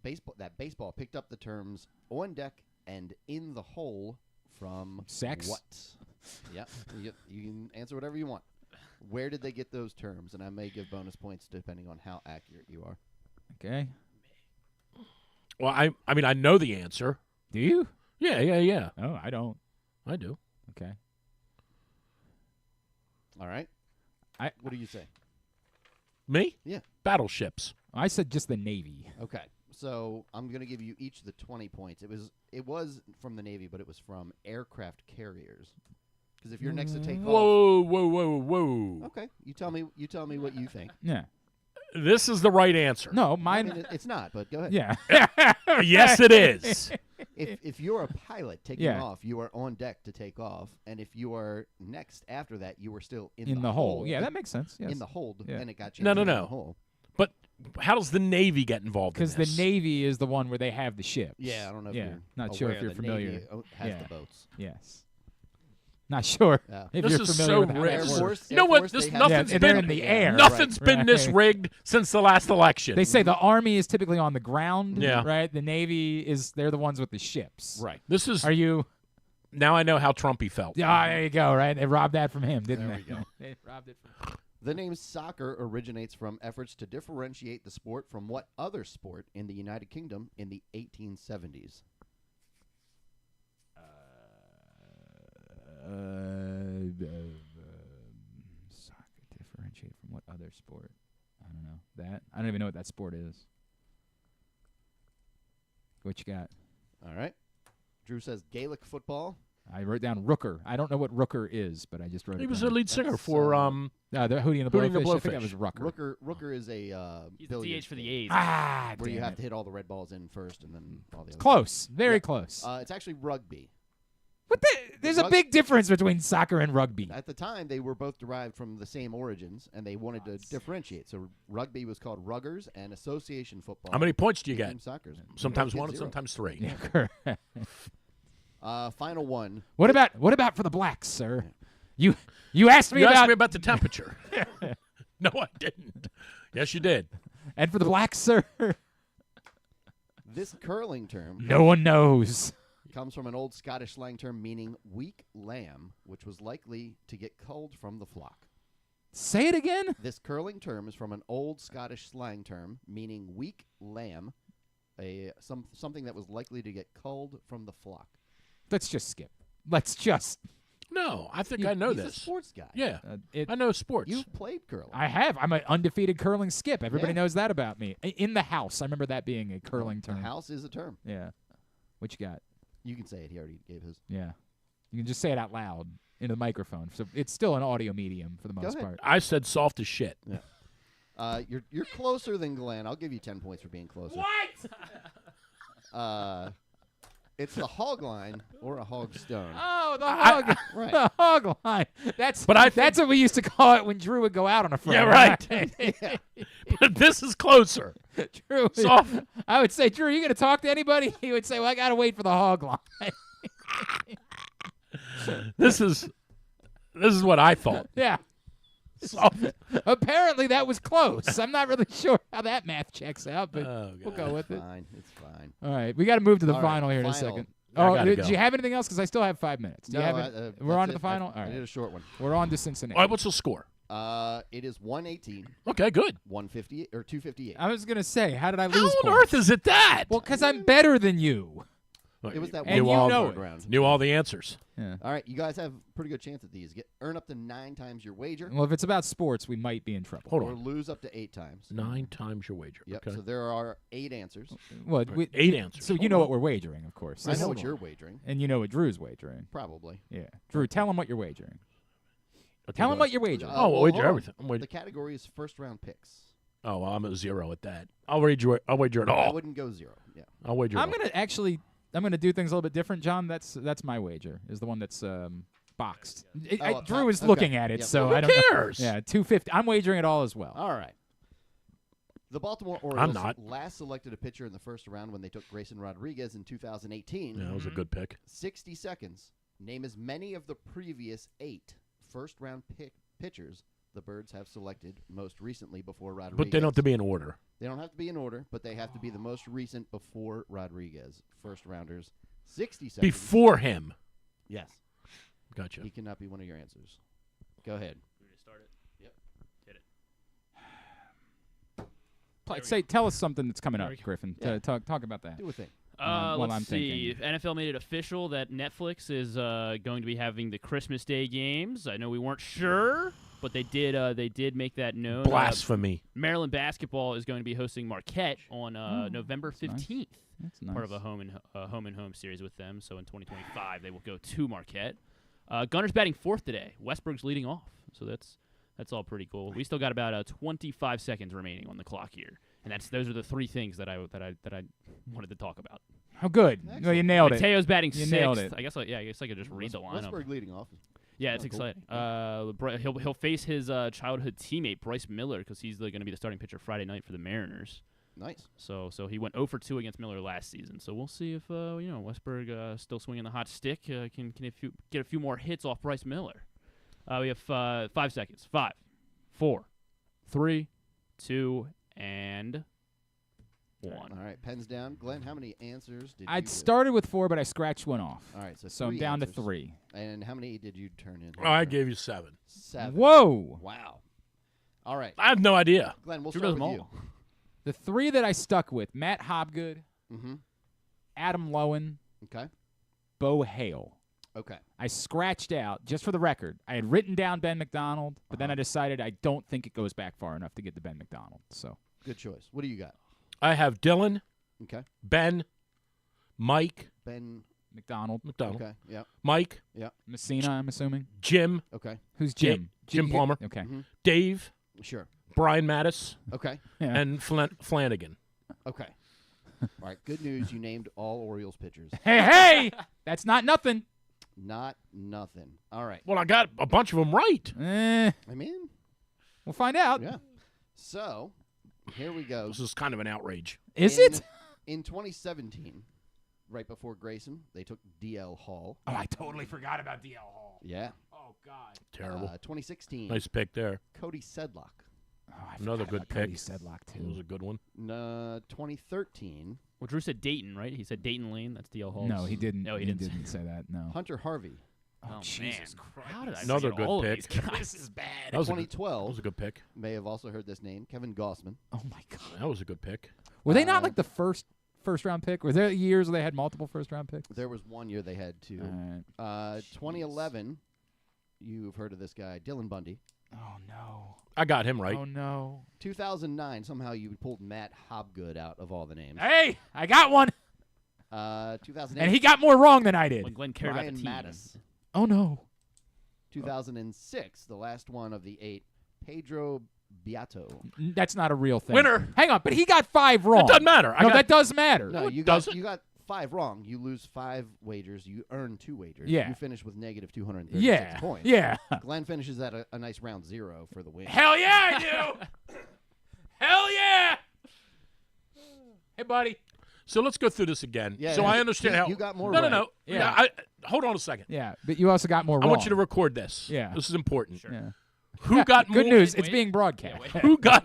baseball picked up the terms on deck and in the hole from Sex? what? Yeah, you can answer whatever you want. Where did they get those terms? And I may give bonus points depending on how accurate you are. Okay. Well, I mean, I know the answer. Do you? Yeah. Oh, I don't. I do. Okay. All right. What do you say? Me? Yeah. Battleships. I said just the Navy. Okay. So I'm going to give you each the 20 points. It was from the Navy, but it was from aircraft carriers. Because if you're next to take off. Whoa. Okay. You tell me what you think. Yeah. This is the right answer. No, I mine. mean, it's not, but go ahead. Yeah. Yes, it is. If you're a pilot taking Yeah. off, you are on deck to take off, and if you are next after that, you are still in In the hole. Yeah, that makes sense. Yes. In the hold, Yeah. and it got you No. in the hole. But how does the Navy get involved in Because this? the Navy is the one where they have the ships. Yeah, I don't know if Yeah, you're not sure if aware you're the familiar. Navy has Yeah. the boats. Yes. Not sure Yeah. if This you're is familiar so with how that rigged. works. Air Force, You know Air what? Force, This they have- nothing's they're been in the air. Nothing's Right. been this rigged since the last election. They say the Army is typically on the ground, Yeah. right? The Navy they're the ones with the ships. Right. This is. Are you? Now I know how Trumpy felt. Yeah, there you go, right? They robbed that from him, didn't There they? we go. They robbed it from The name soccer originates from efforts to differentiate the sport from what other sport in the United Kingdom in the 1870s? Soccer differentiate from what other sport? I don't know. That? I don't even know what that sport is. What you got? All right. Drew says Gaelic football. I wrote down Rooker. I don't know what Rooker is, but I just wrote it He was down. the lead singer That's, for the Hootie and the Hootie and the Blowfish. I think that Blowfish. was Rucker. Rooker is a He's the billiards DH for the game, A's. Ah, where you damn have it. to hit all the red balls in first and then all the other Close. Very Yeah. close. It's actually rugby. What the? There's a big difference between soccer and rugby. At the time, they were both derived from the same origins, and they wanted to differentiate. So rugby was called ruggers, and association football. How many points do you became get? Soccer. Sometimes You one, get and 0. sometimes three. Yeah, correct. Final one. What about for the blacks, sir? You asked me You about asked me about the temperature. No, I didn't. Yes, you did. And for the black sir, This curling term no one knows. comes from an old Scottish slang term meaning weak lamb, which was likely to get culled from the flock. Say it again. This curling term is from an old Scottish slang term meaning weak lamb, something that was likely to get culled from the flock. Let's just skip. Let's just. No, I think I know He's this. a sports guy. Yeah, I know sports. You've played curling. I have. I'm an undefeated curling skip. Everybody Yeah. knows that about me. In the house, I remember that being a curling term. The house is a term. Yeah. What you got? You can say it. He already gave his. Yeah. You can just say it out loud into the microphone. So it's still an audio medium for the most ahead. part. I said soft as shit. Yeah. You're closer than Glenn. I'll give you 10 points for being closer. What? It's the hog line or a hog stone. Oh, the hog, right. the hog line. That's what we used to call it when Drew would go out on a Friday. Yeah, right. But this is closer. Drew, Soft. I would say, Drew, you going to talk to anybody? He would say, well, I got to wait for the hog line. This is what I thought. Yeah. Soft. Apparently that was close. I'm not really sure how that math checks out, but we'll go with it. It's fine. All right, we got to move to the All right, final here in a final. second. I Oh, gotta do go. you have anything else? Because I still have 5 minutes. Do you No, have it? We're that's on to it. the final? All I right. did a short one. We're on to Cincinnati. All right, what's the score? It is 118. Okay, good. 158 or 258. I was going to say, how did I lose How on points? earth is it that? Well, because I'm better than you. It was that And one you wild know card it. round. Knew all the answers. Yeah. All right, you guys have a pretty good chance at these. Earn up to 9 times your wager, Well, if it's about sports, we might be in trouble. Hold or on. lose up to 8 times. 9 times your wager. Yep. Okay. So there are 8 answers. Well, Right, 8 answers. So you know what we're wagering, of course. I know Hold what on. you're wagering. And you know what Drew's wagering. Probably. Yeah. Drew, tell him what you're wagering. Okay, Tell go him what ahead. you're wagering. Oh, well, wager hold on. everything. I'm The category is first round picks. Oh, well, I'm at 0 at that. I'll wager it I all. wouldn't go 0. Yeah. I'll wager it I'm all. gonna do things a little bit different, John. That's my wager. Is the one that's boxed. Drew is okay. looking at it, Yep. so Who I don't cares? know. Yeah, 250. I'm wagering it all as well. All right. The Baltimore Orioles not. last selected a pitcher in the first round when they took Grayson Rodriguez in 2018. Yeah, that was a good pick. 60 seconds. Name as many of the previous 8 first-round pitchers the Birds have selected most recently before Rodriguez. But they don't have to be in order. They don't have to be in order, but they have to be the most recent before Rodriguez. First-rounders. 60 seconds. Before him. Yes. Gotcha. He cannot be one of your answers. Go ahead. You want me to start it? Yep. Hit it. Tell us something that's coming up, There we go. Griffin. Yeah. Talk about that. Do a thing. While Let's I'm see. thinking. NFL made it official that Netflix is going to be having the Christmas Day games. I know we weren't sure, but they did. They did make that known. Blasphemy. Maryland basketball is going to be hosting Marquette on November that's nice. 15th. That's nice. Part of a home and home series with them. So in 2025, they will go to Marquette. Gunner's batting 4th today. Westberg's leading off. So that's all pretty cool. We still got about 25 seconds remaining on the clock here, and those are the 3 things that I wanted to talk about. Oh, good. Well, you nailed it. Mateo's batting You 6th. nailed it. I guess I could just read the lineup. Westberg leading off. Yeah, it's Oh, cool. exciting. He'll face his childhood teammate Bryce Miller because he's going to be the starting pitcher Friday night for the Mariners. Nice. So he went 0 for 2 against Miller last season. So we'll see if Westberg still swinging the hot stick can get a few more hits off Bryce Miller. We have 5 seconds. 5, 4, 3, 2, and 1. All right, pens down. Glenn, how many answers did you I'd get? started with 4, but I scratched one off. All right, so I'm 3 down answers. to 3. And how many did you turn in? Oh, I gave you 7. 7. Whoa. Wow. All right. I have no idea. Glenn, we'll Drew start does with them you. all. The 3 that I stuck with: Matt Hobgood, Mm-hmm. Adam Lowen, Okay. Bo Hale. Okay. I scratched out, just for the record, I had written down Ben McDonald, but then I decided I don't think it goes back far enough to get to Ben McDonald. So Good choice. What do you got? I have Dylan, Okay. Ben, Mike, Ben. McDonald, Okay. Yep. Mike, Yep. Messina, I'm assuming. Jim, Okay. Who's Jim? Jim Palmer. Okay. Mhm. Dave, Sure. Brian Mattis, Okay. Yeah. and Flanagan. Okay. All right. Good news. You named all Orioles pitchers. Hey, that's not nothing. Not nothing. All right. Well, I got a bunch of them right. I mean, We'll find out. yeah. So, here we go. This is kind of an outrage. Is it? In 2017, right before Grayson, they took D.L. Hall. Oh, I totally forgot about D.L. Hall. Yeah. Oh, Oh, God. Terrible. 2016. Nice pick there. Cody Sedlock. Oh, Another good pick. Cody Sedlock, too. That was a good one. 2013. Well, Drew said Dayton, right? He said Dayton Lane. That's DL Hall. No, he didn't. No, he didn't say that, no. Hunter Harvey. Oh, Jesus Christ. How did I Another forget all good of pick. these guys? This is bad. That was 2012. that was a good pick. May have also heard this name. Kevin Gossman. Oh, my God. That was a good pick. Were they not like the first-round pick? Were there years where they had multiple first-round picks? There was one year they had two. 2011, you've heard of this guy, Dylan Bundy. Oh, no. I got him right. Oh, no. 2009, somehow you pulled Matt Hobgood out of all the names. Hey, I got one. 2008. And he got more wrong than I did. When Glenn cared about the Ryan team. Mattis. Oh, no. 2006, the last one of the 8, Pedro Beato. That's not a real thing. Winner. Hang on, but he got 5 wrong. It doesn't matter. No, that does matter. No, you does got 5 wrong. You lose 5 wagers. You earn 2 wagers. Yeah. You finish with negative 236 Yeah. points. Yeah. Glenn finishes at a nice round 0 for the win. Hell yeah, I do. Hell yeah. Hey, buddy. So let's go through this again. Yeah, so yeah. I understand how. You got more No, right. no. Yeah. Hold on a second. Yeah, but you also got more I wrong. want you to record this. Yeah. This is important. Yeah. Who got Good more? news. It's being broadcast. Who got?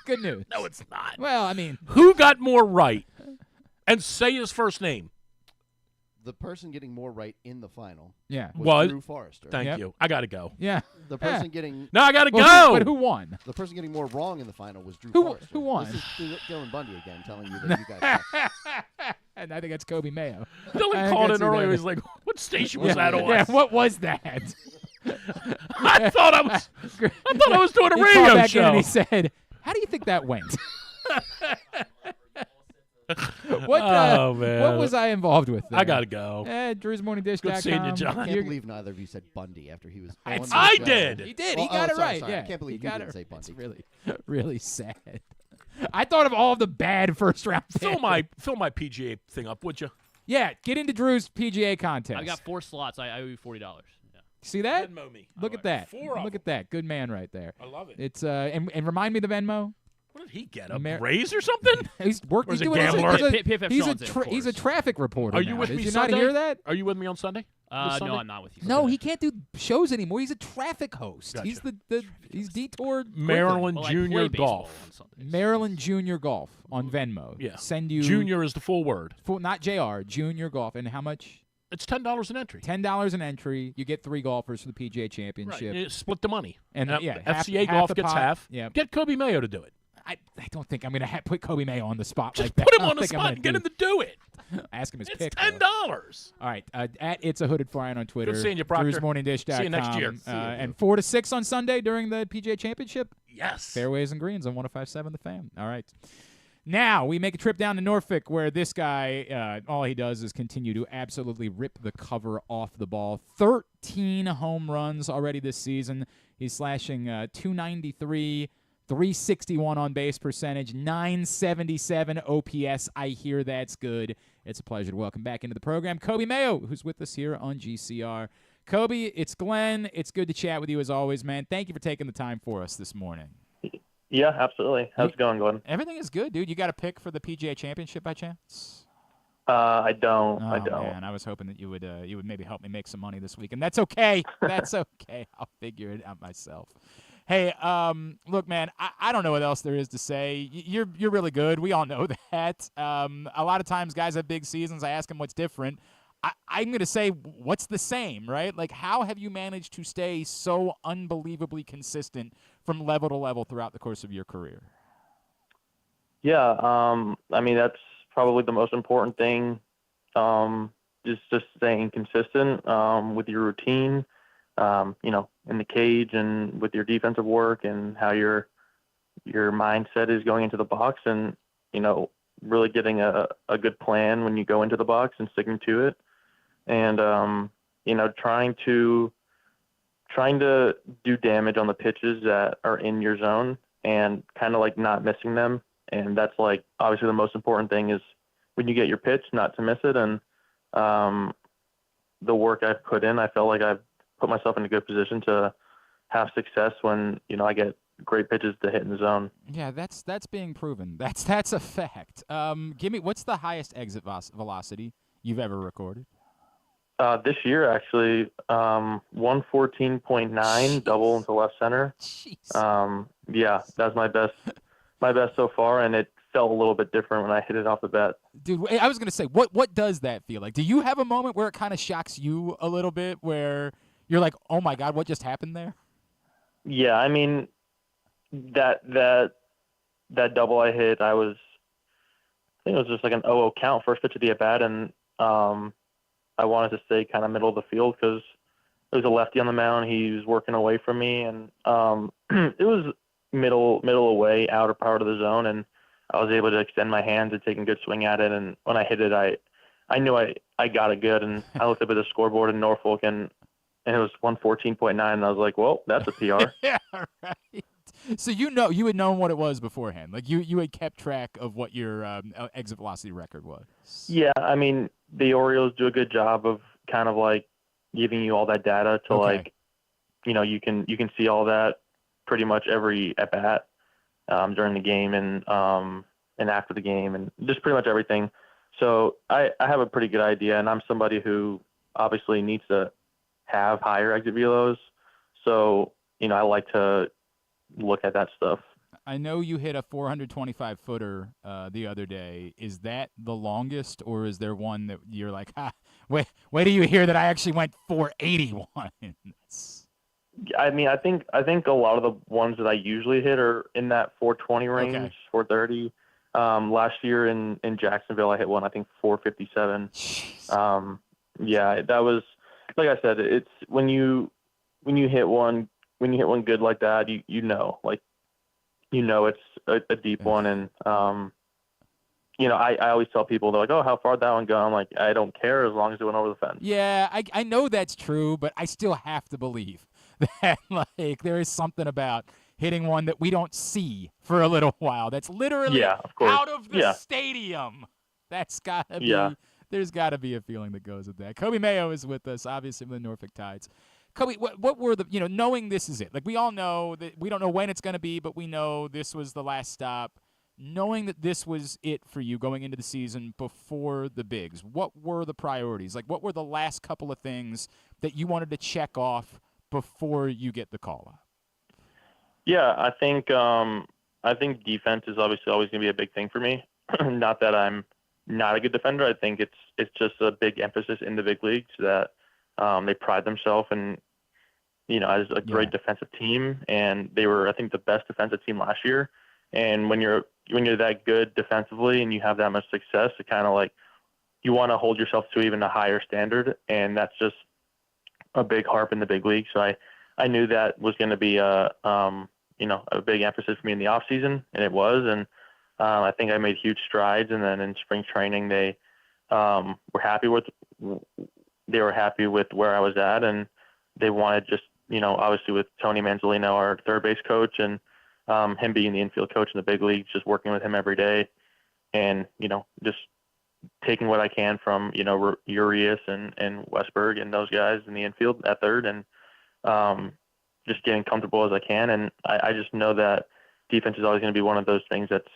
Good news. No, it's not. Well, I mean. Who got more right? And say his first name. The person getting more right in the final was Drew Forrester. Thank you. I got to go. Yeah. The person getting... No, I got to go. But who won? The person getting more wrong in the final was Drew Who Forrester. won? This is Dylan Bundy again telling you that you guys... And I think that's Coby Mayo. Dylan called in earlier. He's like, what station was that on? Yeah, what was that? I thought I was doing a He radio called back show. in and he said, how do you think that went? What was I involved with there? I got to go. DrewsMorningDish.com. Good seeing you, John. I can't believe neither of you said Bundy after he was on the I show. did. He did. Well, He got it sorry, right. sorry. Yeah. I can't believe he you got didn't it. say Bundy. It's really sad. I thought of all the bad first-round picks. Fill my PGA thing up, would you? Yeah, get into Drew's PGA contest. I got 4 slots. I owe you $40. Yeah. See that? Venmo me. Look at that. 4 of Look at that. Good man right there. I love it. It's and remind me of the Venmo. What did he get? A raise or something? He's working. Or is it doing gambler? He's a traffic reporter. Are you now. with Did me you Sunday? not hear that? Are you with me on Sunday? No, I'm not with you. No, he can't do shows anymore. He's a traffic host. Gotcha. He's he's detoured. Maryland Well, Junior I play baseball Golf. on Sundays. Maryland Junior Golf on Venmo. Yeah. Send you Junior is the full word. not JR. Junior Golf. And how much? It's $10 an entry. $10 an entry. You get 3 golfers for the PGA Championship. Right. Split the money. And FCA half Golf the gets pot. half. Yeah. Get Coby Mayo to do it. I don't think I'm going to put Coby Mayo on the spot Just like that. put him I don't on the think I'm spot gonna and get him to do it. Ask him his It's pick. $10. All right. At It's a Hooded Fry on Twitter. Good seeing you, Proctor. DrewsMorningDish.com. See you next year. And 4 to 6 on Sunday during the PGA Championship. Yes. Fairways and Greens on 105.7 The Fan. All right. Now we make a trip down to Norfolk where this guy, all he does is continue to absolutely rip the cover off the ball. 13 home runs already this season. He's slashing 293, 361 on base percentage, 977 OPS. I hear that's good. It's a pleasure to welcome back into the program Coby Mayo, who's with us here on GCR. Coby, it's Glenn. It's good to chat with you as always, man. Thank you for taking the time for us this morning. Yeah, absolutely. How's it going, Glenn? Everything is good, dude. You got a pick for the PGA Championship by chance? I don't. Oh, I don't. Man, I was hoping that you would maybe help me make some money this week, and that's okay. That's okay. I'll figure it out myself. Hey, look, man, I don't know what else there is to say. You're really good. We all know that. A lot of times guys have big seasons. I ask them what's different. I'm going to say what's the same, right? Like, how have you managed to stay so unbelievably consistent from level to level throughout the course of your career? Yeah, I mean, that's probably the most important thing, just staying consistent with your routine, in the cage and with your defensive work and how your mindset is going into the box and, really getting a good plan when you go into the box and sticking to it. And, trying to do damage on the pitches that are in your zone and kind of like not missing them. And that's like, obviously the most important thing is when you get your pitch, not to miss it. And, the work I've put in, I feel like I've put myself in a good position to have success when, I get great pitches to hit in the zone. Yeah, that's being proven. That's a fact. What's the highest exit velocity you've ever recorded? This year, actually, 114.9 double into left center. Yeah, that's my best so far, and it felt a little bit different when I hit it off the bat. Dude, I was going to say, what does that feel like? Do you have a moment where it kind of shocks you a little bit, where you're like, oh my God, what just happened there? Yeah, I mean, that double I hit, I think it was just like an 0-0 count, first pitch of the at-bat, and I wanted to stay kind of middle of the field because there was a lefty on the mound. He was working away from me, and it was middle away, outer part of the zone, and I was able to extend my hands and take a good swing at it. And when I hit it, I knew I got it good, and I looked up at the scoreboard in Norfolk, and it was 114.9, and I was like, well, that's a PR. Yeah, right. So you had known what it was beforehand. Like you had kept track of what your exit velocity record was. Yeah, I mean, the Orioles do a good job of kind of like giving you all that data to like, you know, you can see all that pretty much every at bat during the game and after the game and just pretty much everything. So I have a pretty good idea, and I'm somebody who obviously needs to have higher exit velos. So, you know, I like to look at that stuff. I know you hit a 425-footer the other day. Is that the longest, or is there one that you're like, wait till you hear that I actually went 481? I mean, I think a lot of the ones that I usually hit are in that 420 range, 430. Last year in Jacksonville, I hit one, I think 457. Yeah, that was, like I said, it's when you hit one good like that, you know it's a deep one. And you know, I always tell people, they're like, oh, how far that one go? I'm like, I don't care as long as it went over the fence. Yeah, I know that's true, but I still have to believe that like there is something about hitting one that we don't see for a little while. That's literally out of the stadium. That's gotta be. There's gotta be a feeling that goes with that. Coby Mayo is with us, obviously, with the Norfolk Tides. Coby, what were the, you know, knowing this is it, like we all know that we don't know when it's going to be, but we know this was the last stop, knowing that this was it for you going into the season before the bigs, what were the priorities? Like, what were the last couple of things that you wanted to check off before you get the call up? Yeah, I think defense is obviously always going to be a big thing for me. Not that I'm not a good defender. I think it's just a big emphasis in the big leagues that they pride themselves in, you know, as a great defensive team, and they were, I think, the best defensive team last year. And when you're that good defensively and you have that much success, it kind of like you want to hold yourself to even a higher standard, and that's just a big harp in the big league. So I knew that was going to be a big emphasis for me in the off season, and it was. And I think I made huge strides. And then in spring training, they were happy with where I was at, and they wanted just, you know, obviously with Tony Manzolino, our third base coach, and him being the infield coach in the big leagues, just working with him every day, and, you know, just taking what I can from, you know, Urias and Westberg and those guys in the infield at third, and just getting comfortable as I can. And I just know that defense is always going to be one of those things that's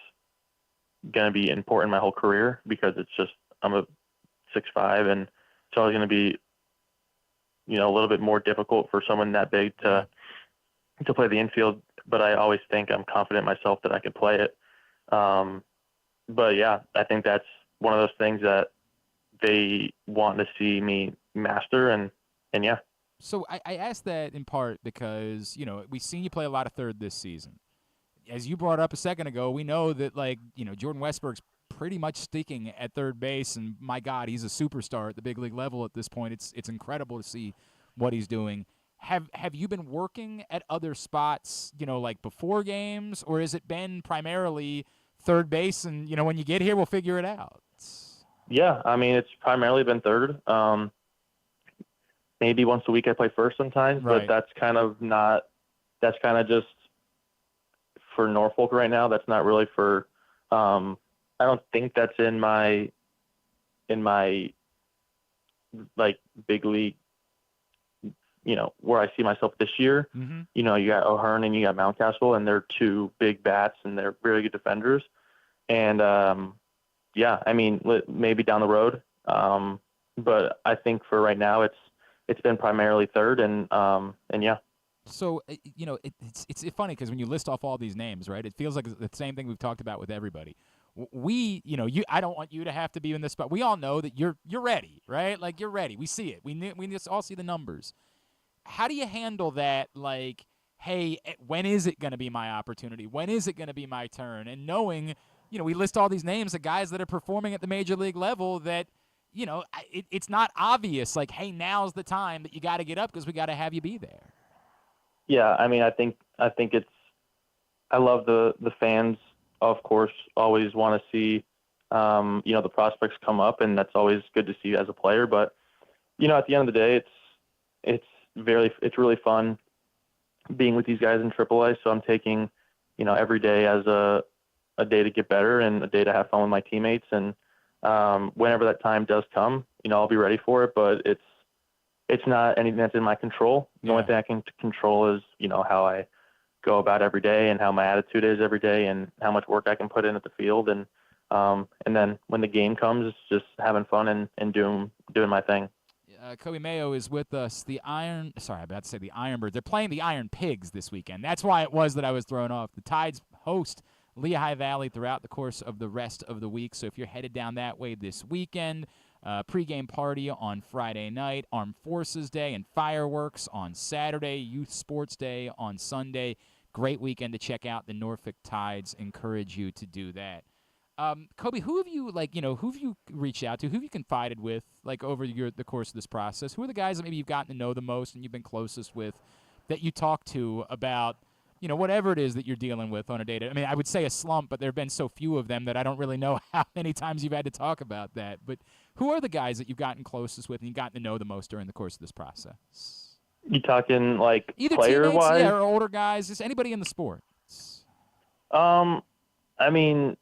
going to be important my whole career, because it's just, I'm a 6'5", and it's always going to be, you know, a little bit more difficult for someone that big to play the infield. But I always think I'm confident myself that I can play it. But yeah, I think that's one of those things that they want to see me master, and yeah. So I asked that in part because, you know, we've seen you play a lot of third this season. As you brought up a second ago, we know that, like, you know, Jordan Westberg's pretty much sticking at third base, and my God, he's a superstar at the big league level at this point. It's incredible to see what he's doing. Have you been working at other spots, you know, like before games, or has it been primarily third base and, you know, when you get here, we'll figure it out? Yeah, I mean, it's primarily been third. Maybe once a week I play first sometimes, but that's kind of just for Norfolk right now. That's not really for, I don't think that's in my like big league, you know, where I see myself this year. Mm-hmm. You know, you got O'Hearn and you got Mountcastle, and they're two big bats, and they're very good defenders. And yeah, I mean, maybe down the road, but I think for right now it's been primarily third, and yeah. So, it's funny because when you list off all these names, right, it feels like the same thing we've talked about with everybody. I don't want you to have to be in this spot. We all know that you're ready, right? Like, you're ready. We see it. We just all see the numbers. How do you handle that? Like, hey, when is it going to be my opportunity? When is it going to be my turn? And knowing, we list all these names of guys that are performing at the major league level that, it's not obvious. Like, hey, now's the time that you got to get up because we got to have you be there. Yeah, I mean, I think I love the fans, of course, always want to see, the prospects come up, and that's always good to see as a player. But, at the end of the day, it's really fun being with these guys in AAA. So I'm taking, every day as a day to get better and a day to have fun with my teammates. And whenever that time does come, I'll be ready for it. But it's not anything that's in my control. The only thing I can control is, how I go about every day and how my attitude is every day and how much work I can put in at the field. And then when the game comes, it's just having fun and doing my thing. Coby Mayo is with us. The Ironbirds. They're playing the Iron Pigs this weekend. That's why it was that I was thrown off. The Tides host Lehigh Valley throughout the course of the rest of the week. So if you're headed down that way this weekend, pregame party on Friday night, Armed Forces Day and fireworks on Saturday, Youth Sports Day on Sunday. Great weekend to check out the Norfolk Tides. Encourage you to do that. Coby, who have you reached out to? Who have you confided with, over the course of this process? Who are the guys that maybe you've gotten to know the most and you've been closest with that you talk to about, whatever it is that you're dealing with on a day-to-day? I mean, I would say a slump, but there have been so few of them that I don't really know how many times you've had to talk about that. But who are the guys that you've gotten closest with and you've gotten to know the most during the course of this process? You talking either player-wise? Teammates, or older guys, just anybody in the sport. I mean,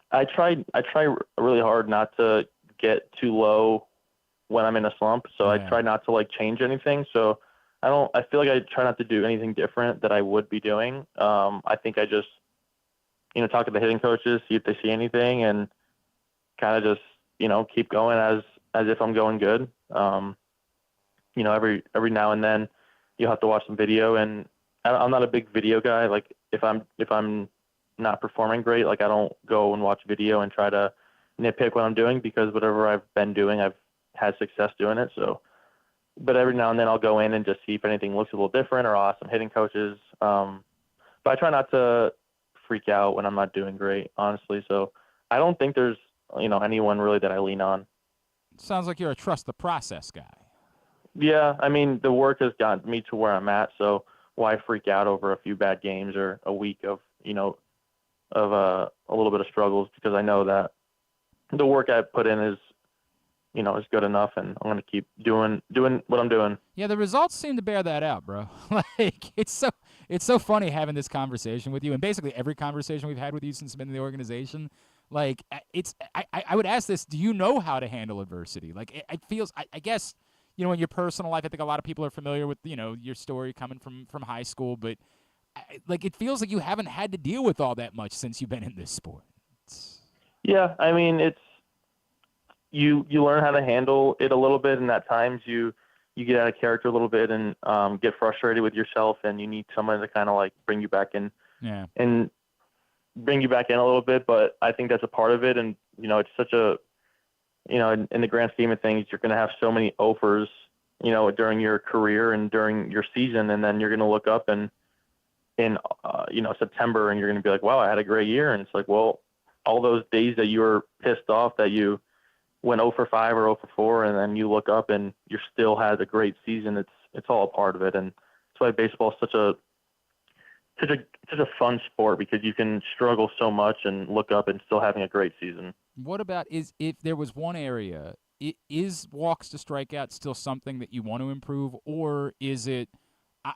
I try really hard not to get too low when I'm in a slump. So I try not to change anything. So I feel like I try not to do anything different that I would be doing. I think I just, talk to the hitting coaches, see if they see anything, and kind of just, keep going as if I'm going good. Every now and then you'll have to watch some video, and I'm not a big video guy. Like if I'm not performing great, I don't go and watch video and try to nitpick what I'm doing, because whatever I've been doing, I've had success doing it. So, but every now and then I'll go in and just see if anything looks a little different, or ask some hitting coaches. But I try not to freak out when I'm not doing great, honestly. So I don't think there's, anyone really that I lean on. Sounds like you're a trust the process guy. Yeah. I mean, the work has gotten me to where I'm at. So why freak out over a few bad games or a week of, a little bit of struggles, because I know that the work I put in is good enough, and I'm going to keep doing what I'm doing. Yeah, the results seem to bear that out, bro. It's so funny having this conversation with you, and basically every conversation we've had with you since you've been in the organization. I would ask this: do you know how to handle adversity? It feels, I guess, in your personal life, I think a lot of people are familiar with your story coming from high school, but it feels like you haven't had to deal with all that much since you've been in this sport. Yeah, I mean, it's you learn how to handle it a little bit, and at times you get out of character a little bit and get frustrated with yourself, and you need someone to kind of bring you back in. Yeah. And bring you back in a little bit, but I think that's a part of it. And it's such a in the grand scheme of things, you're going to have so many offers during your career and during your season, and then you're going to look up and in September, and you're going to be like, wow, I had a great year. And it's like, well, all those days that you were pissed off that you went 0 for 5 or 0 for 4, and then you look up and you still had a great season. It's all a part of it. And that's why baseball is such a fun sport, because you can struggle so much and look up and still having a great season. What about if there was one area, is walks to strikeouts still something that you want to improve, or is it,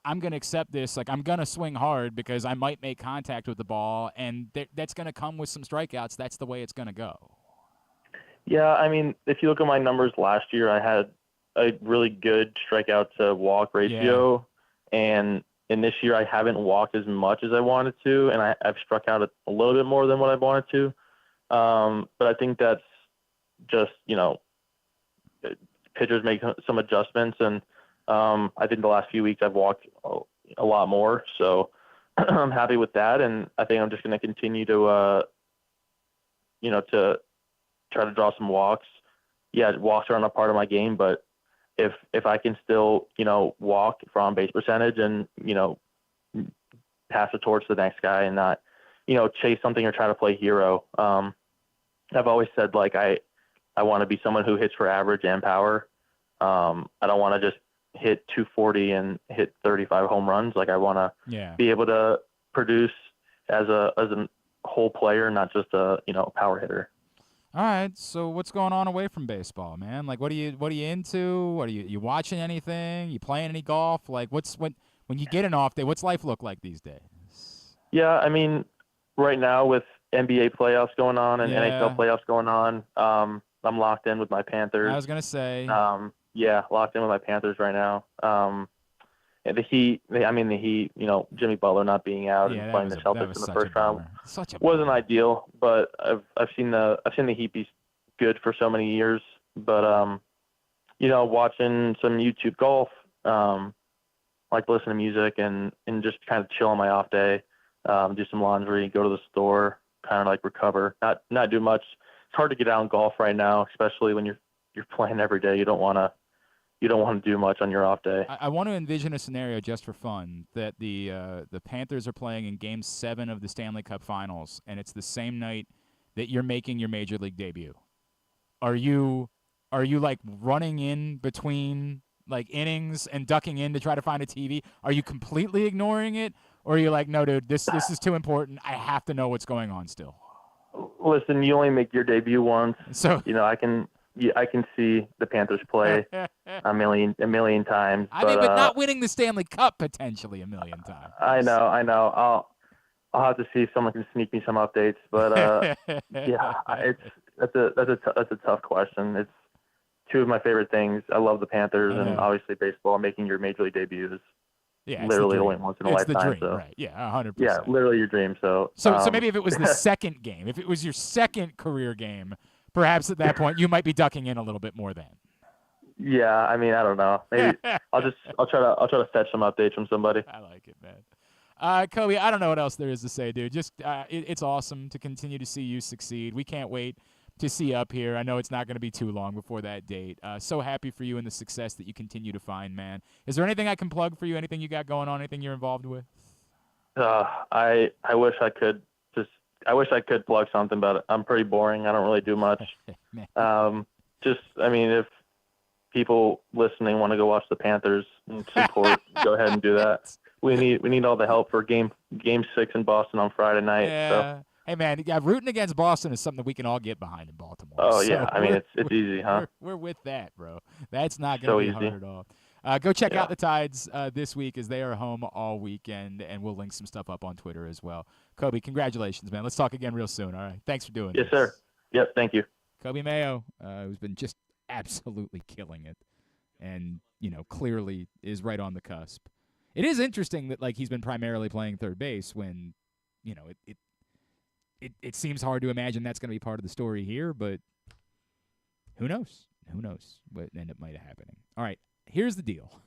I'm going to accept this, I'm going to swing hard because I might make contact with the ball, and that's going to come with some strikeouts. That's the way it's going to go. Yeah, I mean, if you look at my numbers last year, I had a really good strikeout to walk ratio, and this year I haven't walked as much as I wanted to, and I've struck out a little bit more than what I wanted to. But I think that's just, pitchers make some adjustments, and I think the last few weeks I've walked a lot more, so I'm happy with that, and I think I'm just going to continue to to try to draw some walks. Yeah, walks are not a part of my game, but if I can still, walk for on base percentage and, pass the torch to the next guy and not, chase something or try to play hero. I've always said, like, I want to be someone who hits for average and power. I don't want to just hit 240 and hit 35 home runs. Like, I want to be able to produce as a whole player, not just a, power hitter. All right, so what's going on away from baseball, man? Like, what are you into? What are you watching anything? You playing any golf? Like, when you get an off day, what's life look like these days? Yeah, I mean, right now with NBA playoffs going on and NHL playoffs going on, I'm locked in with my Panthers. I was gonna say. Locked in with my Panthers right now. The Heat, Jimmy Butler not being out and playing the Celtics in the first round wasn't ideal, but I've seen the Heat be good for so many years. But watching some YouTube golf, like listen to music and just kind of chill on my off day, do some laundry, go to the store, kind of like recover, not do much. It's hard to get out and golf right now, especially when you're playing every day. You don't want to do much on your off day. I want to envision a scenario just for fun that the Panthers are playing in Game 7 of the Stanley Cup Finals, and it's the same night that you're making your Major League debut. Are you like running in between like innings and ducking in to try to find a TV? Are you completely ignoring it, or are you like, no, dude, this is too important. I have to know what's going on still. Listen, you only make your debut once, so I can see the Panthers play a million times. But not winning the Stanley Cup potentially a million times. I know. I'll have to see if someone can sneak me some updates. But that's a tough question. It's two of my favorite things. I love the Panthers, and obviously baseball. Making your major league debut is literally only once in a lifetime. The dream, so right? Yeah, 100%. Yeah, literally your dream. So maybe if it was the second game, if it was your second career game. Perhaps at that point you might be ducking in a little bit more then. Yeah, I mean, I don't know. Maybe I'll try to fetch some updates from somebody. I like it, man. Coby, I don't know what else there is to say, dude. Just it's awesome to continue to see you succeed. We can't wait to see you up here. I know it's not going to be too long before that date. So happy for you and the success that you continue to find, man. Is there anything I can plug for you? Anything you got going on? Anything you're involved with? I wish I could. I wish I could plug something, but I'm pretty boring. I don't really do much. If people listening want to go watch the Panthers and support, go ahead and do that. We need all the help for game 6 in Boston on Friday night. Yeah. So. Hey man, rooting against Boston is something that we can all get behind in Baltimore. Oh yeah, I mean it's easy, huh? We're with that, bro. That's not going to be hard at all. Go check out the Tides this week as they are home all weekend, and we'll link some stuff up on Twitter as well. Coby, congratulations, man. Let's talk again real soon, all right? Thanks for doing this. Yes, sir. Yep, thank you. Coby Mayo, who's been just absolutely killing it and, clearly is right on the cusp. It is interesting that, like, he's been primarily playing third base when, it seems hard to imagine that's going to be part of the story here, but who knows? Who knows what ended up might have happening. All right. Here's the deal.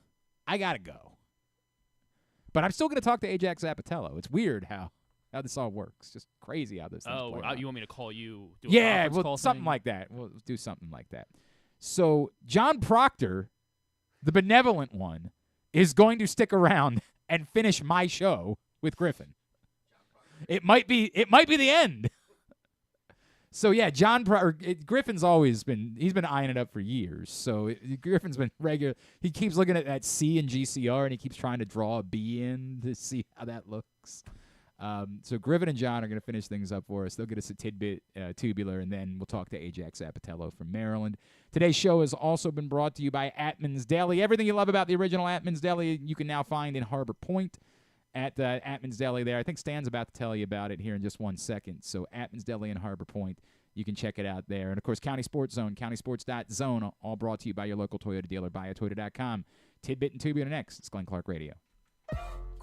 I got to go. But I'm still going to talk to Ajax Zappitello. It's weird how this all works. Just crazy how this thing's playing out. You want me to call you? Something like that. We'll do something like that. So Jon Proctor, the benevolent one, is going to stick around and finish my show with Griffin. It might be the end. So yeah, Griffin's always been eyeing it up for years. So Griffin's been regular. He keeps looking at that C in GCR and he keeps trying to draw a B in to see how that looks. So Griffin and John are going to finish things up for us. They'll get us a tidbit tubular, and then we'll talk to Ajax Zappitello from Maryland. Today's show has also been brought to you by Atman's Deli. Everything you love about the original Atman's Deli you can now find in Harbor Point at Atman's Deli there. I think Stan's about to tell you about it here in just 1 second. So Atman's Deli in Harbor Point. You can check it out there. And, of course, County Sports Zone, countysports.zone, all brought to you by your local Toyota dealer, buyatoyota.com. Tidbit and Tubular next. It's Glenn Clark Radio.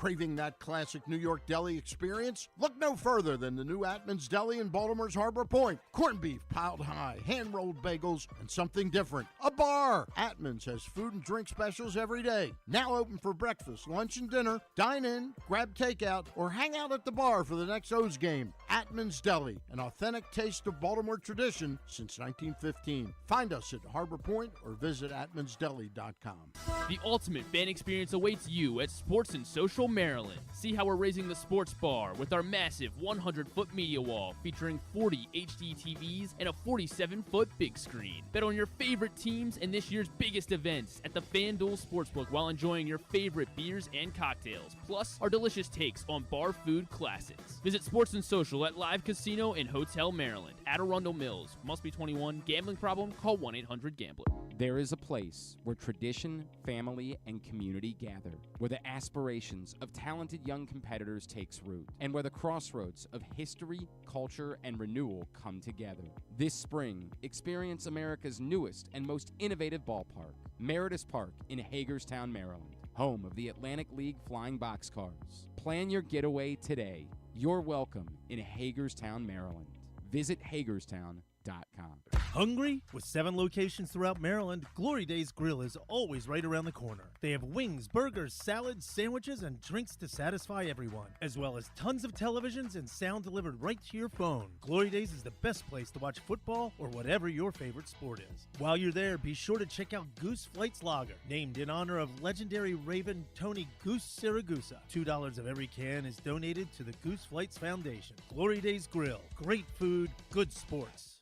Craving that classic New York deli experience? Look no further than the new Atman's Deli in Baltimore's Harbor Point. Corned beef piled high, hand-rolled bagels, and something different. A bar! Atman's has food and drink specials every day. Now open for breakfast, lunch, and dinner. Dine in, grab takeout, or hang out at the bar for the next O's game. Atman's Deli, an authentic taste of Baltimore tradition since 1915. Find us at Harbor Point or visit atmansdeli.com. The ultimate fan experience awaits you at Sports and Social Maryland. See how we're raising the sports bar with our massive 100-foot media wall featuring 40 HD TVs and a 47-foot big screen. Bet on your favorite teams and this year's biggest events at the FanDuel Sportsbook while enjoying your favorite beers and cocktails, plus our delicious takes on bar food classics. Visit Sports and Social at Live Casino and Hotel Maryland at Arundel Mills. Must be 21. Gambling problem? Call 1-800-GAMBLER. There is a place where tradition, family, and community gather, where the aspirations of talented young competitors takes root, and where the crossroads of history, culture, and renewal come together. This spring, experience America's newest and most innovative ballpark, Meritus Park in Hagerstown, Maryland, home of the Atlantic League Flying Boxcars. Plan your getaway today. You're welcome in Hagerstown, Maryland. Visit Hagerstown.com. Hungry? With 7 locations throughout Maryland, Glory Days Grill is always right around the corner. They have wings, burgers, salads, sandwiches, and drinks to satisfy everyone, as well as tons of televisions and sound delivered right to your phone. Glory Days is the best place to watch football or whatever your favorite sport is. While you're there, be sure to check out Goose Flights Lager, named in honor of legendary Raven Tony Goose Siragusa. $2 of every can is donated to the Goose Flights Foundation. Glory Days Grill. Great food, good sports.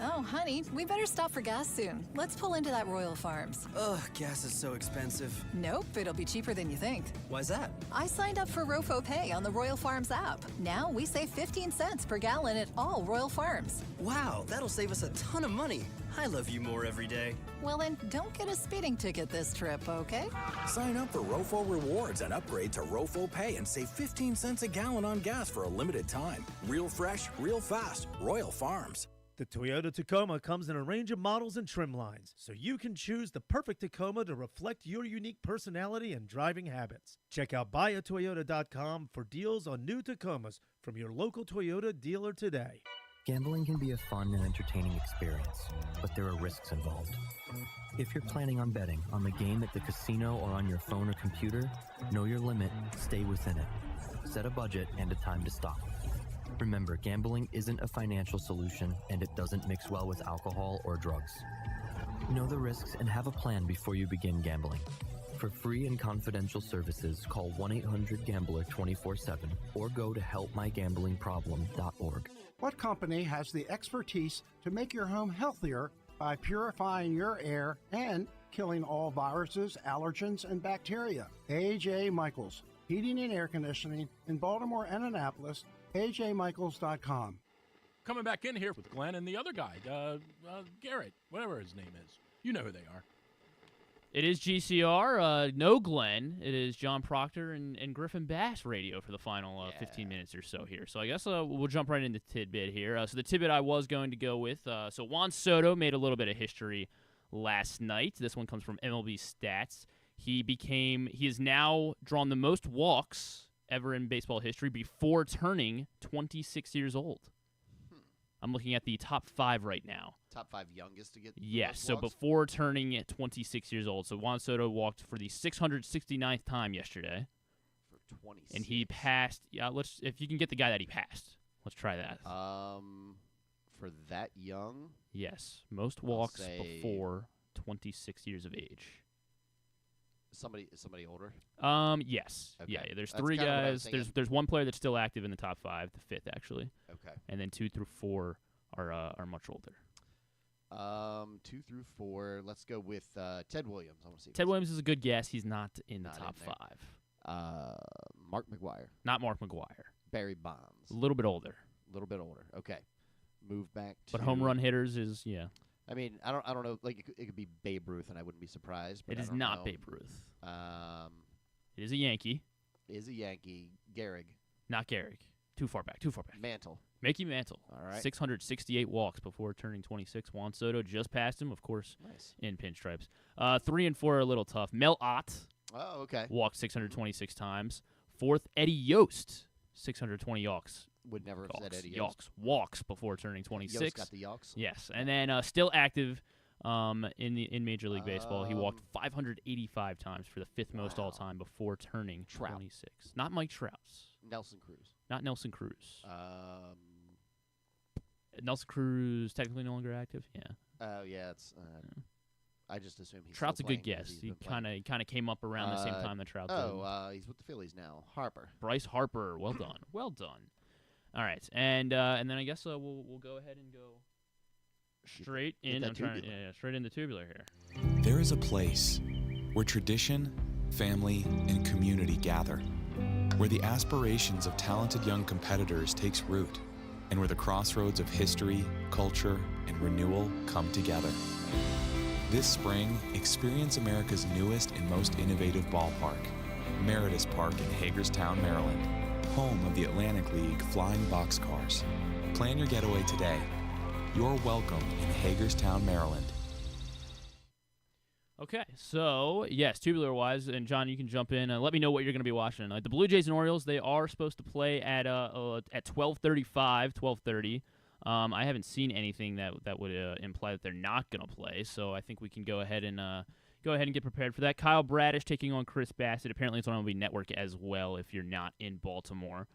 Oh, honey, we better stop for gas soon. Let's pull into that Royal Farms. Ugh, gas is so expensive. Nope, it'll be cheaper than you think. Why's that? I signed up for Rofo Pay on the Royal Farms app. Now we save 15 cents per gallon at all Royal Farms. Wow, that'll save us a ton of money. I love you more every day. Well then, don't get a speeding ticket this trip, okay? Sign up for Rofo Rewards and upgrade to Rofo Pay and save 15 cents a gallon on gas for a limited time. Real fresh, real fast. Royal Farms. The Toyota Tacoma comes in a range of models and trim lines, so you can choose the perfect Tacoma to reflect your unique personality and driving habits. Check out buyatoyota.com for deals on new Tacomas from your local Toyota dealer today. Gambling can be a fun and entertaining experience, but there are risks involved. If you're planning on betting on the game at the casino or on your phone or computer, know your limit, stay within it. Set a budget and a time to stop. Remember, gambling isn't a financial solution, and it doesn't mix well with alcohol or drugs. Know the risks and have a plan before you begin gambling. For free and confidential services, call 1-800-GAMBLER 24/7 or go to helpmygamblingproblem.org. What company has the expertise to make your home healthier by purifying your air and killing all viruses, allergens, and bacteria? A.J. Michaels, Heating and Air Conditioning in Baltimore and Annapolis. AJMichaels.com. Coming back in here with Glenn and the other guy, Garrett, whatever his name is. You know who they are. It is GCR, no Glenn. It is Jon Proctor and Griffin Bass radio for the final 15 minutes or so here. So I guess we'll jump right into tidbit here. So the tidbit I was going to go with, so Juan Soto made a little bit of history last night. This one comes from MLB Stats. He has now drawn the most walks ever in baseball history before turning 26 years old. I'm looking at the top 5 right now. Top 5 youngest to get Yes, so walks? before turning 26 years old. So Juan Soto walked for the 669th time yesterday. For 26. And he passed, if you can get the guy that he passed. Let's try that. For that young? Yes, most walks before 26 years of age. Somebody older? Yes. Okay. Yeah, there's That's 3 kinda what I was guys. thinking. There's one player that's still active in the top 5, the 5th actually. Okay. And then 2 through 4 are much older. 2 through 4. Let's go with Ted Williams. I want to see. Ted Williams is a good guess. He's not in the top 5. Mark McGwire. Not Mark McGwire. Barry Bonds. A little bit older. Okay. Move back to. But home run hitters is I mean, I don't know. Like it could be Babe Ruth, and I wouldn't be surprised. But it is not Babe Ruth. It is a Yankee. Gehrig. Not Gehrig. Too far back. Mantle. Mickey Mantle. All right. 668 walks before turning 26. Juan Soto just passed him, of course, Nice. in pinstripes. 3 and 4 are a little tough. Mel Ott Oh, okay. walked 626 times. Fourth, Eddie Yost, 620 yawks. Would never have said Eddie Yost. Walks before turning 26. Yost got the yawks. Yes, and then still active in Major League Baseball. He walked 585 times for the fifth most all time before turning 26. Not Mike Trout. Nelson Cruz. Not Nelson Cruz. Nelson Cruz technically no longer active. Yeah. Oh yeah, it's. I just assume he's. Trout's a still good playing guess. 'cause He he's kind of came up around the same time that Trout did. He's with the Phillies now. Harper. Bryce Harper. Well done. Well done. All right, and then I guess we'll go ahead and go straight in. I'm trying, straight into tubular here. There is a place where tradition, family, and community gather, where the aspirations of talented young competitors takes root, and where the crossroads of history, culture, and renewal come together. This spring, experience America's newest and most innovative ballpark, Meritus Park in Hagerstown, Maryland, home of the Atlantic League Flying Boxcars. Plan your getaway today. You're welcome in Hagerstown, Maryland. Okay, so yes, tubular-wise, and John, you can jump in and let me know what you're going to be watching. The Blue Jays and Orioles, they are supposed to play at 12:30. I haven't seen anything that would imply that they're not going to play, so I think we can go ahead and get prepared for that. Kyle Bradish taking on Chris Bassett. Apparently, it's on MLB Network as well if you're not in Baltimore.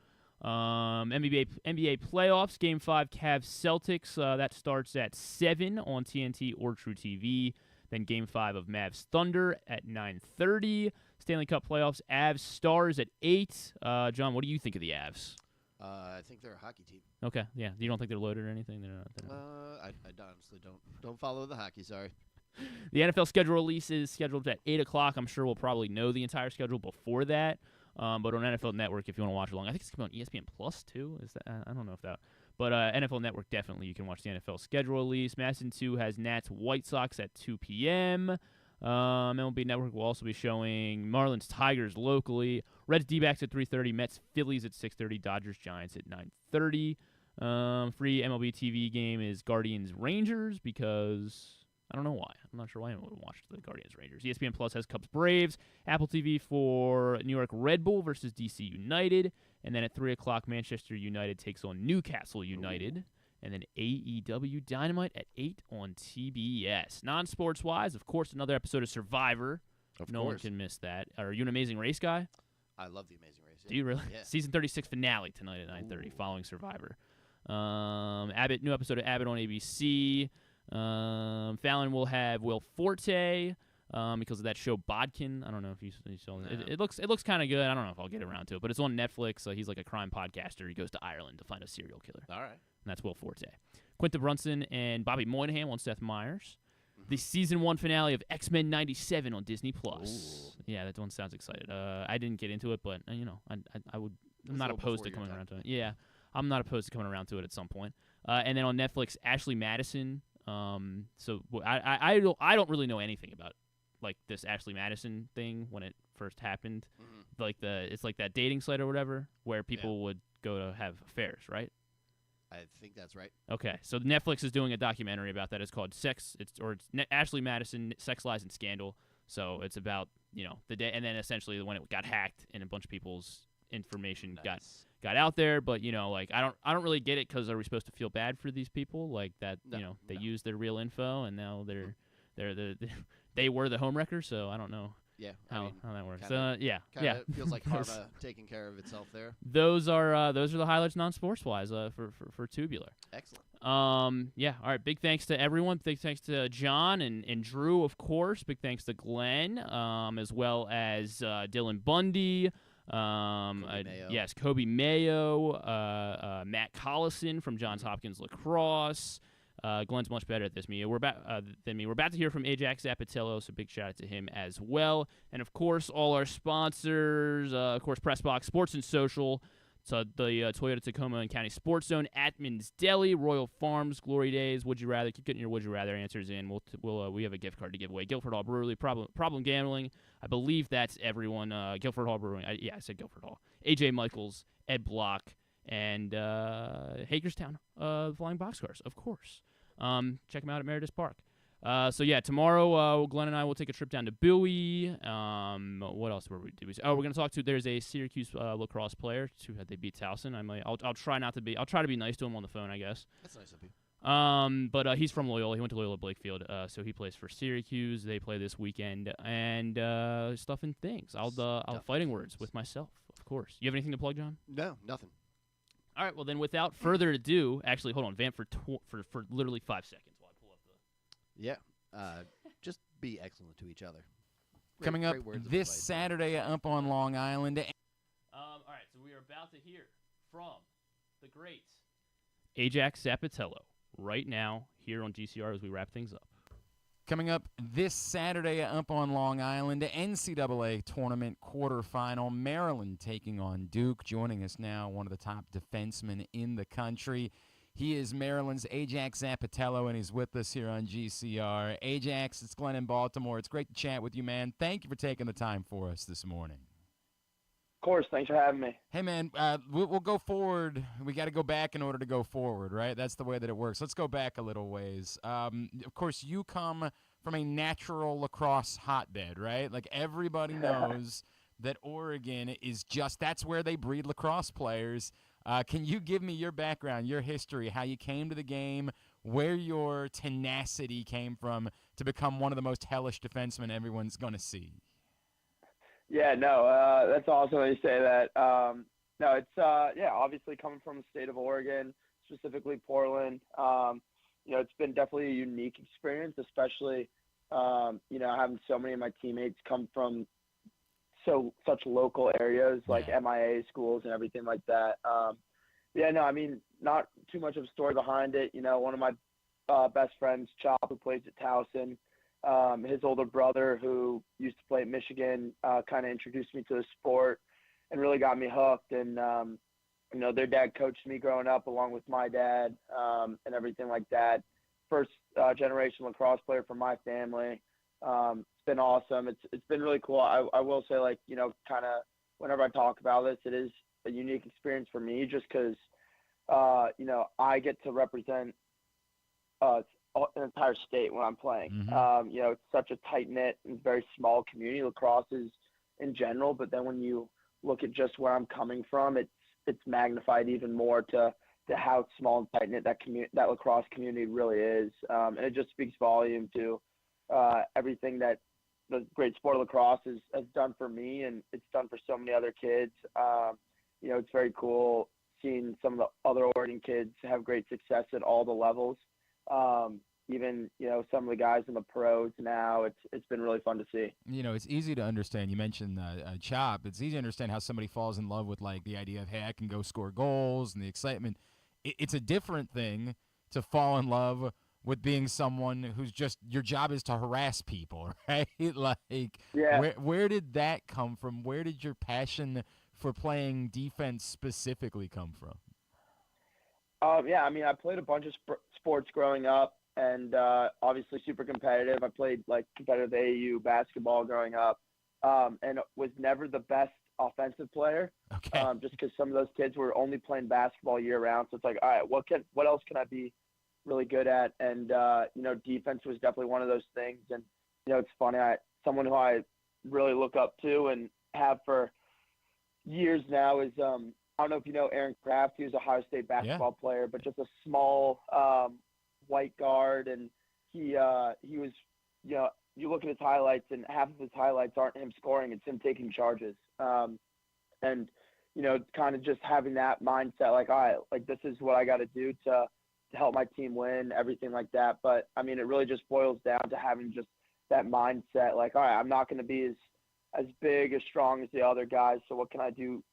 NBA playoffs, Game 5, Cavs-Celtics. That starts at 7 on TNT or True TV. Then Game 5 of Mavs Thunder at 9:30. Stanley Cup playoffs, Avs Stars at 8. John, what do you think of the Avs? I think they're a hockey team. Okay, yeah. You don't think they're loaded or anything? They're not. I honestly don't follow the hockey. Sorry. The NFL schedule release is scheduled at 8 o'clock. I'm sure we'll probably know the entire schedule before that. But on NFL Network, if you want to watch along, I think it's coming on ESPN Plus too. Is that? I don't know if that. But NFL Network, definitely you can watch the NFL schedule release. Madison 2 has Nats White Sox at 2 p.m. MLB Network will also be showing Marlins Tigers locally. Reds D-backs at 3:30. Mets Phillies at 6:30. Dodgers Giants at 9:30. Free MLB TV game is Guardians Rangers because I don't know why. I'm not sure why anyone would watch the Guardians Rangers. ESPN Plus has Cubs Braves. Apple TV for New York Red Bull versus DC United. And then at 3 o'clock, Manchester United takes on Newcastle United. And then AEW Dynamite at 8 on TBS. Non-sports-wise, of course, another episode of Survivor. No one can miss that. Are you an Amazing Race guy? I love the Amazing Race. Do you really? Yeah. Season 36 finale tonight at 9:30 following Survivor. Abbott, new episode of Abbott on ABC. Fallon will have Will Forte because of that show Bodkin. I don't know if you saw it. It looks kind of good. I don't know if I'll get around to it, but it's on Netflix. He's like a crime podcaster. He goes to Ireland to find a serial killer. All right. And that's Will Forte. Quinta Brunson and Bobby Moynihan on Seth Meyers. The season 1 finale of X-Men 97 on Disney Plus. Yeah, that one sounds excited. I didn't get into it, but I would. I'm not opposed to coming around to it. Yeah, I'm not opposed to coming around to it at some point. And then on Netflix, Ashley Madison. So I don't really know anything about like this Ashley Madison thing when it first happened. Mm-hmm. It's like that dating site or whatever where people would go to have affairs, right? I think that's right. Okay, so Netflix is doing a documentary about that. It's called Ashley Madison, Sex, Lies, and Scandal. So it's about the day, and then essentially when it got hacked and a bunch of people's information got out there. But I don't really get it because are we supposed to feel bad for these people like that? They use their real info and now they were the homewreckers. So I don't know. Yeah, how that works. Kinda feels like karma taking care of itself there. Those are the highlights non-sports wise for Tubular. Excellent. Yeah. All right. Big thanks to everyone. Big thanks to John and Drew, of course. Big thanks to Glenn, as well as Dylan Bundy. Coby Mayo. Yes, Coby Mayo. Matt Collison from Johns Hopkins Lacrosse. Glenn's much better at this than me. We're about to hear from Ajax Zappitello, so big shout out to him as well. And of course, all our sponsors, of course, Pressbox Sports and Social. So the Toyota Tacoma and County Sports Zone, Atman's Deli, Royal Farms, Glory Days. Would you rather? Keep getting your Would you rather answers in. We have a gift card to give away. Guilford Hall Brewery, Problem Gambling. I believe that's everyone. Guilford Hall Brewing. I said Guilford Hall. AJ Michaels, Ed Block, and Hagerstown, Flying Boxcars, of course. Check them out at Meredith Park. So yeah, tomorrow Glenn and I will take a trip down to Bowie. What else were we doing? Oh, we're gonna talk to. There's a Syracuse lacrosse player. They beat Towson. I'll try to be nice to him on the phone, I guess. That's nice of you. But he's from Loyola. He went to Loyola Blakefield. So he plays for Syracuse. They play this weekend, and stuff and things. I'll fighting words with myself, of course. You have anything to plug, John? No, nothing. All right. Well, then, without further ado, actually, hold on, vamp for literally 5 seconds while I pull up the. Yeah. Just be excellent to each other. Coming up this Saturday up on Long Island. All right. So we are about to hear from the great Ajax Zappitello right now here on GCR as we wrap things up. Coming up this Saturday up on Long Island, NCAA tournament quarterfinal, Maryland taking on Duke. Joining us now, one of the top defensemen in the country. He is Maryland's Ajax Zappitello, and he's with us here on GCR. Ajax, it's Glenn in Baltimore. It's great to chat with you, man. Thank you for taking the time for us this morning. Of course. Thanks for having me. Hey, man, we'll go forward. We got to go back in order to go forward, right? That's the way that it works. Let's go back a little ways. Of course, you come from a natural lacrosse hotbed, right? Like, everybody knows that Oregon is that's where they breed lacrosse players. Can you give me your background, your history, how you came to the game, where your tenacity came from to become one of the most hellish defensemen everyone's going to see? Yeah, no, that's awesome that you say that. No, it's, obviously coming from the state of Oregon, specifically Portland, it's been definitely a unique experience, especially, having so many of my teammates come from such local areas like MIA schools and everything like that. Not too much of a story behind it. One of my best friends, Chop, who plays at Towson, his older brother, who used to play at Michigan, kind of introduced me to the sport and really got me hooked. And, their dad coached me growing up along with my dad, and everything like that. First generation lacrosse player for my family. It's been awesome. It's been really cool. I will say, kind of whenever I talk about this, it is a unique experience for me just because, I get to represent an entire state when I'm playing. Mm-hmm. It's such a tight-knit and very small community. Lacrosse is in general, but then when you look at just where I'm coming from, it's magnified even more to how small and tight-knit that lacrosse community really is. And it just speaks volume to everything that the great sport of lacrosse has done for me, and it's done for so many other kids. It's very cool seeing some of the other Oregon kids have great success at all the levels. Even, some of the guys in the pros now, it's been really fun to see. It's easy to understand. You mentioned Chop. It's easy to understand how somebody falls in love with, the idea of, hey, I can go score goals and the excitement. It's a different thing to fall in love with being someone who's just your job is to harass people, right? Where did that come from? Where did your passion for playing defense specifically come from? I played a bunch of sports growing up, and obviously super competitive. I played competitive AAU basketball growing up, and was never the best offensive player. Okay. Just because some of those kids were only playing basketball year round. So it's all right, what else can I be really good at? And defense was definitely one of those things. And it's funny, someone who I really look up to and have for years now is I don't know if you know Aaron Kraft. He was a Ohio State basketball player, but just a small white guard, and he was, you look at his highlights, and half of his highlights aren't him scoring; it's him taking charges. And kind of just having that mindset, all right, this is what I got to do to help my team win, everything like that. But it really just boils down to having just that mindset, all right, I'm not going to be as big, as strong as the other guys. So what can I do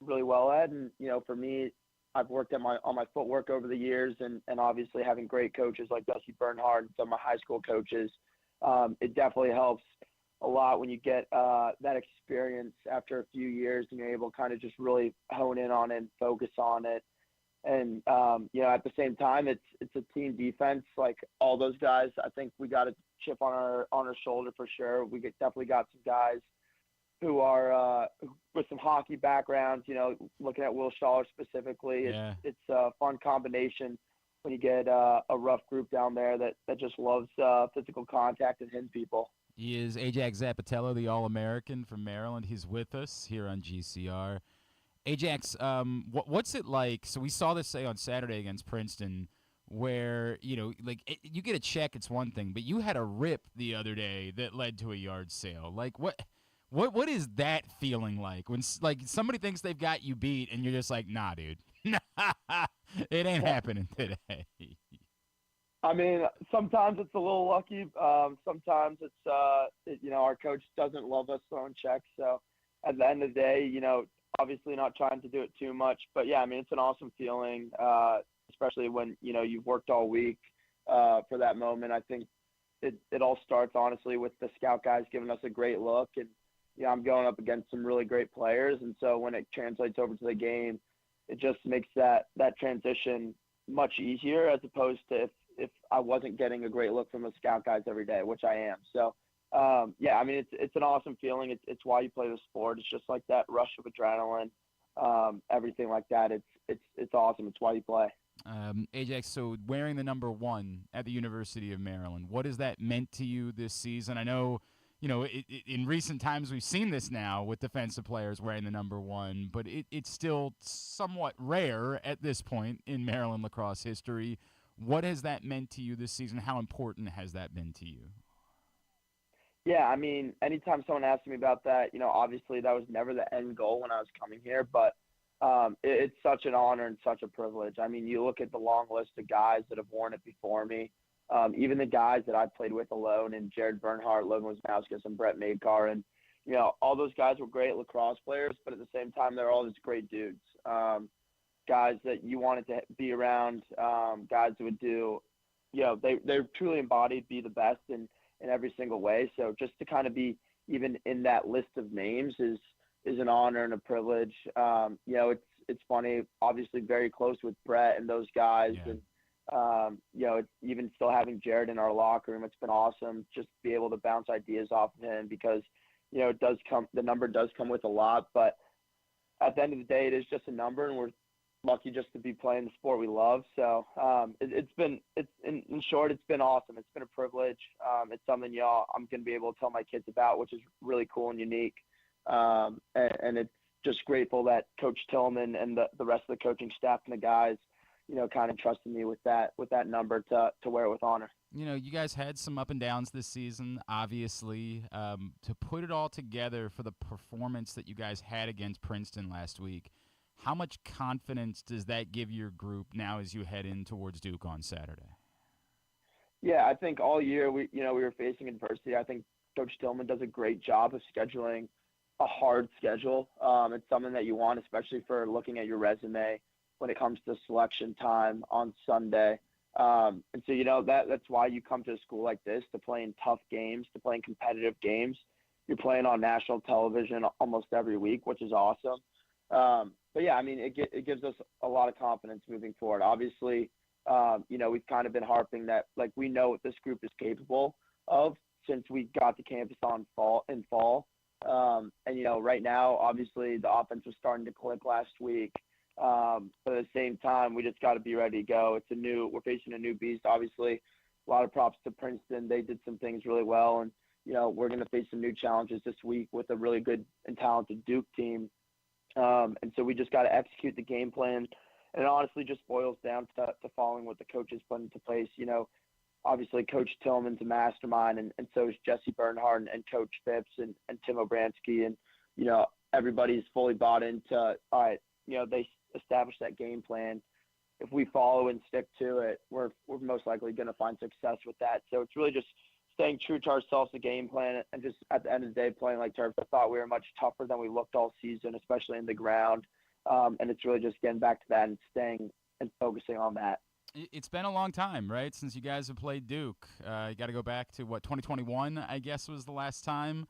really well at? And, for me, I've worked on my footwork over the years, and obviously having great coaches like Dusty Bernhardt and some of my high school coaches, it definitely helps a lot when you get that experience after a few years and you're able to kind of just really hone in on it and focus on it. And, at the same time, it's a team defense. Like all those guys, I think we got a chip on our shoulder for sure. We definitely got some guys who are with some hockey backgrounds, looking at Will Schaller specifically. It's a fun combination when you get a rough group down there that just loves physical contact and hitting people. He is Ajax Zappitello, the All-American from Maryland. He's with us here on GCR. Ajax, what's it like? So we saw this on Saturday against Princeton, where you get a check, it's one thing, but you had a rip the other day that led to a yard sale. Like what is that feeling like when somebody thinks they've got you beat and you're just like, nah, dude, it ain't happening today. I mean, sometimes it's a little lucky. Sometimes it's our coach doesn't love us throwing checks. So at the end of the day, obviously not trying to do it too much. But yeah, I mean, it's an awesome feeling, especially when you've worked all week for that moment. I think it all starts honestly with the scout guys giving us a great look, and I'm going up against some really great players, and so when it translates over to the game, it just makes that transition much easier, as opposed to if I wasn't getting a great look from the scout guys every day, which I am. So yeah, I mean, it's an awesome feeling. It's why you play the sport. It's just like that rush of adrenaline, everything like that. It's awesome. It's why you play. Ajax, so wearing the number 1 at the University of Maryland, what has that meant to you this season? I know, in recent times we've seen this now with defensive players wearing the number 1, but it's still somewhat rare at this point in Maryland lacrosse history. What has that meant to you this season? How important has that been to you? Yeah, I mean, anytime someone asks me about that, obviously that was never the end goal when I was coming here, but it's such an honor and such a privilege. I mean, you look at the long list of guys that have worn it before me, even the guys that I played with alone, and Jared Bernhardt, Logan Wisnauskas, and Brett Madekar, and all those guys were great lacrosse players, but at the same time, they're all just great dudes. Guys that you wanted to be around, guys that would do, they truly embodied be the best in every single way. So just to kind of be even in that list of names is an honor and a privilege. It's funny, obviously very close with Brett and those guys. Yeah. And, it's even still having Jared in our locker room, it's been awesome just to be able to bounce ideas off of him because, the number does come with a lot, but at the end of the day, it is just a number, and we're lucky just to be playing the sport we love. So in short, it's been awesome. It's been a privilege. It's something I'm going to be able to tell my kids about, which is really cool and unique. And it's just grateful that Coach Tillman and the rest of the coaching staff and the guys, kind of trusted me with that number to wear it with honor. You guys had some up and downs this season, obviously. To put it all together for the performance that you guys had against Princeton last week, how much confidence does that give your group now as you head in towards Duke on Saturday? Yeah, I think all year we were facing adversity. I think Coach Tillman does a great job of scheduling a hard schedule. It's something that you want, especially for looking at your resume when it comes to selection time on Sunday. And so, that's why you come to a school like this, to play in tough games, to play in competitive games. You're playing on national television almost every week, which is awesome. But yeah, I mean, it gives us a lot of confidence moving forward. Obviously, we've kind of been harping that, like, we know what this group is capable of since we got to campus in fall. And, right now, obviously the offense was starting to click last week. But at the same time, we just got to be ready to go. We're facing a new beast, obviously. A lot of props to Princeton. They did some things really well. And, we're going to face some new challenges this week with a really good and talented Duke team. And so we just got to execute the game plan. And it honestly just boils down to following what the coaches put into place. Obviously Coach Tillman's a mastermind, and so is Jesse Bernhardt and Coach Phipps and Tim Obransky. And, everybody's fully bought into, all right, they established that game plan. If we follow and stick to it, we're most likely going to find success with that. So it's really just staying true to ourselves, the game plan, and just at the end of the day playing like turf. I thought we were much tougher than we looked all season, especially in the ground. And it's really just getting back to that and staying and focusing on that. It's been a long time, right, since you guys have played Duke. You got to go back to, 2021, I guess, was the last time.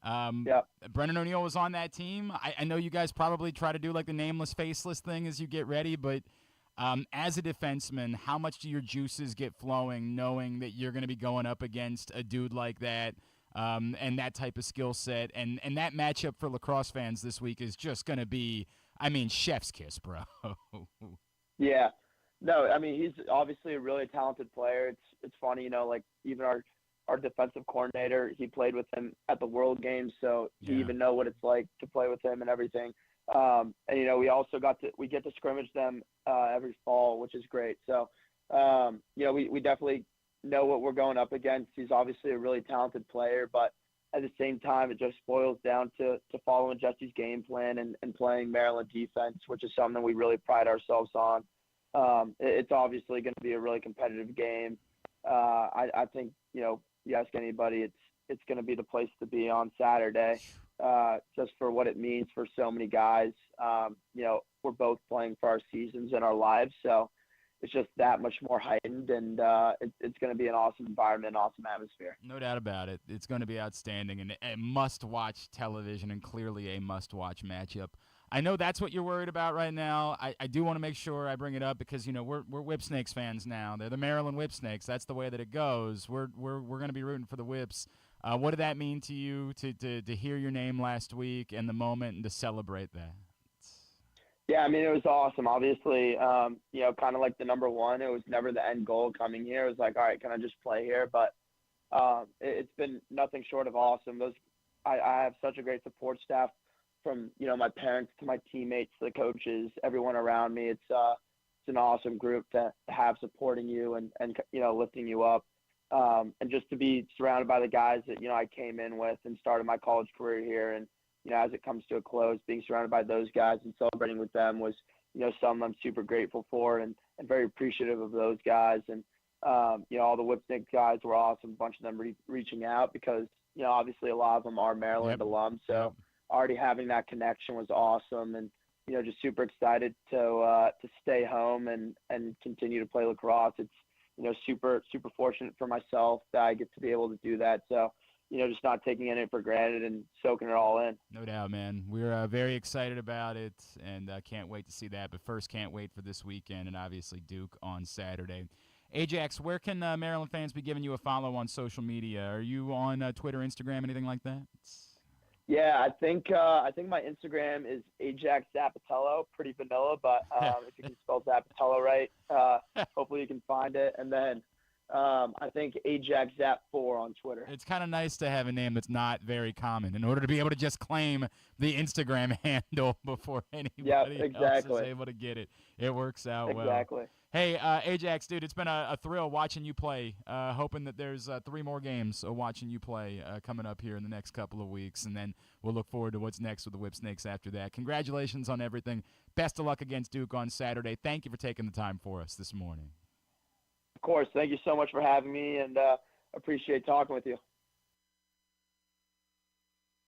Yeah. Brennan O'Neill was on that team. I know you guys probably try to do like the nameless, faceless thing as you get ready, but as a defenseman, how much do your juices get flowing knowing that you're going to be going up against a dude like that and that type of skill set? And that matchup for lacrosse fans this week is just going to be, chef's kiss, bro. Yeah. No, I mean, he's obviously a really talented player. It's funny, you know, like even our defensive coordinator, he played with him at the World Games, so he even know what it's like to play with him and everything. And you know, we get to scrimmage them every fall, which is great. So you know, we definitely know what we're going up against. He's obviously a really talented player, but at the same time, it just boils down to following Jesse's game plan and playing Maryland defense, which is something we really pride ourselves on. It's obviously going to be a really competitive game. I think, you know, you ask anybody, it's going to be the place to be on Saturday, just for what it means for so many guys. You know, we're both playing for our seasons and our lives, so it's just that much more heightened, and it's going to be an awesome environment, awesome atmosphere. No doubt about it. It's going to be outstanding and a must-watch television and clearly a must-watch matchup. I know that's what you're worried about right now. I do want to make sure I bring it up because, you know, we're Whipsnakes fans now. They're the Maryland Whipsnakes. That's the way that it goes. We're going to be rooting for the Whips. What did that mean to you to hear your name last week and the moment and to celebrate that? Yeah, I mean, it was awesome. Obviously, you know, kind of like the number one, it was never the end goal coming here. It was like, all right, can I just play here? But it's been nothing short of awesome. I have such a great support staff, from, you know, my parents to my teammates, the coaches, everyone around me. It's an awesome group to have supporting you and you know, lifting you up. And just to be surrounded by the guys that, you know, I came in with and started my college career here. And, you know, as it comes to a close, being surrounded by those guys and celebrating with them was, you know, something I'm super grateful for and very appreciative of those guys. And, you know, all the Whipsnake guys were awesome, a bunch of them reaching out because, you know, obviously a lot of them are Maryland alums. So already having that connection was awesome, and, you know, just super excited to stay home and continue to play lacrosse. It's, you know, super fortunate for myself that I get to be able to do that. So, you know, just not taking it for granted and soaking it all in. No doubt, man. We're very excited about it and can't wait to see that. But first, can't wait for this weekend and obviously Duke on Saturday. Ajax, where can Maryland fans be giving you a follow on social media? Are you on Twitter, Instagram, anything like that? Yeah, I think my Instagram is Ajax Zappitello, pretty vanilla, but if you can spell Zappitello right, hopefully you can find it. And then I think Ajax Zap4 on Twitter. It's kind of nice to have a name that's not very common in order to be able to just claim the Instagram handle before anybody else is able to get it. It works out well. Exactly. Hey, Ajax, dude, it's been a thrill watching you play. Hoping that there's 3 more games of watching you play coming up here in the next couple of weeks, and then we'll look forward to what's next with the Whipsnakes after that. Congratulations on everything. Best of luck against Duke on Saturday. Thank you for taking the time for us this morning. Of course. Thank you so much for having me, and appreciate talking with you.